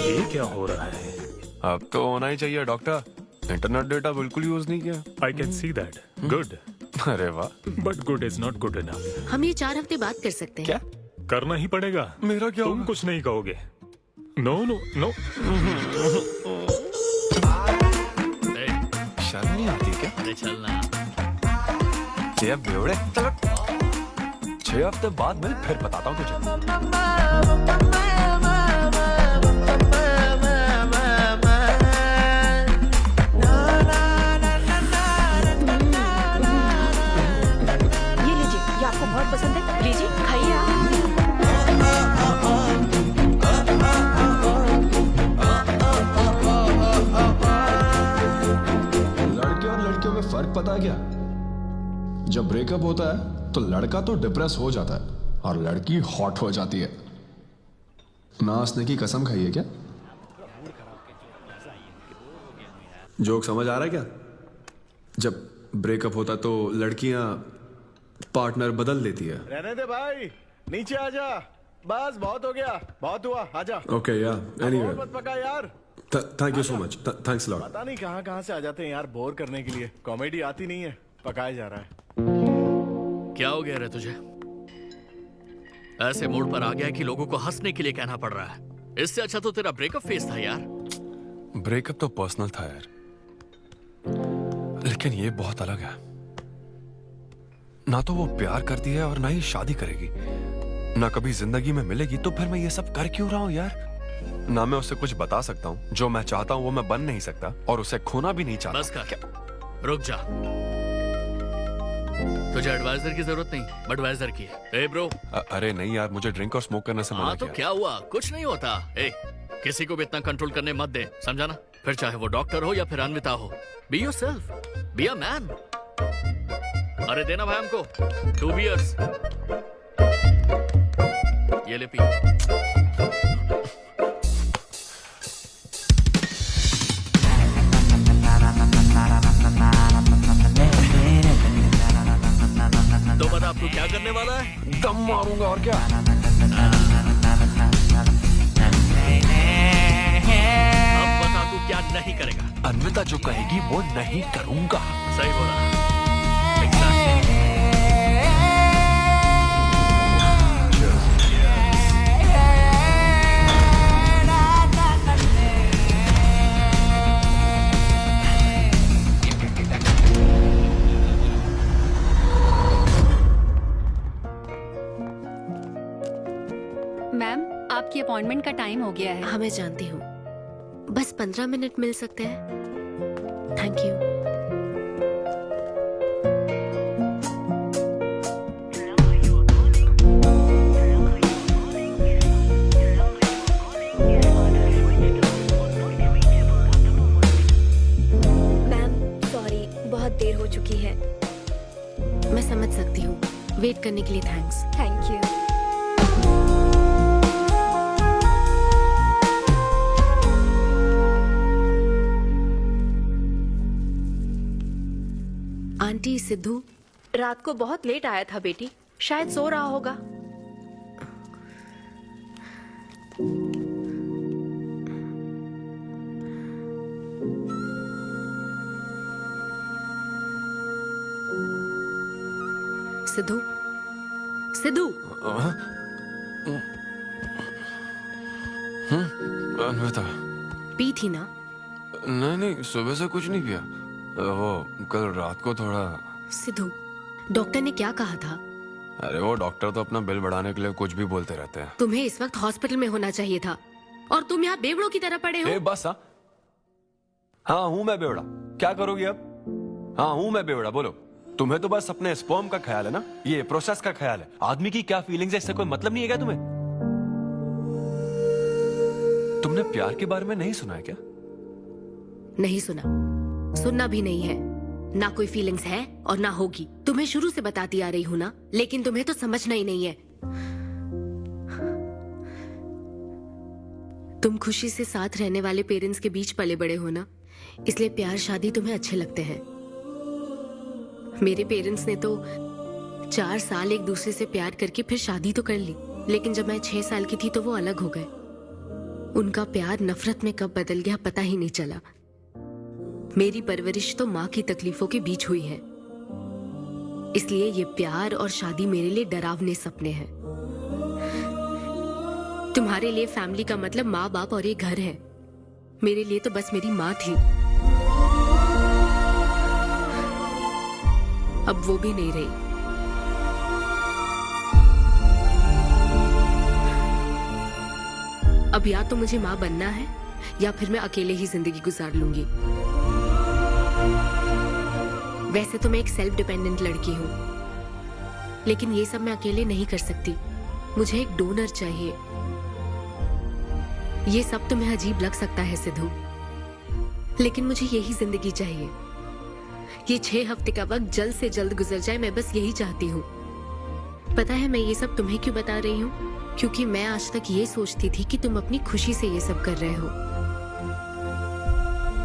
[SPEAKER 8] ये क्या हो रहा है?
[SPEAKER 10] अब तो होना ही चाहिए डॉक्टर। इंटरनेट डेटा बिल्कुल यूज नहीं किया।
[SPEAKER 8] I can see that. Good.
[SPEAKER 10] अरे वाह।
[SPEAKER 8] But good is not good enough.
[SPEAKER 17] हम ये 4 हफ्ते बात कर सकते हैं।
[SPEAKER 10] क्या
[SPEAKER 8] करना ही पड़ेगा?
[SPEAKER 10] मेरा क्या
[SPEAKER 8] तुम कुछ नहीं कहोगे। No no no.
[SPEAKER 10] शर्म नहीं आती क्या?
[SPEAKER 12] अरे चलना।
[SPEAKER 10] ये बेवड़े, चलो 6 हफ्ते बाद मैं फिर बताता हूँ तुझे।
[SPEAKER 21] ये लीजिए, ये आपको बहुत पसंद है, लीजिए खाइए आप।
[SPEAKER 11] लड़के और लड़कियों में फर्क पता है क्या? जब ब्रेकअप होता है तो लड़का तो डिप्रेस हो जाता है और लड़की हॉट हो जाती है। ना हंसने की कसम खाई है क्या?
[SPEAKER 2] जोक समझ आ रहा है क्या? जब ब्रेकअप होता तो लड़कियां पार्टनर बदल देती है।
[SPEAKER 16] रहने दे भाई, नीचे आ जा। बस बहुत हो गया, बहुत हुआ, आजा।
[SPEAKER 2] ओके या एनीवे,
[SPEAKER 16] मत पका यार।
[SPEAKER 2] Thank you so much, thanks lot.
[SPEAKER 16] पता नहीं कहाँ कहाँ से आ जाते हैं यार बोर करने के लिए। कॉमेडी आती नहीं है, पकाया जा रहा है।
[SPEAKER 12] क्या हो गया रे तुझे? ऐसे मूड पर आ गया कि लोगों को हंसने के लिए कहना पड़ रहा है। इससे अच्छा तो तेरा ब्रेकअप फेस था यार।
[SPEAKER 10] ब्रेकअप तो पर्सनल था यार, लेकिन ये बहुत अलग है। ना तो वो प्यार करती है और ना ही शादी करेगी, ना कभी जिंदगी में मिलेगी, तो फिर मैं ये सब कर क्यों रहा हूं यार? ना मैं उसे कुछ बता सकता हूँ, जो मैं चाहता हूँ वो मैं बन नहीं सकता, और उसे खोना भी नहीं चाहता।
[SPEAKER 12] बस कर, रुक जा। तुझे एडवाइजर की जरूरत नहीं, एडवाइजर की है। ए ब्रो।
[SPEAKER 10] अरे नहीं यार, मुझे ड्रिंक और स्मोक करने से मना
[SPEAKER 12] हाँ तो
[SPEAKER 10] किया।
[SPEAKER 12] क्या हुआ? कुछ नहीं होता। ए, किसी को भी इतना कंट्रोल करने मत दे, समझा ना? फिर चाहे वो डॉक्टर हो या फिर अन्विता हो, be yourself, be a man. अरे देना भाई हमको 2 बियर्स। ये ले पी। तो बता अब तू क्या करने वाला है?
[SPEAKER 10] दम मारूंगा और क्या।
[SPEAKER 12] अब बता तू क्या नहीं करेगा?
[SPEAKER 10] अन्विता जो कहेगी वो नहीं करूंगा।
[SPEAKER 12] सही बोला।
[SPEAKER 15] मैम, आपकी अपॉइंटमेंट का टाइम हो गया है।
[SPEAKER 17] हाँ मैं जानती हूँ, बस 15 मिनट मिल सकते हैं? Thank you.
[SPEAKER 15] मैम सॉरी, बहुत देर हो चुकी है।
[SPEAKER 17] मैं समझ सकती हूँ, वेट करने के लिए thanks.
[SPEAKER 15] Thank you.
[SPEAKER 17] Aunty, Sidhu
[SPEAKER 21] रात को बहुत लेट आया था बेटी, शायद सो रहा होगा।
[SPEAKER 17] सिद्धू, सिद्धू।
[SPEAKER 10] अन्विता।
[SPEAKER 17] पी थी ना?
[SPEAKER 10] नहीं नहीं, सुबह से कुछ नहीं पिया। वो कल रात को थोड़ा।
[SPEAKER 17] सिद्धू, डॉक्टर ने क्या कहा था?
[SPEAKER 10] अरे वो डॉक्टर तो अपना बिल बढ़ाने के लिए कुछ भी बोलते रहते हैं।
[SPEAKER 17] तुम्हें इस वक्त हॉस्पिटल में होना चाहिए था और तुम यहाँ बेवड़ों की तरह पड़े हो।
[SPEAKER 10] ए बस। हाँ हूँ मैं बेवड़ा, क्या करोगी अब? हाँ हूँ मैं बेवड़ा, बोलो। तुम्हें तो बस अपने स्पर्म का ख्याल है ना, ये प्रोसेस का ख्याल है। आदमी की क्या फीलिंग्स है इससे कोई मतलब नहीं है क्या तुम्हें? तुमने प्यार के बारे में नहीं सुना है क्या?
[SPEAKER 17] नहीं सुना, सुनना भी नहीं है। ना कोई फीलिंग्स है और ना होगी। तुम्हें शुरू से बताती आ रही हूं ना, लेकिन तुम्हें तो समझना ही नहीं है। तुम खुशी से साथ रहने वाले पेरेंट्स के बीच पले बड़े हो ना, इसलिए प्यार शादी तुम्हें अच्छे लगते हैं। मेरे पेरेंट्स ने तो 4 साल एक दूसरे से प्यार करके फिर शादी तो कर ली, लेकिन जब मैं 6 साल की थी तो वो अलग हो गए। उनका प्यार नफरत में कब बदल गया पता ही नहीं चला। मेरी परवरिश तो माँ की तकलीफों के बीच हुई है, इसलिए ये प्यार और शादी मेरे लिए डरावने सपने हैं। तुम्हारे लिए फैमिली का मतलब माँ बाप और ये घर है, मेरे लिए तो बस मेरी माँ थी। अब वो भी नहीं रही। अब या तो मुझे माँ बनना है या फिर मैं अकेले ही जिंदगी गुजार लूंगी। वैसे तो मैं एक सेल्फ डिपेंडेंट लड़की हूँ, लेकिन ये सब मैं अकेले नहीं कर सकती। मुझे एक डोनर चाहिए। ये सब तुम्हें अजीब लग सकता है सिद्धू, लेकिन मुझे यही जिंदगी चाहिए। ये 6 हफ्ते का वक्त जल्द से जल्द गुजर जाए, मैं बस यही चाहती हूँ। पता है मैं ये सब तुम्हें क्यों बता रही हूँ? क्योंकि मैं आज तक ये सोचती थी कि तुम अपनी खुशी से ये सब कर रहे हो।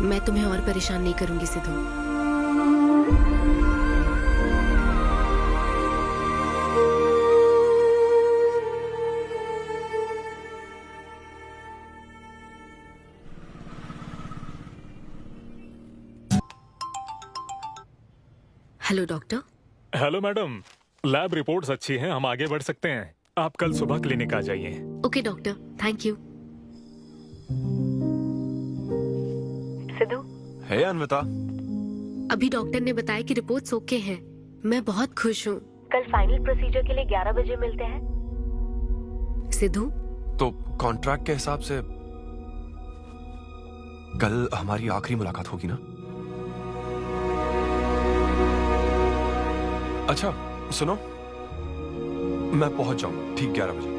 [SPEAKER 17] मैं तुम्हें और परेशान नहीं करूंगी Sidhu. Hello doctor.
[SPEAKER 8] Hello madam, lab reports अच्छी हैं, हम आगे बढ़ सकते हैं। आप कल सुबह क्लिनिक आ जाइए।
[SPEAKER 17] Okay doctor, thank you. Siddhu.
[SPEAKER 10] Hey Anvita.
[SPEAKER 17] अभी डॉक्टर ने बताया कि रिपोर्ट्स ओके हैं। मैं बहुत खुश हूँ। कल फाइनल प्रोसीजर के लिए 11 बजे मिलते हैं। सिद्धू।
[SPEAKER 10] तो कॉन्ट्रैक्ट के हिसाब से कल हमारी आखिरी मुलाकात होगी ना? अच्छा सुनो, मैं पहुंच जाऊं ठीक 11 बजे।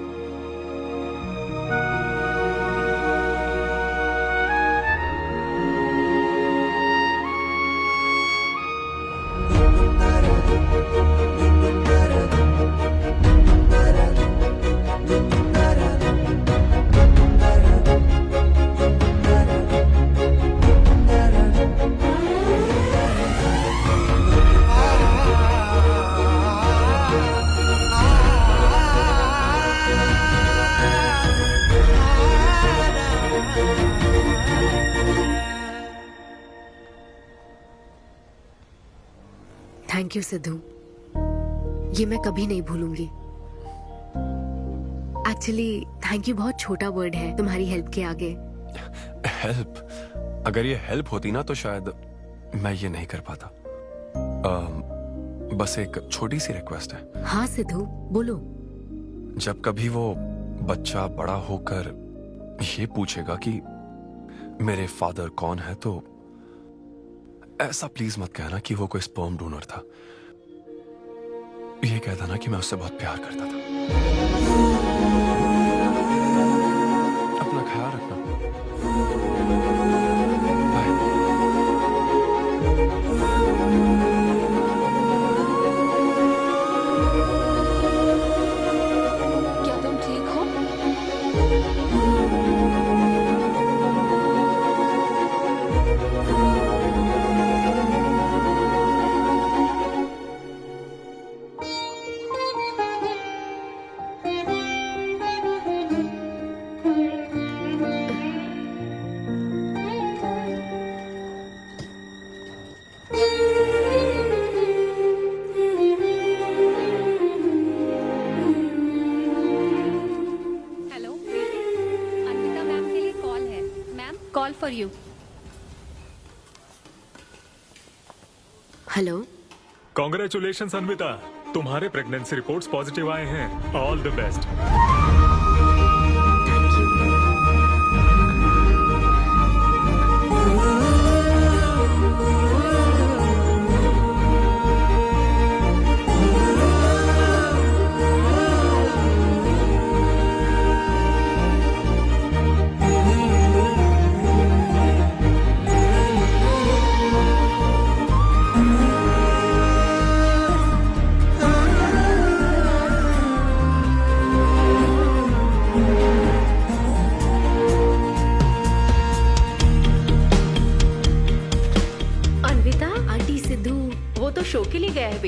[SPEAKER 17] थैंक यू सिद्धू, ये मैं कभी नहीं भूलूंगी। एक्चुअली थैंक यू बहुत छोटा वर्ड है तुम्हारी हेल्प के आगे।
[SPEAKER 10] हेल्प? अगर ये हेल्प होती ना तो शायद मैं ये नहीं कर पाता। बस एक छोटी सी रिक्वेस्ट है।
[SPEAKER 17] हाँ सिद्धू बोलो।
[SPEAKER 10] जब कभी वो बच्चा बड़ा होकर ये पूछेगा कि मेरे फादर कौन है, तो ऐसा प्लीज मत कहना कि वो कोई स्पर्म डोनर था। ये कहता ना कि मैं उससे बहुत प्यार करता था। अपना ख्याल रखना।
[SPEAKER 6] क्या तुम ठीक हो?
[SPEAKER 15] Call for you.
[SPEAKER 17] Hello.
[SPEAKER 8] Congratulations Anvita, तुम्हारे प्रेगनेंसी रिपोर्ट्स पॉजिटिव आए हैं। All the best.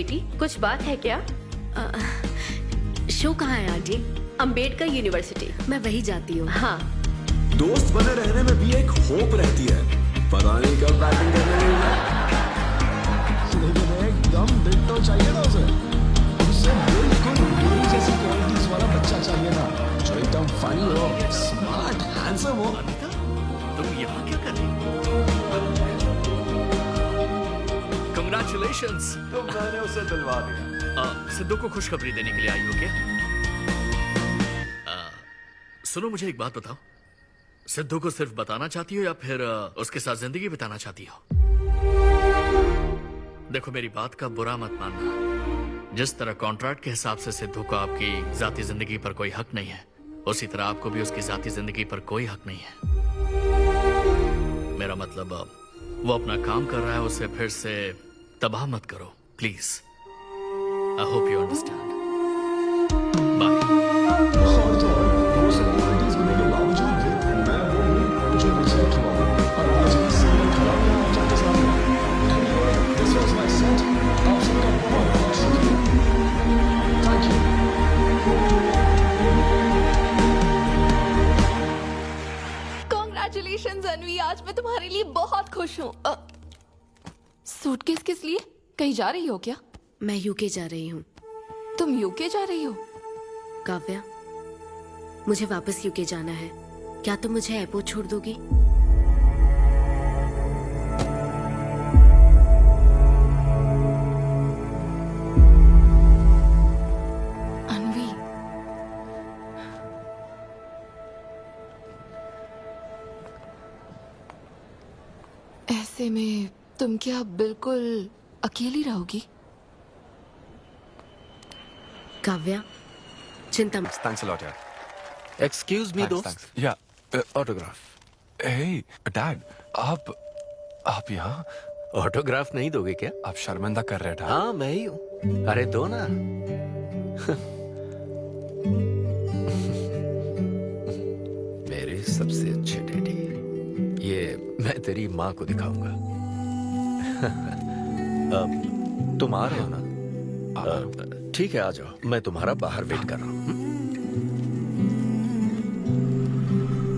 [SPEAKER 21] बेटी, कुछ बात है क्या?
[SPEAKER 17] शो कहाँ है आंटी?
[SPEAKER 21] अंबेडकर यूनिवर्सिटी।
[SPEAKER 17] मैं वही जाती हूँ।
[SPEAKER 21] हाँ।
[SPEAKER 2] दोस्त बने रहने में भी एक होप रहती है, पता नहीं कब बैटिंग करने लगेगा।
[SPEAKER 11] लेकिन एकदम दिल तो चाहिए ना उसे। उसे बिल्कुल मेरी जैसी क्वालिटीज वाला बच्चा चाहिए ना, जो एकदम फनी हो, स्मार्ट, हैंडसम हो।
[SPEAKER 12] तुम यहाँ क्या कर रही हो? Congratulations!
[SPEAKER 10] तो मैंने उसे दिलवा दिया।
[SPEAKER 12] सिद्धू को खुशखबरी देने के लिए आई हो क्या? सुनो, मुझे एक बात बताओ, सिद्धू को सिर्फ बताना चाहती हो या फिर उसके साथ जिंदगी बिताना चाहती हो? देखो, मेरी बात का बुरा मत मानना। जिस तरह कॉन्ट्रैक्ट के हिसाब से सिद्धू को आपकी जाती जिंदगी पर कोई हक नहीं है, उसी तरह आपको भी उसकी जाती जिंदगी पर कोई हक नहीं है। मेरा मतलब, वो अपना काम कर रहा है, उसे फिर से तबाह मत करो, please. I hope you understand.
[SPEAKER 6] Congratulations अनवी, आज मैं तुम्हारे लिए बहुत खुश हूँ। सूटकेस किस लिए? कहीं जा रही हो क्या?
[SPEAKER 17] मैं यूके जा रही हूँ।
[SPEAKER 6] तुम यूके जा रही हो?
[SPEAKER 17] काव्या, मुझे वापस यूके जाना है। क्या तुम मुझे एयरपोर्ट छोड़ दोगी?
[SPEAKER 6] अनवी, ऐसे में तुम क्या बिल्कुल अकेली रहोगी?
[SPEAKER 17] काव्या, चिंता मत।
[SPEAKER 10] Thanks a lot, यार।
[SPEAKER 13] एक्सक्यूज मी दोस्त।
[SPEAKER 10] या
[SPEAKER 13] ऑटोग्राफ।
[SPEAKER 10] हे डैड, आप यहाँ?
[SPEAKER 13] ऑटोग्राफ नहीं दोगे क्या?
[SPEAKER 10] आप शर्मिंदा कर रहे थे।
[SPEAKER 13] हाँ, मैं ही हूँ। अरे दो ना। मेरे सबसे अच्छे डैडी, ये मैं तेरी माँ को दिखाऊंगा। तुम आ रहे हो ना? ठीक है, आ जाओ। मैं तुम्हारा बाहर वेट कर रहा हूँ।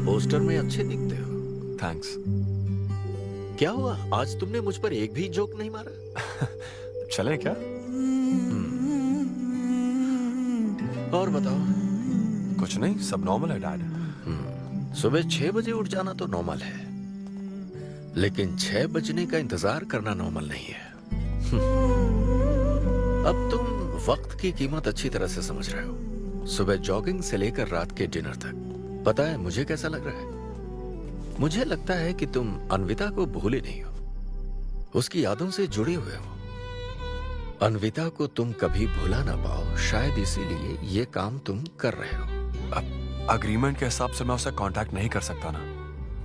[SPEAKER 13] पोस्टर में अच्छे दिखते हो।
[SPEAKER 10] थैंक्स।
[SPEAKER 13] क्या हुआ, आज तुमने मुझ पर एक भी जोक नहीं मारा?
[SPEAKER 10] चले क्या?
[SPEAKER 13] और बताओ।
[SPEAKER 10] कुछ नहीं, सब नॉर्मल है डैड।
[SPEAKER 13] सुबह 6 बजे उठ जाना तो नॉर्मल है, लेकिन 6 बजने का इंतजार करना नॉर्मल नहीं है। अब तुम वक्त की कीमत अच्छी तरह से समझ रहे हो। सुबह जॉगिंग से लेकर रात के डिनर तक। पता है मुझे कैसा लग रहा है? मुझे लगता है कि तुम अन्विता को भूले नहीं हो, उसकी यादों से जुड़े हुए हो। अन्विता को तुम कभी भुला ना पाओ, शायद इसीलिए ये काम तुम कर रहे हो।
[SPEAKER 10] अब अग्रीमेंट के हिसाब से मैं उसे कांटेक्ट नहीं कर सकता ना।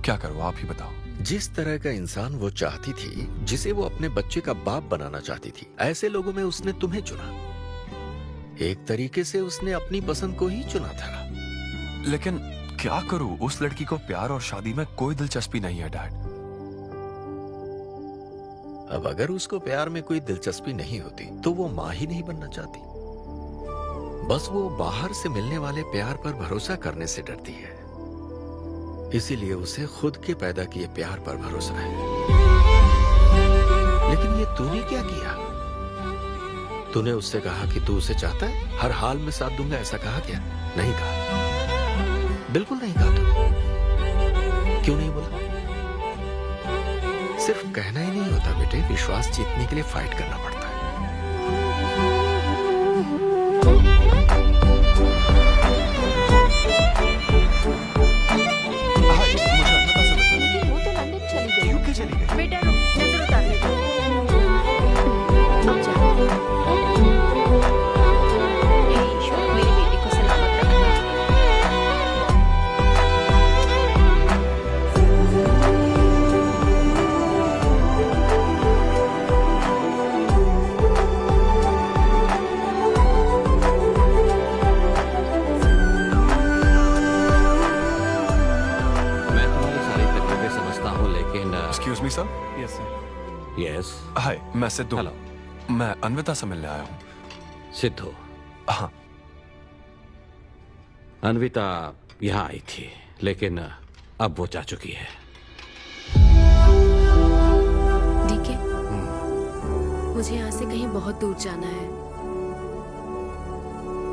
[SPEAKER 10] क्या करूँ, आप ही बताओ।
[SPEAKER 13] जिस तरह का इंसान वो चाहती थी, जिसे वो अपने बच्चे का बाप बनाना चाहती थी, ऐसे लोगों में उसने तुम्हें चुना। एक तरीके से उसने अपनी पसंद को ही चुना था।
[SPEAKER 10] लेकिन क्या करूं, उस लड़की को प्यार और शादी में कोई दिलचस्पी नहीं है डैड।
[SPEAKER 13] अब अगर उसको प्यार में कोई दिलचस्पी नहीं होती तो वो माँ ही नहीं बनना चाहती। बस वो बाहर से मिलने वाले प्यार पर भरोसा करने से डरती है, इसीलिए उसे खुद के पैदा किए प्यार पर भरोसा है। लेकिन ये तूने क्या किया? तूने उससे कहा कि तू उसे चाहता है, हर हाल में साथ दूंगा, ऐसा कहा क्या? नहीं कहा, बिल्कुल नहीं कहा। तूने क्यों नहीं बोला? सिर्फ कहना ही नहीं होता बेटे, विश्वास जीतने के लिए फाइट करना पड़ता है।
[SPEAKER 6] लेकिन वो तो लंदन चली गई।
[SPEAKER 10] यूके चली गई।
[SPEAKER 15] बेटा रुक, नजर उतारने दो।
[SPEAKER 21] मेरी बेटी को सलामत रखना।
[SPEAKER 4] मैं तुम्हारी सारी तकलीफें समझता हूँ, लेकिन
[SPEAKER 10] excuse me sir.
[SPEAKER 16] Yes sir.
[SPEAKER 4] Yes,
[SPEAKER 10] hi, मैं सिद्धू।
[SPEAKER 4] हेलो।
[SPEAKER 10] मैं अन्विता से मिलने आया हूँ।
[SPEAKER 4] सिद्धू।
[SPEAKER 10] हाँ।
[SPEAKER 4] अन्विता यहाँ आई थी, लेकिन अब वो जा चुकी है।
[SPEAKER 17] डीके, मुझे यहाँ से कहीं बहुत दूर जाना है।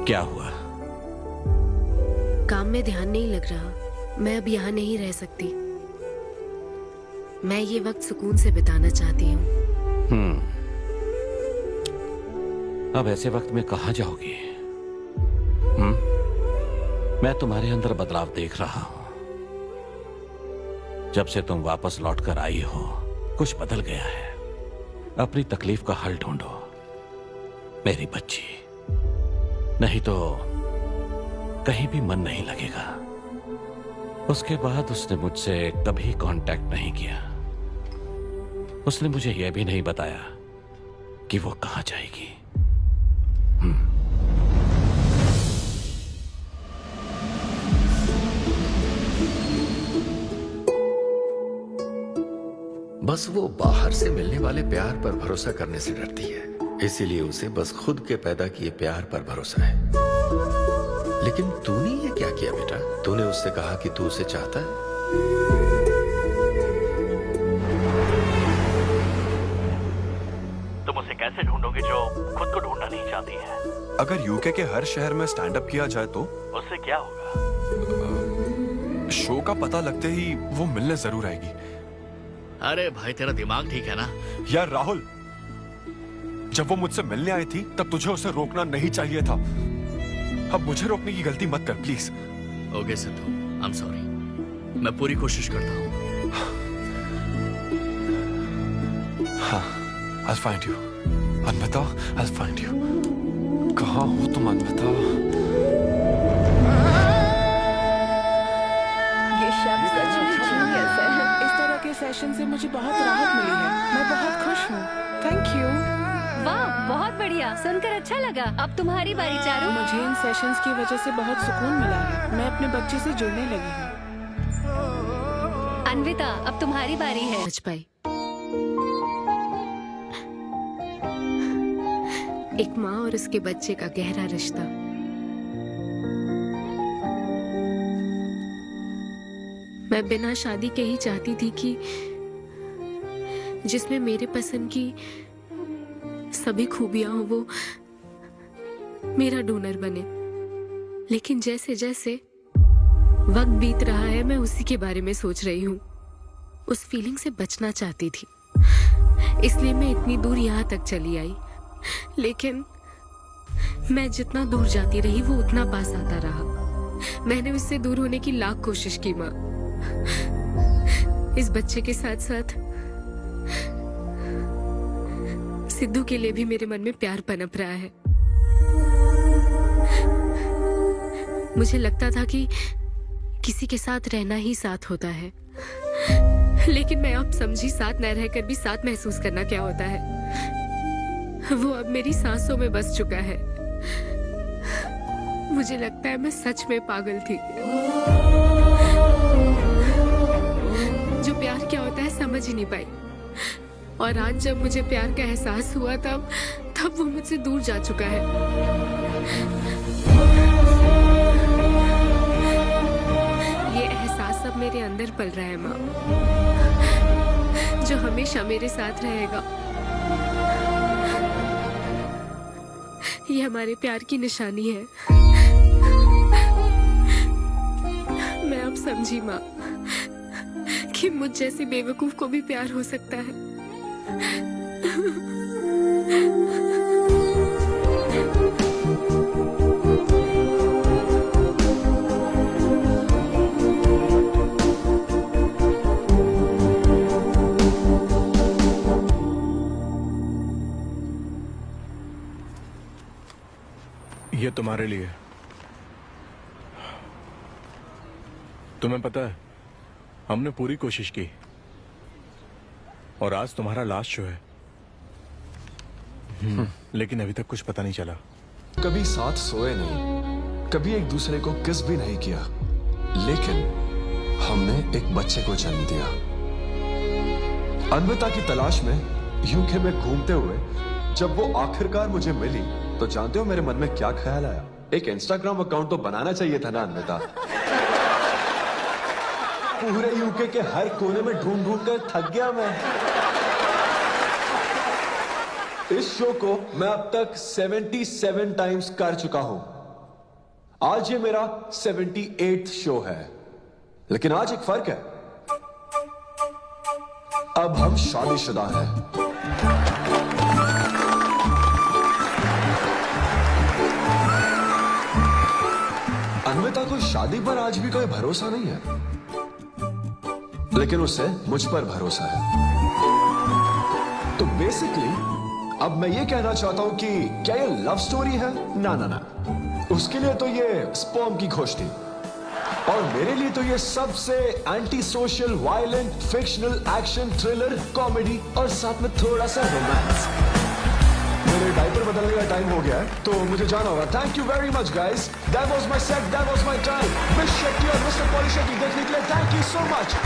[SPEAKER 4] क्या हुआ?
[SPEAKER 17] काम में ध्यान नहीं लग रहा। मैं अब यहाँ नहीं रह सकती। मैं ये वक्त सुकून से बिताना चाहती हूँ।
[SPEAKER 4] अब ऐसे वक्त में कहाँ जाओगी? मैं तुम्हारे अंदर बदलाव देख रहा हूं। जब से तुम वापस लौट कर आई हो, कुछ बदल गया है। अपनी तकलीफ का हल ढूंढो, मेरी बच्ची। नहीं तो कहीं भी मन नहीं लगेगा। उसके बाद उसने मुझसे कभी कांटेक्ट नहीं किया। उसने मुझे यह भी नहीं बताया कि वो कहां जाएगी।
[SPEAKER 13] बस वो बाहर से मिलने वाले प्यार पर भरोसा करने से डरती है, इसीलिए उसे बस खुद के पैदा किए प्यार पर भरोसा है। लेकिन तूने ये क्या किया बेटा? तूने उससे कहा कि तू उसे चाहता है?
[SPEAKER 12] तुम उसे कैसे ढूंढोगे जो खुद को ढूंढना नहीं चाहती है?
[SPEAKER 10] अगर यूके के हर शहर में स्टैंड अप किया जाए तो
[SPEAKER 12] उससे क्या होगा?
[SPEAKER 10] शो का पता लगते ही वो मिलने जरूर आएगी।
[SPEAKER 12] अरे भाई, तेरा दिमाग ठीक है ना?
[SPEAKER 10] यार राहुल, जब वो मुझसे मिलने आई थी तब तुझे उसे रोकना नहीं चाहिए था। अब मुझे रोकने की गलती मत कर please.
[SPEAKER 12] Okay Sidhu, I am sorry. मैं पूरी कोशिश करता हूँ।
[SPEAKER 10] हाँ, I'll find you. Anvita, I'll find you. कहाँ हो तुम अन्विता?
[SPEAKER 6] ये शब्द सच में जीनियस है। इस तरह के सेशन से मुझे बहुत राहत मिली है। मैं बहुत खुश हूँ। Thank you.
[SPEAKER 15] वाह, बहुत बढ़िया, सुनकर अच्छा लगा। अब तुम्हारी बारी चारू।
[SPEAKER 6] मुझे इन सेशंस की वजह से बहुत सुकून मिला है। मैं अपने बच्चे से जुड़ने लगी हूँ।
[SPEAKER 15] अन्विता, अब तुम्हारी बारी है।
[SPEAKER 17] पाई एक माँ और उसके बच्चे का गहरा रिश्ता। मैं बिना शादी के ही चाहती थी कि जिसमें मेरे पसंद की सभी खूबियां हो वो मेरा डोनर बने। लेकिन जैसे जैसे वक्त बीत रहा है, मैं उसी के बारे में सोच रही हूँ। उस फीलिंग से बचना चाहती थी, इसलिए मैं इतनी दूर यहाँ तक चली आई। लेकिन मैं जितना दूर जाती रही वो उतना पास आता रहा। मैंने उससे दूर होने की लाख कोशिश की माँ। इस बच्चे के साथ साथ सिद्धू के लिए भी मेरे मन में प्यार पनप रहा है। मुझे लगता था कि किसी के साथ रहना ही साथ होता है, लेकिन मैं अब समझी साथ न रहकर भी साथ महसूस करना क्या होता है। वो अब मेरी सांसों में बस चुका है। मुझे लगता है मैं सच में पागल थी। जो प्यार क्या होता है समझ ही नहीं पाई। और आज जब मुझे प्यार का एहसास हुआ तब वो मुझसे दूर जा चुका है। ये एहसास अब मेरे अंदर पल रहा है माँ, जो हमेशा मेरे साथ रहेगा। ये हमारे प्यार की निशानी है। मैं अब समझी माँ कि मुझ जैसी बेवकूफ को भी प्यार हो सकता है।
[SPEAKER 16] ये तुम्हारे लिए। तुम्हें पता है, हमने पूरी कोशिश की और आज तुम्हारा लास्ट शो है। लेकिन अभी तक कुछ पता नहीं चला।
[SPEAKER 11] कभी साथ सोए नहीं, कभी एक दूसरे को किस भी नहीं किया, लेकिन हमने एक बच्चे को जन्म दिया। अन्विता की तलाश में यूके में घूमते हुए
[SPEAKER 10] जब वो आखिरकार मुझे मिली तो जानते हो मेरे मन में क्या ख्याल आया? एक इंस्टाग्राम अकाउंट तो बनाना चाहिए था ना अन्विता। पूरे यूके के हर कोने में ढूंढ ढूंढ कर थक गया मैं। इस शो को मैं अब तक 77 टाइम्स कर चुका हूं। आज ये मेरा 78th शो है, लेकिन आज एक फर्क है, अब हम शादीशुदा हैं। अन्विता को शादी पर आज भी कोई भरोसा नहीं है, लेकिन उसे मुझ पर भरोसा है। तो बेसिकली अब मैं ये कहना चाहता हूं कि क्या ये लव स्टोरी है? ना ना ना, उसके लिए तो ये स्पर्म की खोज थी, और मेरे लिए तो ये सबसे anti social, violent, fictional, action, thriller, comedy और साथ में थोड़ा सा रोमांस। मेरे डायपर बदलने का टाइम हो गया है, तो मुझे जाना होगा। Thank you very much guys, that was my set, that was my time. Miss Shetty और मिस्टर पॉली शेट्टी देखने के लिए थैंक यू सो मच।